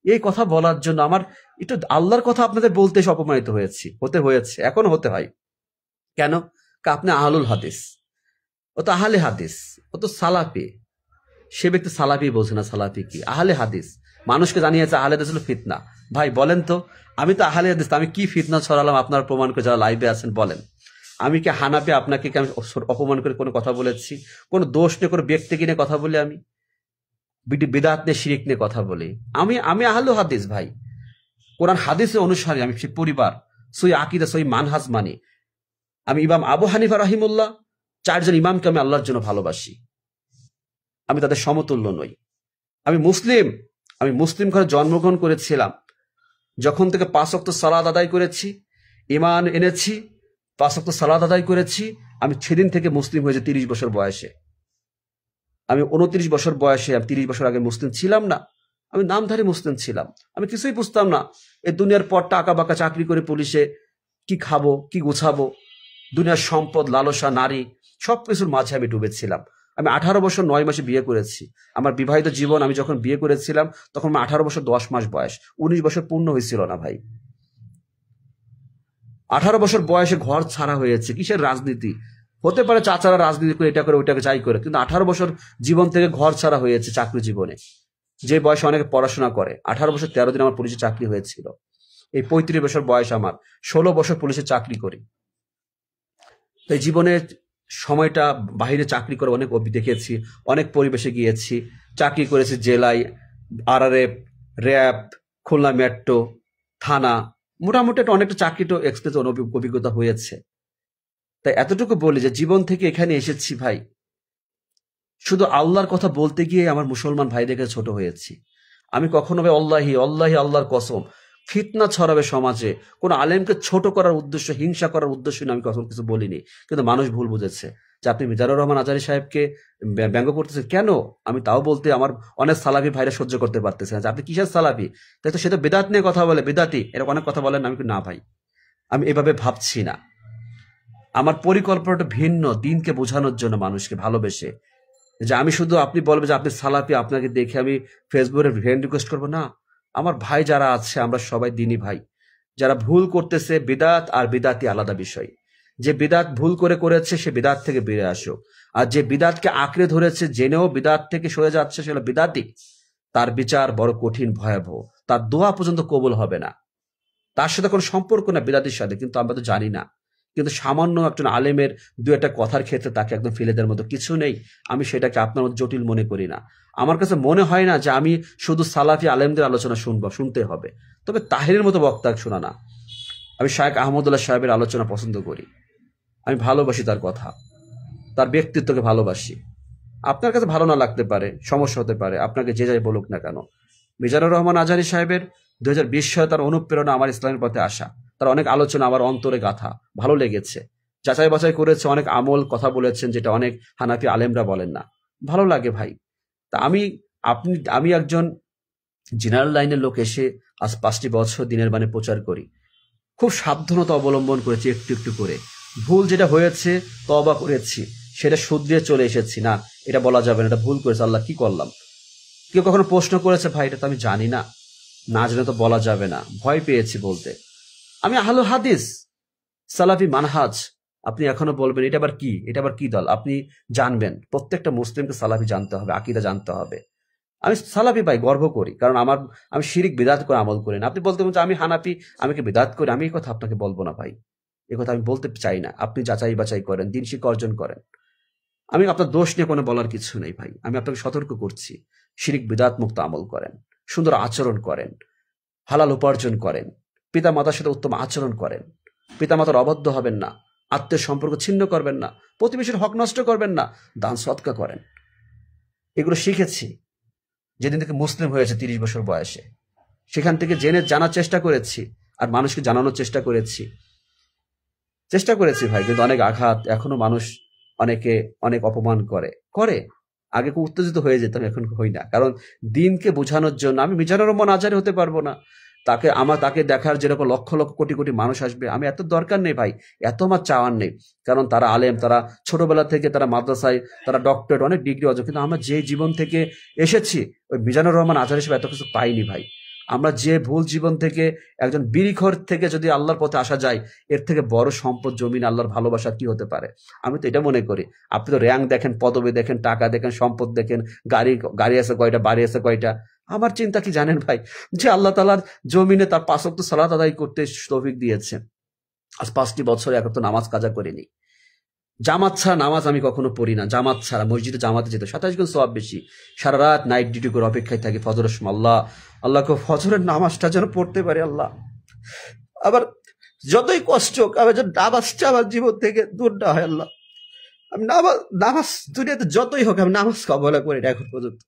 এই কথা বলার জন্য। আমার একটু আল্লাহর কথা আপনাদের বলতে এসে অপমানিত হয়েছে, এখনো হতে হয়। কেন? আপনি আহলুল হাদিস, ও তো আহলে হাদিস, ও তো সালাফি। সে ব্যক্তি সালাফি বলছে না, সালাফি কি? আহলে হাদিস। মানুষকে জানিয়েছে আহলে হাদিস হলো ফিতনা। ভাই বলেন তো, আমি তো আহলে হাদিস, আমি কি ফিতনা ছড়ালাম? আপনারা প্রমাণ করে, যারা লাইভে আছেন বলেন। আমি কি হানাফি? আপনাকে কি আমি অপমান করে কোনো কথা বলেছি? কোনো দোষ নিয়ে, কোনো ব্যক্তিকে নিয়ে কথা বলি? আমি বিদাত নিয়ে, শিরিক নিয়ে কথা বলি? আমি আহলুল হাদিস ভাই। কোরআন হাদিসের অনুসারে, আমি সেই পরিবার, সই আকিদা, সই মানহাজ মানি। আমি ইমাম আবু হানিফা রাহিমুল্লাহ, 4 জন ইমামকে আমি আল্লাহর জন্য ভালোবাসি। আমি তাদের সমতুল্য নই। আমি মুসলিম ঘরে জন্মগ্রহণ করেছিলাম। যখন থেকে 5 ওয়াক্ত সালাত আদায় করেছি, ঈমান এনেছি, 5 ওয়াক্ত সালাত আদায় করেছি, আমি সেদিন থেকে মুসলিম হয়েছে 30 বছর বয়সে। আমি 29 বছর বয়সে, আমি 30 বছর আগে মুসলিম ছিলাম না। আমি নামধারী মুসলিম ছিলাম। আমি কিছুই বুঝতাম না। এই দুনিয়ার পর টাকা বাকা চাকরি করে পুলিশে কি খাবো, কি গোছাবো, দুনিয়ার সম্পদ, লালসা, নারী, সবকিছুর মাঝে আমি ডুবেছিলাম। আমি 18 বছর 9 মাসে বিয়ে করেছি। আমার বিবাহিত জীবন, আমি যখন বিয়ে করেছিলাম তখন 18 বছর 10 মাস বয়স, 19 বছর পূর্ণ হয়েছিল না ভাই। 18 বছর বয়সে ঘর ছাড়া হয়েছে। কিসের রাজনীতি? হতে পারে চাচারা রাজনীতি করে, এটা করে, ওইটাকে যাই করে, কিন্তু 18 বছর জীবন থেকে ঘর ছাড়া হয়েছে চাকরি জীবনে। যে বয়সে অনেকে পড়াশোনা করে, 18 বছর 13 দিন আমার পুলিশে চাকরি হয়েছিল। এই 35 বছর বয়স আমার, 16 বছর পুলিশে চাকরি করি। তাই জীবনের সময়টা বাহিরে চাকরি করে অনেক দেখেছি, অনেক পরিবেশে গিয়েছি, চাকরি করেছি জেলায়, RRF, র্যাব, খুলনা মেট্রো, থানা, মোটামুটি একটা অনেকটা চাকরিটা এক্সপিরিয়েন্স অভিজ্ঞতা হয়েছে। তাই এতটুকু বলি যে জীবন থেকে এখানে এসেছি ভাই, শুধু আল্লাহর কথা বলতে গিয়ে আমার মুসলমান ভাইদেরকে ছোট হয়েছি। আমি কখনো ভাই অল্লাহি আল্লাহর কসম, ফিতনা ছড়াবে সমাজে, কোন আলেমকে ছোট করার উদ্দেশ্য, হিংসা করার উদ্দেশ্য আমি কখনো কিছু বলিনি। কিন্তু মানুষ ভুল বুঝেছে যে আপনি মিজানুর রহমান আজহারী সাহেবকে ব্যঙ্গ করতেছেন কেন। আমি তাও বলতে আমার অনেক সালাফি ভাইরা সহ্য করতে পারতেছে না যে আপনি কিসের সালাফি, তাই তো সে তো বেদাত নিয়ে কথা বলে, বেদাতি, এরকম অনেক কথা বলেন। আমি না ভাই, আমি এভাবে ভাবছি না। আমার পরিকল্পনাটা ভিন্ন, দিনকে বোঝানোর জন্য, মানুষকে ভালোবেসে। যে আমি শুধু আপনি বলবেন যে আপনি সালাফি, আপনাকে দেখে আমি ফেসবুকে ফ্রেন্ড রিকোয়েস্ট করবো না। আমার ভাই যারা আছে, আমরা সবাই দিনী ভাই। যারা ভুল করতেছে, বিদাত আর বিদাতি আলাদা বিষয়। যে বিদাত ভুল করেছে সে বিদাত থেকে বেরিয়ে আসো, আর যে বিদাতকে আঁকড়ে ধরেছে জেনেও বিদাত থেকে সরে যাচ্ছে সেটা বিদাতি, তার বিচার বড় কঠিন, ভয়াবহ। তার দোয়া পর্যন্ত কবুল হবে না। তার সাথে কোনো সম্পর্ক না বিদাতির সাথে, কিন্তু আমরা তো জানি না। কিন্তু সামান্য একজন আলেমের 2-একটা কথার ক্ষেত্রে তাকে একদম ফেলে দেওয়ার মতো কিছু নেই। আমি সেটাকে আপনার মতো জটিল মনে করি না। আমার কাছে মনে হয় না যে আমি শুধু সালাফি আলেমদের আলোচনা শুনতে হবে, তবে তাহিরের মতো বক্তা শোনা না। আমি শায়েখ আহমদুল্লাহ সাহেবের আলোচনা পছন্দ করি। আমি ভালোবাসি তার কথা, তার ব্যক্তিত্বকে ভালোবাসি। আপনার কাছে ভালো না লাগতে পারে, সমস্যা হতে পারে, আপনাকে যে যাই বলুক না কেন। মিজানুর রহমান আজহারী সাহেবের 2020 সালে তার অনুপ্রেরণা আমার ইসলামের পথে আসা, তার অনেক আলোচনা আমার অন্তরে গাথা, ভালো লেগেছে। যাচাই বাছাই করেছে, অনেক আমল কথা বলেছেন যেটা অনেক হানাফি আলেমরা বলেন না, ভালো লাগে ভাই। তা আমি একজন জেনারেল লাইনের লোক এসে আজ 5টি বছর দিনের বাণী প্রচার করি। খুব সাবধানতা অবলম্বন করেছি, একটু একটু করে। ভুল যেটা হয়েছে তওবা করেছি, সেটা শুধরিয়ে চলে এসেছি। না, এটা বলা যাবে না, এটা ভুল করেছে, আল্লাহ কি করলাম। কেউ কখনো প্রশ্ন করেছে, ভাই এটা তো আমি জানি না, না জেনে তো বলা যাবে না, ভয় পেয়েছি বলতে। আমি আহলে হাদিস, সালাফি মানহাজ। আপনি এখনো বলবেন এটা আবার কি দল, আপনি জানবেন। প্রত্যেকটা মুসলিমকে সালাফি জানতে হবে, আকীদা জানতে হবে। আমি সালাফি ভাই, গর্ব করি, কারণ আমি শিরিক বিদআত করে আমল করি না। আপনি বলতে পারেন আমি হানাফি, আমি কি বিদআত করি, আমি এই কথা আপনাকে বলবো না ভাই, এই কথা আমি বলতে চাই না। আপনি যাচাই বাছাই করেন, দিন শিক্ষা অর্জন করেন। আমি আপনার দোষ নিয়ে কোনো বলার কিছু নেই ভাই, আমি আপনাকে সতর্ক করছি। শিরিক বিদআত মুক্ত আমল করেন, সুন্দর আচরণ করেন, হালাল উপার্জন করেন, পিতা মাতার সাথে উত্তম আচরণ করেন, পিতা মাতার অবাধ্য হবেন না, আত্মীয় সম্পর্ক ছিন্ন করবেন না, প্রতিবেশীর হক নষ্ট করবেন না, দান সদকা করেন। এগুলো শিখেছি যেদিন থেকে মুসলিম হয়েছে 30 বছর বয়সে। সেখান থেকে জানার চেষ্টা করেছি, আর মানুষকে জানানোর চেষ্টা করেছি ভাই। কিন্তু অনেক আঘাত, এখনো মানুষ অনেকে অনেক অপমান করে। আগে খুব উত্তেজিত হয়ে যেতাম, এখন হই না, কারণ দিনকে বোঝানোর জন্য। আমি মিজানুর রহমান আজহারী হতে পারবো না, তাকে দেখার যেরকম লক্ষ লক্ষ কোটি কোটি মানুষ আসবে, আমি এত দরকার নেই ভাই, এত আমার চাওয়ার নেই। কারণ তারা আলেম, তারা ছোটবেলা থেকে তারা মাদ্রাসায়, তারা ডক্টরেট, অনেক ডিগ্রি অর্জন। কিন্তু আমরা যে জীবন থেকে এসেছি, ওই মিজানুর রহমান আজহারী হিসেবে এত কিছু পাইনি ভাই। আমরা যে ভুল জীবন থেকে, একজন বিড়িখোর থেকে যদি আল্লাহর পথে আসা যায়, এর থেকে বড় সম্পদ, জমিন, আল্লাহর ভালোবাসা কি হতে পারে। আমি তো এটা মনে করি। আপনি তো র্যাঙ্ক দেখেন, পদবি দেখেন, টাকা দেখেন, সম্পদ দেখেন, গাড়ি আছে কয়টা, বাড়ি আছে কয়টা। আমার চিন্তা কি জানেন ভাই, যে আল্লাহ তাআলার জমিনে তার 5 ওয়াক্ত সালাত আদায় করতে তৌফিক দিয়েছে। আজ 5টি বছর এক ওয়াক্ত নামাজ কাজা করিনি। জামাত ছাড়া নামাজ আমি কখনো পড়ি না, জামাত ছাড়া। মসজিদে জামাতে যেত, 27 গুণ সওয়াব বেশি। সারা রাত নাইট ডিউটি করে অপেক্ষায় থাকি ফজরের সময়, আল্লাহকে ফজরের নামাজটা যেন পড়তে পারি আল্লাহ। আবার যতই কষ্ট হোক, আমার যেন নামাজটা আমার জীবন থেকে দূর না হয় আল্লাহ। আমি নামাজ দুনিয়াতে যতই হোক আমি নামাজকে অবহেলা করি না এখন পর্যন্ত।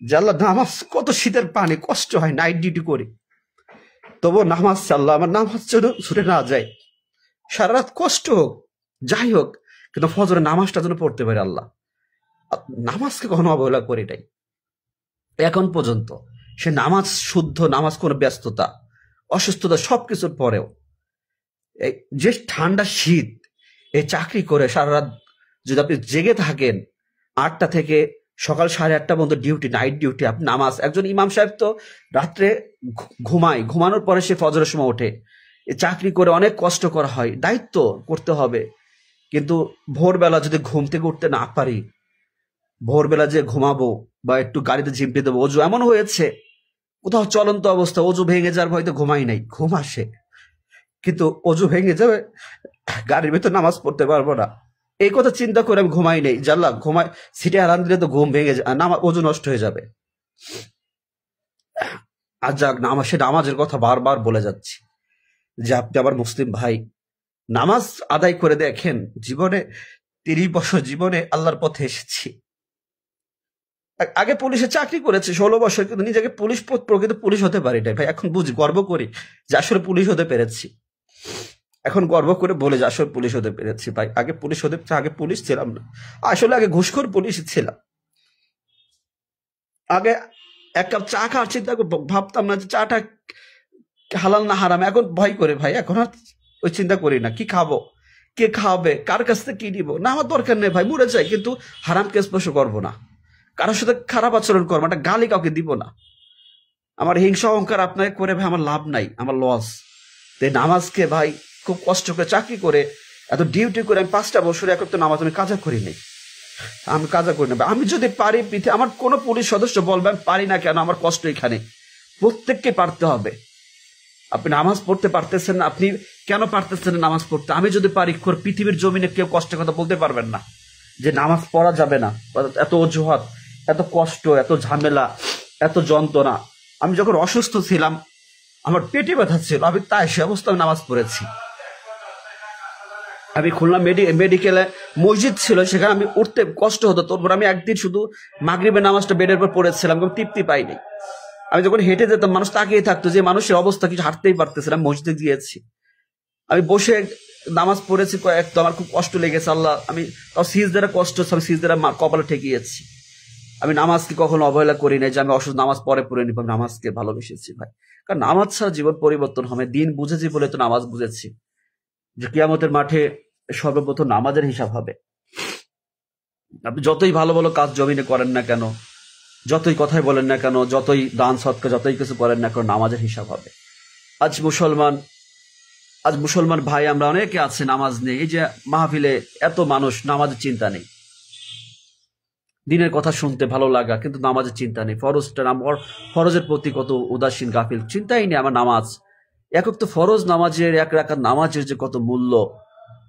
যে আল্লাহ, নামাজ কত শীতের পানি, কষ্ট হয়, নাইট ডিউটি করি, তবুও নামাজ আল্লাহ আমার নামাজ যেন ছুটে না যায়। সারা রাত কষ্ট হোক, যাই হোক, কিন্তু ফজরের নামাজটা যেন পড়তে পারে আল্লাহ। নামাজকে কখনো অবহেলা করি নাই এখন পর্যন্ত। সে নামাজ শুদ্ধ, নামাজ কোনো ব্যস্ততা অসুস্থতা সবকিছুর পরেও। এই যে ঠান্ডা শীত, এই চাকরি করে সারা রাত যদি আপনি জেগে থাকেন, 8টা থেকে সকাল 8:30 পর্যন্ত ডিউটি, নাইট ডিউটি, আপনি নামাজ, একজন ইমাম সাহেব তো রাত্রে ঘুমায়, ঘুমানোর পরে সে ফজরের সময় ওঠে। এই চাকরি করে অনেক কষ্ট করা হয়, দায়িত্ব করতে হবে, কিন্তু ভোরবেলা যদি ঘুম থেকে উঠতে না পারি, ভোরবেলা যে ঘুমাবো বা একটু গাড়িতে ঝিমটে দেবো, অজু এমন হয়েছে কোথাও চলন্ত অবস্থা, অজু ভেঙে যাওয়ার ভয়তে ঘুমাই নাই, ঘুম আসে, কিন্তু অজু ভেঙে যাবে, গাড়ির ভেতর নামাজ পড়তে পারবো না, এই কথা চিন্তা করে আমি ঘুমাই নেই। জানলা ঘুমাই, সিটে আরাম দিলে তো ঘুম ভেঙে যায়, অজু নষ্ট হয়ে যাবে। আর যাক, নামাজের কথা বারবার বলে যাচ্ছি যে আপনি আমার মুসলিম ভাই, নামাজ আদায় করে দেখেন। জীবনে 30 বছর জীবনে আল্লাহর পথে এসেছি। আগে পুলিশে চাকরি করেছি 16 বছর, কিন্তু নিজেকে প্রকৃত পুলিশ হতে পারি নাই ভাই। এখন বুঝি, গর্ব করি যে আসলে পুলিশ হতে পেরেছি। এখন গর্ব করে বলে যে আসলে পুলিশ হতে পেরেছি ভাই। আগে পুলিশ ছিলাম না, আসলে আগে ঘুষখোর পুলিশ ছিলাম। আগে 1 কাপ চা খাওয়ার চিন্তা ভাবতাম না যে চাটা হালাল না হারাম। এখন ভয় করে ভাই, এখন আর ওই চিন্তা করি না, কি খাবো, কে খাওয়াবে, কার কাছ থেকে কি নিবো, না আমার দরকার নেই ভাই, মরে যাই, কিন্তু হারামকে স্পর্শ করবো না, কারোর সাথে খারাপ আচরণ করবো, একটা গালি কাউকে দিব না। আমার হিংসা অহংকার আপনাকে করে ভাই আমার লাভ নাই, আমার লস। নামাজকে ভাই খুব কষ্ট করে চাকরি করে এত ডিউটি করে আমি 5টা বছর এক তো নামাজ আমি কাজা করি নাই, আমি কাজা করি না। আমি যদি পারি, আমার কোনো পুলিশ সদস্য বলবে আমি পারি না কেন, আমার কষ্ট এখানে, প্রত্যেককে পারতে হবে। আপনি নামাজ পড়তে পারতেছেন না, আপনি কেন পারতেছেন না নামাজ পড়তে? আমি যদি পারি, পৃথিবীর জমিনে কেউ কষ্টের কথা বলতে পারবেন না যে নামাজ পড়া যাবে না। এত অজুহাত, এত কষ্ট, এত ঝামেলা, এত যন্ত্রণা। আমি যখন অসুস্থ ছিলাম, আমার পেটে ব্যথা ছিল, আমি তাই সে অবস্থায় নামাজ পড়েছি। আমি খুলনা মেডিকেলে মসজিদ ছিল, সেখানে আমি উঠতে কষ্ট হতো, তারপর আমি একদিন শুধু মাগরিবের নামাজটা বেডের পর পড়েছিলাম, কিন্তু তৃপ্তি পাইনি। আমি যখন হেঁটে যেতাম, মানুষ তাকিয়ে থাকতো যে মানুষের অবস্থা কিছু, হাঁটতেই পারতেছে না। মসজিদে গিয়েছি, আমি বসে নামাজ পড়েছি তো আমার খুব কষ্ট লেগেছে আল্লাহ। আমি তাও সিজদারে কষ্ট হচ্ছে, আমি সিজদারে কপালে ঠেকিয়েছি। আমি নামাজকে কখনো অবহেলা করি নাই যে আমি অসুস্থ, নামাজ পরে নিব, নামাজকে ভালোবেসেছি ভাই। কারণ নামাজ ছাড়া জীবন পরিবর্তন হবে। দিন বুঝেছি বলে তো নামাজ বুঝেছি যে কিয়ামতের মাঠে সর্বপ্রথম নামাজের হিসাব হবে। আপনি যতই ভালো ভালো কাজ জমিনে করেন না কেন, যতই কথাই বলেন না কেন, যতই দান সৎকার, যতই কিছু করেন না কেন, নামাজের হিসাব হবে। আজ মুসলমান ভাই আমরা অনেকে আছে নামাজ নেই। এই যে মাহফিলে এত মানুষ, নামাজের চিন্তা নেই। দিনের কথা শুনতে ভালো লাগা, কিন্তু নামাজের চিন্তা নেই। ফরজের প্রতি কত উদাসীন, গাফিল, চিন্তাই নেই আমার নামাজ। একক তো ফরজ নামাজের, 1 রাকাত নামাজের যে কত মূল্য।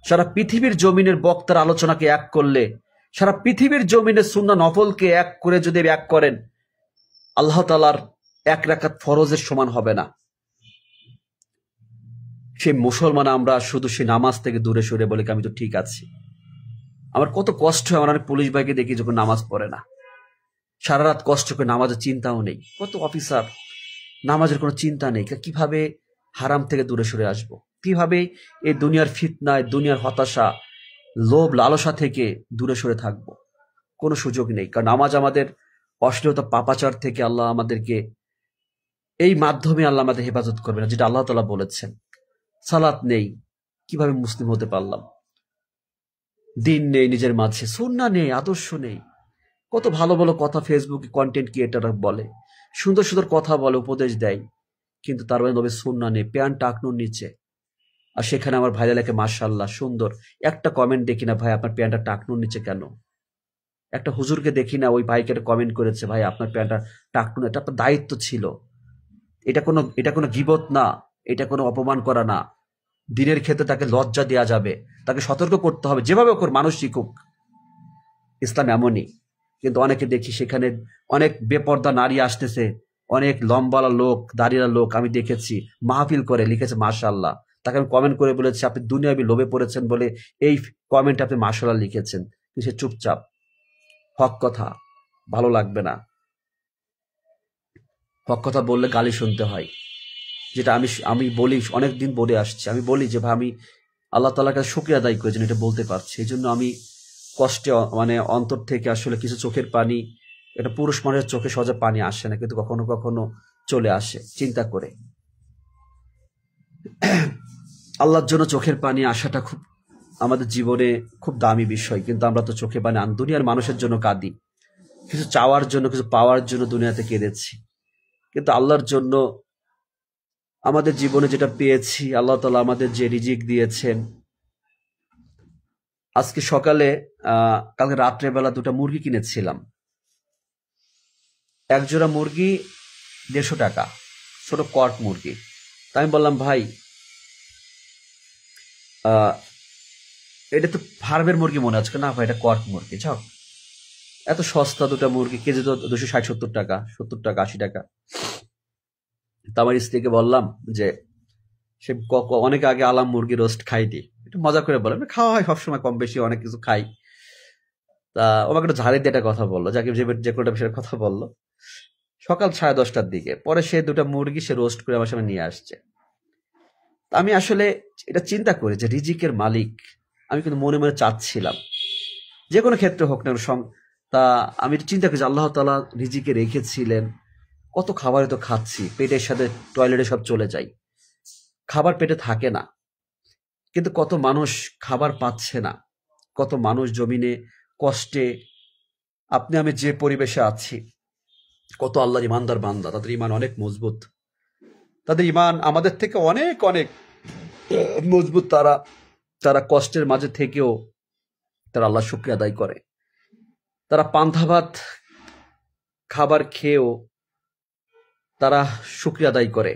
সারা পৃথিবীর জমিনের বক্তার আলোচনাকে এক করলে, সারা পৃথিবীর জমিনের সুন্নাহ নফলকে এক করে যদি এক করেন, আল্লাহ তাআলার 1 রাকাত ফরজের সমান হবে না। সেই মুসলমান আমরা শুধু সেই নামাজ থেকে দূরে সরে বলে আমি তো ঠিক আছি। আমার কত কষ্ট হয়, আমার অনেক পুলিশ ভাইকে দেখি যখন নামাজ পড়ে না, সারা রাত কষ্ট করে, নামাজের চিন্তাও নেই। কত অফিসার, নামাজের কোনো চিন্তা নেই। কিভাবে হারাম থেকে দূরে সরে আসবো, কিভাবে এই দুনিয়ার ফিতনায়, দুনিয়ার হতাশা, লোভ লালসা থেকে দূরে সরে থাকবো, কোনো সুযোগ নেই। কারণ নামাজ আমাদের অশ্লীলতা, পাপাচার থেকে আল্লাহ আমাদেরকে, এই মাধ্যমে আল্লাহ আমাদের হেফাজত করবে না, যেটা আল্লাহ তাআলা বলেছেন। সালাত নেই, কিভাবে মুসলিম হতে পারলাম? দিন নেই নিজের মাঝে, সুন্নাহ নেই, আদর্শ নেই। কত ভালো ভালো কথা ফেসবুকে কন্টেন্ট ক্রিয়েটাররা বলে, সুন্দর সুন্দর কথা বলে, উপদেশ দেয়, কিন্তু তার মানে নবীর সুন্নাহ নেই, প্যান্ট টাকনুর নিচে। আর সেখানে আমার ভাইরা লেখে মাশাআল্লাহ সুন্দর, একটা কমেন্ট দেখি না ভাই আপনার প্যান্টটা টাকনুর নিচে কেন। একটা হুজুরকে দেখি না, ওই ভাইকে একটা কমেন্ট করেছে, ভাই আপনার প্যান্টটা টাকনুর, এটা আপনার দায়িত্ব ছিল। এটা কোনো গীবত না, এটা কোনো অপমান করা না। দিনের ক্ষেত্রে তাকে লজ্জা দেওয়া যাবে, তাকে সতর্ক করতে হবে, যেভাবে করে মানুষ শিখুক। ইসলাম এমনই। কিন্তু অনেকে দেখি সেখানে অনেক বেপর্দা নারী আসতেছে, অনেক লম্বালা লোক, দাঁড়িয়ে লোক আমি দেখেছি, মাহফিল করে লিখেছে মাশাআল্লাহ। তাকে আমি কমেন্ট করে বলেছি, আপনি দুনিয়াবি লোভে পড়েছেন বলে এই কমেন্টে আপনি মাশাআল্লাহ লিখেছেন। কিন্তু সে চুপচাপ। হক কথা ভালো লাগবে না, হক কথা বললে গালি শুনতে হয়। যেটা আমি বলি, অনেকদিন বলে আসছি, আমি বলি যে ভাই আমি আল্লাহ তাআলার কাছে শুকরিয়া আদায় করি যেন এটা বলতে পারছি। এই জন্য আমি কষ্টে মানে অন্তর থেকে আসলে কিছু চোখের পানি, এটা পুরুষ মানুষের চোখে সহজে পানি আসে না, কিন্তু কখনো কখনো চলে আসে চিন্তা করে। আল্লাহর জন্য চোখের পানি আসাটা খুব আমাদের জীবনে খুব দামি বিষয়, কিন্তু আমরা তো চোখে পানি দুনিয়ার মানুষের জন্য কাঁদি, কিছু চাওয়ার জন্য, কিছু পাওয়ার জন্য দুনিয়াতে কেঁদেছি। কিন্তু আল্লাহর জন্য আমাদের জীবনে যেটা পেয়েছি, আল্লাহ তাআলা আমাদের যে রিজিক দিয়েছেন। আজকে সকালে কালকে রাত্রেবেলা 2টা মুরগি কিনেছিলাম। এক জোড়া মুরগি 150 টাকা, ছোট কট মুরগি। তাই আমি বললাম ভাই এটা তো ফার্মের মুরগি মনে হচ্ছে না ভাই, এটা কট মুরগি। যাও, এত সস্তা 2টা মুরগি, কেজি তো 260-70 টাকা, 70 টাকা 80 টাকা। তা আমার স্ত্রীকে বললাম যে সে অনেক আগে আলাম মুরগি রোস্ট খাইনি, একটু মজা করে বললাম, খাওয়া হয় সবসময় কম বেশি, অনেক কিছু খাই। তা আমাকে একটু ঝাড়ি দিয়ে একটা কথা বললো, যাকে যে কোনোটা বিষয়ের কথা বললো। সকাল 10:30টার দিকে পরে সে 2টা মুরগি সে রোস্ট করে আমার সামনে নিয়ে আসছে। তা আমি আসলে এটা চিন্তা করি যে রিজিকের মালিক আমি কিন্তু মনে মনে চাচ্ছিলাম, যে কোনো ক্ষেত্রে হোক না। তা আমি চিন্তা করি যে আল্লাহ তাআলা রিজিকে রেখেছিলেন, কত খাবার তো খাচ্ছি, পেটের সাথে টয়লেটে সব চলে যাই, খাবার পেটে থাকে না। কিন্তু কত মানুষ খাবার পাচ্ছে না, কত মানুষ জমিনে কষ্টে, আপনি আমি যে পরিবেশে আছি, কত আল্লাহর ইমানদার বান্দা, তাদের ইমান অনেক মজবুত, তাদের ইমান আমাদের থেকে অনেক অনেক মজবুত। তারা কষ্টের মাঝে থেকেও তারা আল্লাহ শুকরিয়া আদায় করে। তারা পান্তা ভাত খাবার খেয়েও তারা শুকরিয়া আদায় করে।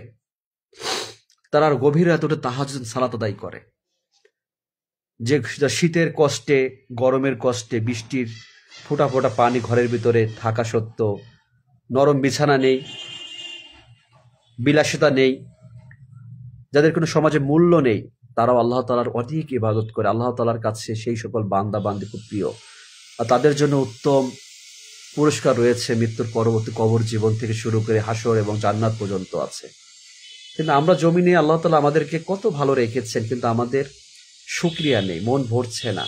তারা গভীর রাতে তাহাজ্জুদ সালাত আদায় করে। যে শীতের কষ্টে, গরমের কষ্টে, বৃষ্টির ফোঁটা ফোঁটা পানি ঘরের ভিতরে থাকা সত্ত্বেও, নরম বিছানা নেই, বিলাসিতা নেই, যাদের কোনো সমাজে মূল্য নেই, তারাও আল্লাহ তাআলার অধিক ইবাদত করে। আল্লাহ তাআলার কাছে সেই সকল বান্দা বান্দি খুব প্রিয়, আর তাদের জন্য উত্তম পুরস্কার রয়েছে। মৃত্যুর পরবর্তী কবর জীবন থেকে শুরু করে হাসর এবং জান্নাত পর্যন্ত আছে। কিন্তু আমরা জমিনে আল্লাহ তাআলা আমাদেরকে কত ভালো রেখেছেন, কিন্তু আমাদের শুকরিয়া নেই, মন ভরছে না,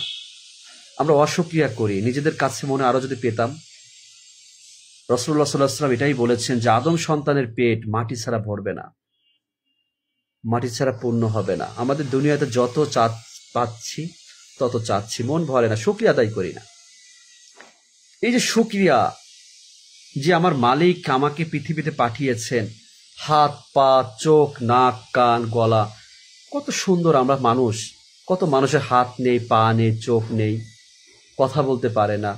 আমরা অশুকরিয়া করি। নিজেদের কাছে মনে আরো যদি পেতাম। রাসূলুল্লাহ সাল্লাল্লাহু আলাইহি ওয়াসাল্লাম এটাই বলেছেন যে আদম সন্তানের পেট মাটি ছাড়া ভরবে না, মাটি ছাড়া পূর্ণ হবে না। আমাদের দুনিয়াতে যত পাচ্ছি তত চাচ্ছি, মন ভরে না, শুকরিয়া আদায় করি না। এই যে শুকরিয়া, যে আমার মালিক আমাকে পৃথিবীতে পাঠিয়েছেন, হাত পা চোখ নাক কান গলা, কত সুন্দর আমরা মানুষ, কত মানুষের হাত নেই, পা নেই, চোখ নেই, কথা বলতে পারে না,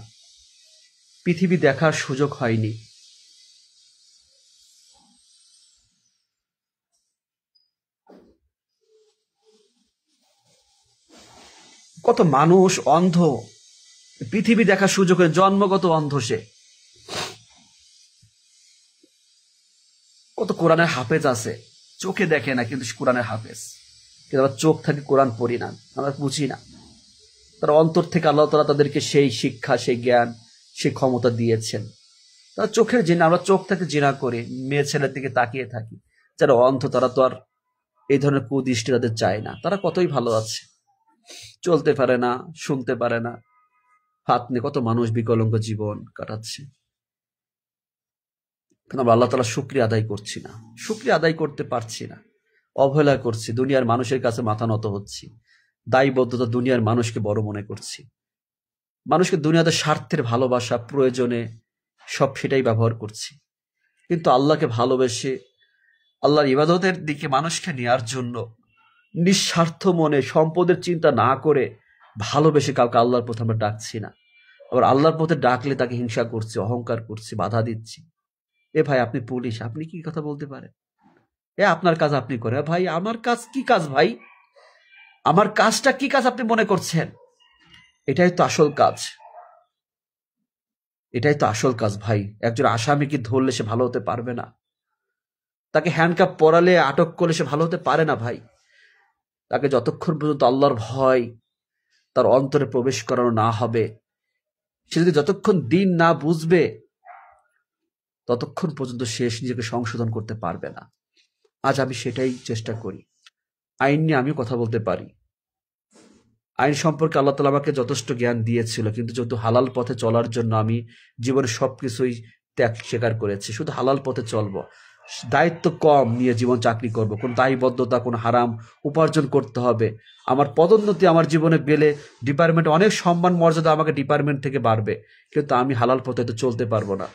পৃথিবী দেখার সুযোগ হয়নি। কত মানুষ অন্ধ, পৃথিবী দেখার সুযোগ হয়, জন্মগত অন্ধ সে। কত কোরআনের হাফেজ আছে, চোখে দেখে না কিন্তু কোরআনের হাফেজ, কিন্তু আবার চোখ থেকে কোরআন পড়ি না, আমরা বুঝি না। তারা অন্তর থেকে আল্লাহ তাআলা তাদেরকে সেই শিক্ষা, সেই জ্ঞান, সেই ক্ষমতা দিয়েছেন। তারা চোখের জিনা, আমরা চোখ থেকে জিনা করি, মেয়ে ছেলের দিকে তাকিয়ে থাকি। যারা অন্ধ তারা তো আর এই ধরনের কুদৃষ্টি তাদের চায় না। তারা কতই ভালো আছে, চলতে পারে না, শুনতে পারে না, হাত নিয়ে কত মানুষ বিকলাঙ্গ জীবন কাটাচ্ছে। আমরা আল্লাহ তাআলা শুকরিয়া আদায় করছি না, শুকরিয়া আদায় করতে পারছি না, অবহেলা করছি, দুনিয়ার মানুষের কাছে মাথা নত হচ্ছি, দায়বদ্ধতা দুনিয়ার মানুষকে বড় মনে করছি, মানুষকে দুনিয়াতে স্বার্থের ভালোবাসা প্রয়োজনে সব সেটাই ব্যবহার করছি। কিন্তু আল্লাহকে ভালোবেসে আল্লাহর ইবাদতের দিকে মানুষকে নেওয়ার জন্য নিঃস্বার্থ মনে সম্পদের চিন্তা না করে ভালোবেসে কাউকে আল্লাহর পথে আমরা ডাকছি না। আবার আল্লাহর পথে ডাকলে তাকে হিংসা করছি, অহংকার করছি, বাধা দিচ্ছি। এ ভাই আপনি পুলিশ, আপনি কি কথা বলতে পারেন? এ আপনার কাজ আপনি করে, ভাই আমার কাজ কি কাজ ভাই? আমার কাজটা কি কাজ আপনি মনে করছেন? এটাই তো আসল কাজ, এটাই তো আসল কাজ ভাই। একজন আসামিকে ধরলে সে ভালো হতে পারবে না, তাকে হ্যান্ডকাপ পরালে আটক করলে সে ভালো হতে পারে না ভাই। তাকে যতক্ষণ পর্যন্ত আল্লাহর ভয় তার অন্তরে প্রবেশ করানো না হবে, সে যদি যতক্ষণ দিন না বুঝবে, ততক্ষণ পর্যন্ত সে নিজেকে সংশোধন করতে পারবে না। আজ আমি সেটাই চেষ্টা করি। আইন নিয়ে আমিও কথা বলতে পারি, আইন সম্পর্কে আল্লাহ তাআলা আমাকে যথেষ্ট জ্ঞান দিয়েছিল, কিন্তু যেহেতু হালাল পথে চলার জন্য আমি জীবনে সবকিছুই ত্যাগ স্বীকার করেছি। শুধু হালাল পথে চলবো, দায়িত্ব কম নিয়ে জীবন চাকরি করব, কোন দায়বদ্ধতা, কোন হারাম উপার্জন করতে হবে। আমার পদোন্নতি আমার জীবনে পেলে ডিপার্টমেন্টে অনেক সম্মান মর্যাদা আমাকে ডিপার্টমেন্ট থেকে বাড়বে, কিন্তু আমি হালাল পথে তো চলতে পারবো না।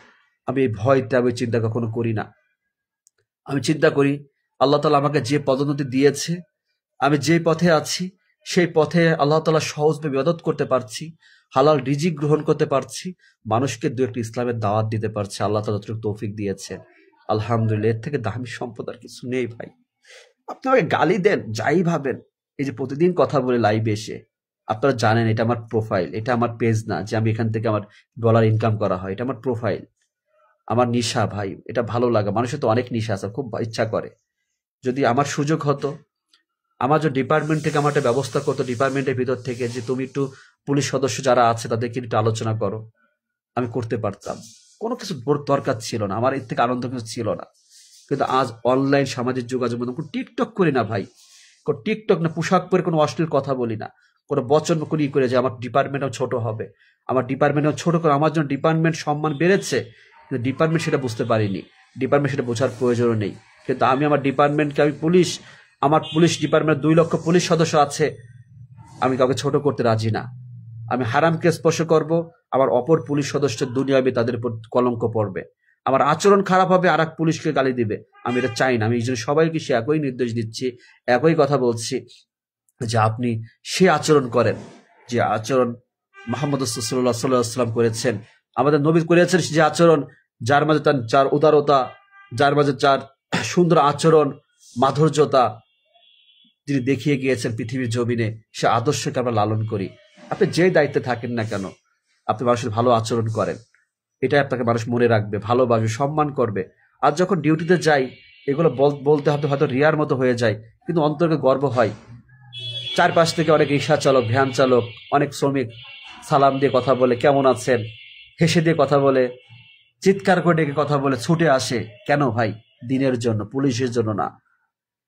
আমি এই ভয়তে আমি চিন্তা কখনো করি না। আমি চিন্তা করি আল্লাহ তাআলা আমাকে যে পদোন্নতি দিয়েছে, আমি যে পথে আছি সেই পথে আল্লাহ তাআলা সহজভাবে ইবাদত করতে পারছি, হালাল রিজিক গ্রহণ করতে পারছি, মানুষকে দু একটা ইসলামের দাওয়াত দিতে পারছি। আল্লাহ তাআলা যতটুকু তৌফিক দিয়েছেন, আলহামদুলিল্লাহ। এর থেকে দামি সম্পদ আর কিছু নেই ভাই। আপনি আমাকে গালি দেন, যাই ভাবেন, এই যে প্রতিদিন কথা বলে লাইভে এসে, আপনারা জানেন এটা আমার প্রোফাইল, এটা আমার পেজ না যে আমি এখান থেকে আমার ডলার ইনকাম করা হয়। এটা আমার প্রোফাইল, আমার নিশা ভাই। এটা ভালো লাগা, মানুষের তো অনেক নিশা আছে, খুব ইচ্ছা করে যদি আমার সুযোগ হতো, আমার যে ডিপার্টমেন্ট থেকে আমার একটা ব্যবস্থা করতো, ডিপার্টমেন্টের ভিতর থেকে যে তুমি একটু পুলিশ সদস্য যারা আছে তাদেরকে একটু আলোচনা করো, আমি করতে পারতাম। কোনো কিছু দরকার ছিল না, আমার এর থেকে আনন্দ কিছু ছিল না। কিন্তু আজ অনলাইন সামাজিক যোগাযোগ মাধ্যম, কোনো টিকটক করি না ভাই, কোনো টিকটক না, পোশাক পরে কোনো অশ্লীল কথা বলি না, কোনো বচন করি করে যে আমার ডিপার্টমেন্টও ছোট হবে, আমার ডিপার্টমেন্টও ছোট করে আমার জন্য ডিপার্টমেন্ট সম্মান বেড়েছে, কিন্তু ডিপার্টমেন্ট সেটা বুঝতে পারিনি, ডিপার্টমেন্ট সেটা বোঝার প্রয়োজনও নেই। কিন্তু আমি আমার ডিপার্টমেন্টকে, আমি পুলিশ, আমার পুলিশ ডিপার্টমেন্ট 2 লক্ষ পুলিশ সদস্য আছে, আমি কাউকে ছোট করতে রাজি না। আমি হারামকে স্পর্শ করব, আমার অপর পুলিশ সদস্যের দুনিয়াবে তাদের উপর কলঙ্ক পড়বে, আমার আচরণ খারাপ হবে, আর এক পুলিশকে গালি দিবে। আমি এটা চাই না। আমি এই জন্য সবাইকে সে একই নির্দেশ দিচ্ছি, একই কথা বলছি যে আপনি সে আচরণ করেন যে আচরণ মুহাম্মদ রাসূলুল্লাহ সাল্লাল্লাহু আলাইহি ওয়াসাল্লাম করেছেন, আমাদের নবী করেছেন, যে আচরণ, যার মাঝে তার যার উদারতা, যার মাঝে যার সুন্দর আচরণ, মাধুর্যতা যিনি দেখিয়ে গিয়েছেন পৃথিবীর জমিনে, সে আদর্শকে আমরা লালন করি। আপনি যে দায়িত্বে থাকেন না কেন, আপনি মানুষের ভালো আচরণ করেন, এটাই আপনাকে মানুষ মনে রাখবে, ভালোবাসবে, সম্মান করবে। আর যখন ডিউটিতে যাই, এগুলো বলতে হবে হয়তো রিয়ার মতো হয়ে যায়, কিন্তু অন্তরে গর্ব হয়। চারপাশ থেকে অনেক রিক্সা চালক, ভ্যান চালক, অনেক শ্রমিক সালাম দিয়ে কথা বলে, কেমন আছেন, হেসে দিয়ে কথা বলে, চিৎকার করে ডেকে কথা বলে, ছুটে আসে। কেন ভাই? দিনের জন্য, পুলিশের জন্য না।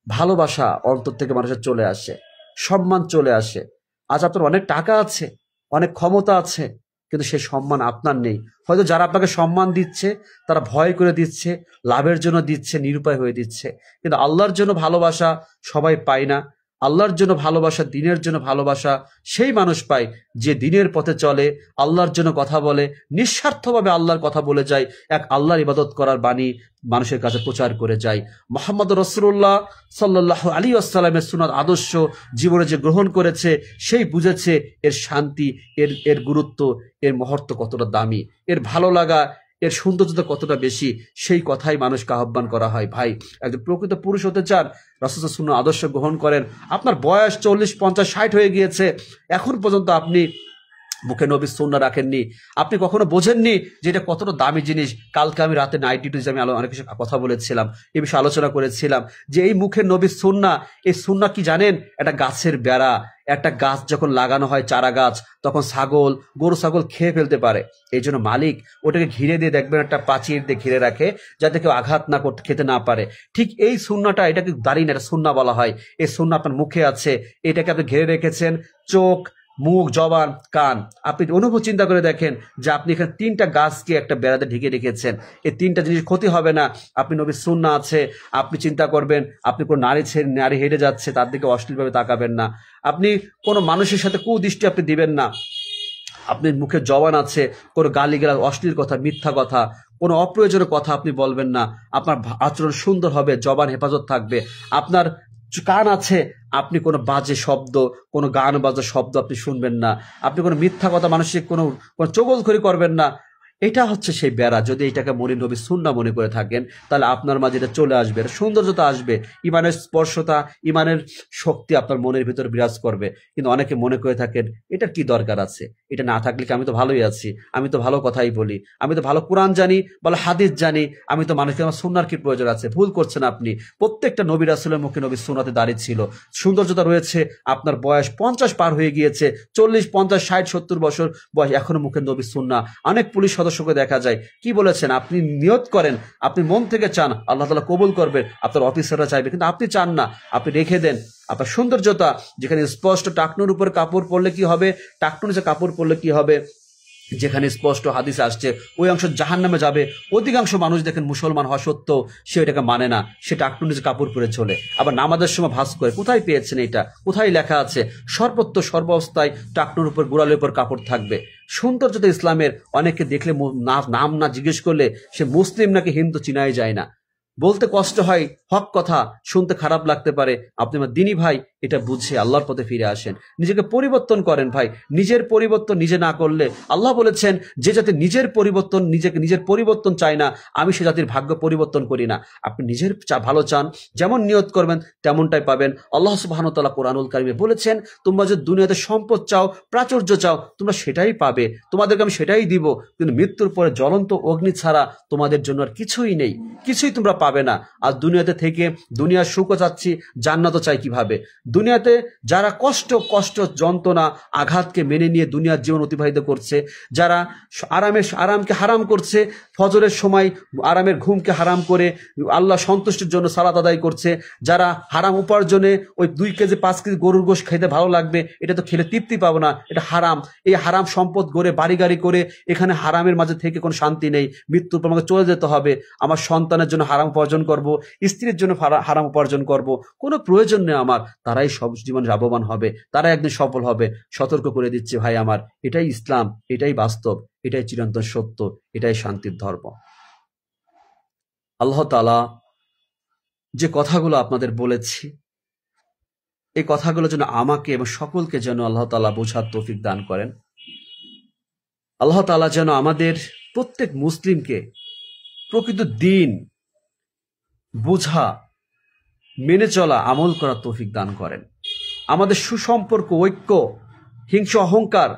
ভালোবাসা অন্তর থেকে মানুষের চলে আসে, সম্মান চলে আসে। আজ আপনার অনেক টাকা আছে, অনেক ক্ষমতা আছে, কিন্তু সেই সম্মান আপনার নেই। হয়তো যারা আপনাকে সম্মান দিচ্ছে তারা ভয় করে দিচ্ছে, লাভের জন্য দিচ্ছে, নিরুপায় হয়ে দিচ্ছে। কিন্তু আল্লাহর জন্য ভালোবাসা সবাই পায় না। আল্লাহর জন্য ভালোবাসা, দিনের জন্য ভালোবাসা সেই মানুষ পায় যে দিনের পথে চলে, আল্লাহর জন্য কথা বলে, নিঃস্বার্থভাবে আল্লাহর কথা বলে যায়, এক আল্লাহর ইবাদত করার বাণী মানুষের কাছে প্রচার করে যায়। মুহাম্মদ রাসূলুল্লাহ সাল্লাল্লাহু আলাইহি ওয়াসাল্লামের সুন্নাত আদর্শ জীবনে যে গ্রহণ করেছে, সেই বুঝেছে এর শান্তি, এর গুরুত্ব, এর মুহূর্ত কতটা দামি, এর ভালো লাগা, এর সৌন্দর্যতা কতটা বেশি। সেই কথাই মানুষকে আহ্বান করা হয়, ভাই একজন প্রকৃত পুরুষ হতে চান, রাসূলের সুন্নাহ আদর্শ গ্রহণ করেন। আপনার বয়স 40, 50, 60 হয়ে গিয়েছে, এখন পর্যন্ত আপনি মুখে নবীর সুন্নাহ রাখেননি, আপনি কখনো বোঝেননি যে এটা কতটা দামি জিনিস। কালকে আমি রাতে নাইট ডিউটিতে আমি অনেক কিছু কথা বলেছিলাম, এই বিষয়ে আলোচনা করেছিলাম যে এই মুখে নবীর সুন্নাহ, এই সুন্নাহ কি জানেন? একটা গাছের বেড়া, একটা গাছ যখন লাগানো হয়, চারা গাছ, তখন ছাগল, গরু ছাগল খেয়ে ফেলতে পারে। এই জন্য মালিক ওটাকে ঘিরে দিয়ে, দেখবেন একটা প্রাচীর দিয়ে ঘিরে রাখে, যাতে কেউ আঘাত না করতে, খেতে না পারে। ঠিক এই সুন্নাহটা, এটাকে দাঁড়িয়ে এটা সুন্নাহ বলা হয়। এই সুন্নাহ আপনার মুখে আছে, এটাকে আপনি ঘিরে রেখেছেন, চোখ, মুখ, জবান, কান। আপনি অনুভব চিন্তা করে দেখেন যে আপনি এখানে 3টা গাছকে একটা বেড়াতে ঢেকে রেখেছেন, এই 3টা জিনিস ক্ষতি হবে না। আপনি নবীর সুন্নাহ আছে, আপনি চিন্তা করবেন, আপনি কোনো নারী হেঁটে যাচ্ছে তার দিকে অশ্লীলভাবে তাকাবেন না, আপনি কোনো মানুষের সাথে কুদৃষ্টি আপনি দিবেন না, আপনার মুখে জবান আছে, কোনো গালিগালাজ, অশ্লীল কথা, মিথ্যা কথা, কোনো অপ্রয়োজনীয় কথা আপনি বলবেন না, আপনার আচরণ সুন্দর হবে, জবান হেফাজত থাকবে। আপনার কান আছে, আপনি কোনো বাজে শব্দ, কোনো গান বাজে শব্দ আপনি শুনবেন না, আপনি কোনো মিথ্যা কথা, মানসিক কোনো চগলখড়ি করবেন না। এটা হচ্ছে সেই বেড়া। যদি এটাকে মনির নবী সুন্নাহ মনে করে থাকেন, তাহলে আপনার মাঝে এটা চলে আসবে, সৌন্দর্যতা আসবে, ইমানের স্পর্শতা, ইমানের শক্তি আপনার মনের ভিতরে বিরাজ করবে। কিন্তু অনেকে মনে করে থাকেন এটার কি দরকার আছে, এটা না থাকলে কি আমি তো ভালোই আছি, আমি তো ভালো কথাই বলি, আমি তো ভালো কোরআন জানি, ভালো হাদিস জানি, আমি তো মানুষকে আমার সুন্নাহর কি প্রয়োজন আছে। ভুল করছেন আপনি। প্রত্যেকটা নবী রাসূলের মুখে নবী সুন্নাতে দাঁড়িয়ে ছিল। সৌন্দর্যতা রয়েছে। আপনার বয়স 50 পার হয়ে গিয়েছে, 40, 50, 60, 70 বছর বয়স, এখনো মুখে নবী সুন্নাহ। অনেক পুলিশ সদস্যকে দেখা যায়, কি বলেছেন, আপনি নিয়ত করেন, আপনি মন থেকে চান, আল্লাহ তাআলা কবুল করবে, আপনার অফিসাররা চাইবে, কিন্তু আপনি চান না, আপনি রেখে দেন। আপনার সৌন্দর্যতা যেখানে স্পষ্ট টাকনুর উপর কাপড় পরলে কি হবে, টাকনুর নিচে কাপড় পরলে কি হবে, যেখানে স্পষ্ট হাদিসে আসছে ওই অংশ জাহান্নামে যাবে। অধিকাংশ মানুষ দেখেন মুসলমান হওয়া সত্ত্বেও সে এটাকে মানে না, সে টাকনুর নিচে কাপড় পরে চলে। আবার নামাজের সময় ভাস করে, কোথায় পেয়েছেন এটা, কোথায় লেখা আছে সর্বত্র সর্বাবস্থায় টাকনুর উপর গোড়ালের উপর কাপড় থাকবে। সৌন্দর্যতা ইসলামের। অনেকে দেখলে নাম না জিজ্ঞেস করলে সে মুসলিম নাকি হিন্দু চিনাই যায় না। বলতে কষ্ট হয়, হক কথা, শুনতে খারাপ লাগতে পারে। আপনি আমার দিনী ভাই, এটা বুঝে আল্লাহর পথে ফিরে আসেন, নিজেকে পরিবর্তন করেন ভাই। নিজের পরিবর্তন নিজে না করলে, আল্লাহ বলেছেন যে জাতি নিজের পরিবর্তন নিজের পরিবর্তন চায় না, আমি সে জাতির ভাগ্য পরিবর্তন করি না। আপনি নিজের ভালো চান, যেমন নিয়ত করবেন তেমনটাই পাবেন। আল্লাহ সুবহানাহু ওয়া তাআলা কোরআনুল কারীমে বলেছেন, তোমরা যে দুনিয়াতে সম্পদ চাও, প্রাচুর্য চাও, তোমরা সেটাই পাবে, তোমাদেরকে আমি সেটাই দিব, কিন্তু মৃত্যুর পরে জ্বলন্ত অগ্নি ছাড়া তোমাদের জন্য আর কিছুই নেই, কিছুই তোমরা পাবে না। আর দুনিয়াতে থেকে দুনিয়ার সুখও চাচ্ছি, জান্নাতও চাই কিভাবে? দুনিয়াতে যারা কষ্ট যন্ত্রণা আঘাতকে মেনে নিয়ে দুনিয়ার জীবন অতিবাহিত করছে, যারা আরামকে হারাম করছে, ফজরের সময় আরামের ঘুমকে হারাম করে আল্লাহ সন্তুষ্টির জন্য সালাত আদায় করছে, যারা হারাম উপার্জনে ওই 2 কেজি 5 কেজি গরুর গোশত খেতে ভালো লাগবে, এটা তো খেলে তৃপ্তি পাবো না, এটা হারাম। এই হারাম সম্পদ গড়ে বাড়ি গাড়ি করে এখানে হারামের মাঝে থেকে কোনো শান্তি নেই। মৃত্যুর পর আমাকে চলে যেতে হবে। আমার সন্তানের জন্য হারাম উপার্জন করব, স্ত্রীর জন্য হারাম উপার্জন করব, কোনো প্রয়োজন নেই আমার। তারাই সব জীবনে লাভবান হবে, তারা একদিন সফল হবে। সতর্ক করে দিচ্ছে ভাই আমার, এটাই ইসলাম, এটাই বাস্তব, এটাই চিরন্তন সত্য, এটাই শান্তির ধর্ম। আল্লাহ তাআলা যে কথাগুলো আপনাদের বলেছি, এই কথাগুলো যেন আমাকে এবং সকলকে যেন আল্লাহ তাআলা বোঝার তৌফিক দান করেন। আল্লাহ তাআলা যেন আমাদের প্রত্যেক মুসলিমকে প্রকৃত দ্বীন বোঝা, মেনে চলা, আমল করার তৌফিক দান করেন। আমাদের সুসম্পর্ক, ঐক্য, হিংসা, অহংকার,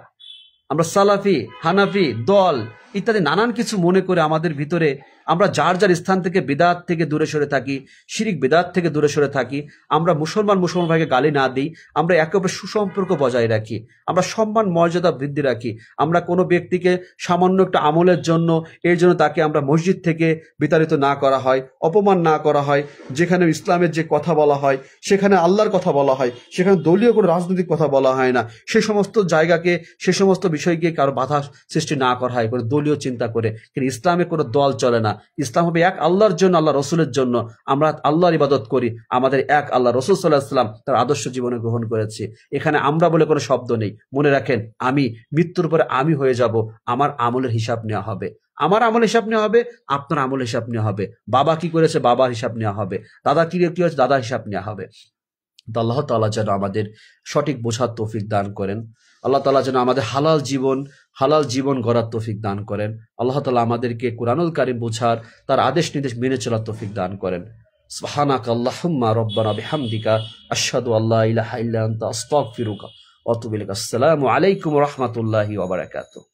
আমরা সালাফি, হানাফি, দল ইত্যাদি নানান কিছু মনে করে আমাদের ভিতরে আমরা যার স্থান থেকে বিদআত থেকে দূরে সরে থাকি, শিরিক বিদআত থেকে দূরে সরে থাকি। আমরা মুসলমান ভাইকে গালি না দিই, আমরা একে অপরের সুসম্পর্ক বজায় রাখি, আমরা সম্মান মর্যাদা বৃদ্ধি রাখি। আমরা কোনো ব্যক্তিকে সামান্য একটা আমলের জন্য, এর জন্য তাকে আমরা মসজিদ থেকে বিতাড়িত না করা হয়, অপমান না করা হয়। যেখানে ইসলামের যে কথা বলা হয়, সেখানে আল্লাহর কথা বলা হয়, সেখানে দলীয় কোনো রাজনৈতিক কথা বলা হয় না। সে সমস্ত জায়গাকে, সে সমস্ত বিষয়কে কারো বাধা সৃষ্টি না করা হয় কোনো দলীয় চিন্তা করে। কিন্তু ইসলামে কোনো দল চলে না। ইসলাম হবে এক আল্লাহর জন্য, আল্লাহ রসুলের জন্য। আমরা আল্লাহর ইবাদত করি, আমাদের এক আল্লাহ রসুল সাল্লাল্লাহু আলাইহি ওয়াসাল্লাম তার আদর্শ জীবনে গ্রহণ করেছি। এখানে আমরা বলে কোনো শব্দ নেই। মনে রাখেন, আমি মৃত্যুর পরে আমি হয়ে যাব, আমার আমলের হিসাব নেওয়া হবে, আমার আমল হিসাব নেওয়া হবে, আপনার আমল হিসাব নেওয়া হবে। বাবা কি করেছে বাবার হিসাব নেওয়া হবে, দাদা কি হয়েছে দাদার হিসাব নেওয়া হবে। আল্লাহ তাআলা যেন আমাদের সঠিক বোঝার তৌফিক দান করেন। আল্লাহ তাআলা যেন আমাদের হালাল জীবন গড়ার তৌফিক দান করেন। আল্লাহ তাআলা আমাদেরকে কুরআনুল কারীম বোঝার, তার আদেশ নির্দেশ মেনে চলার তৌফিক দান করেন। সুবহানাকা আল্লাহুম্মা রাব্বানা বিহামদিকা আশহাদু আল্লা ইলাহা ইল্লা আনতা আস্তাগফিরুকা ওয়া আতুবু ইলাইক। আসসালামু আলাইকুম ওয়া রাহমাতুল্লাহি ওয়া বারাকাতুহু।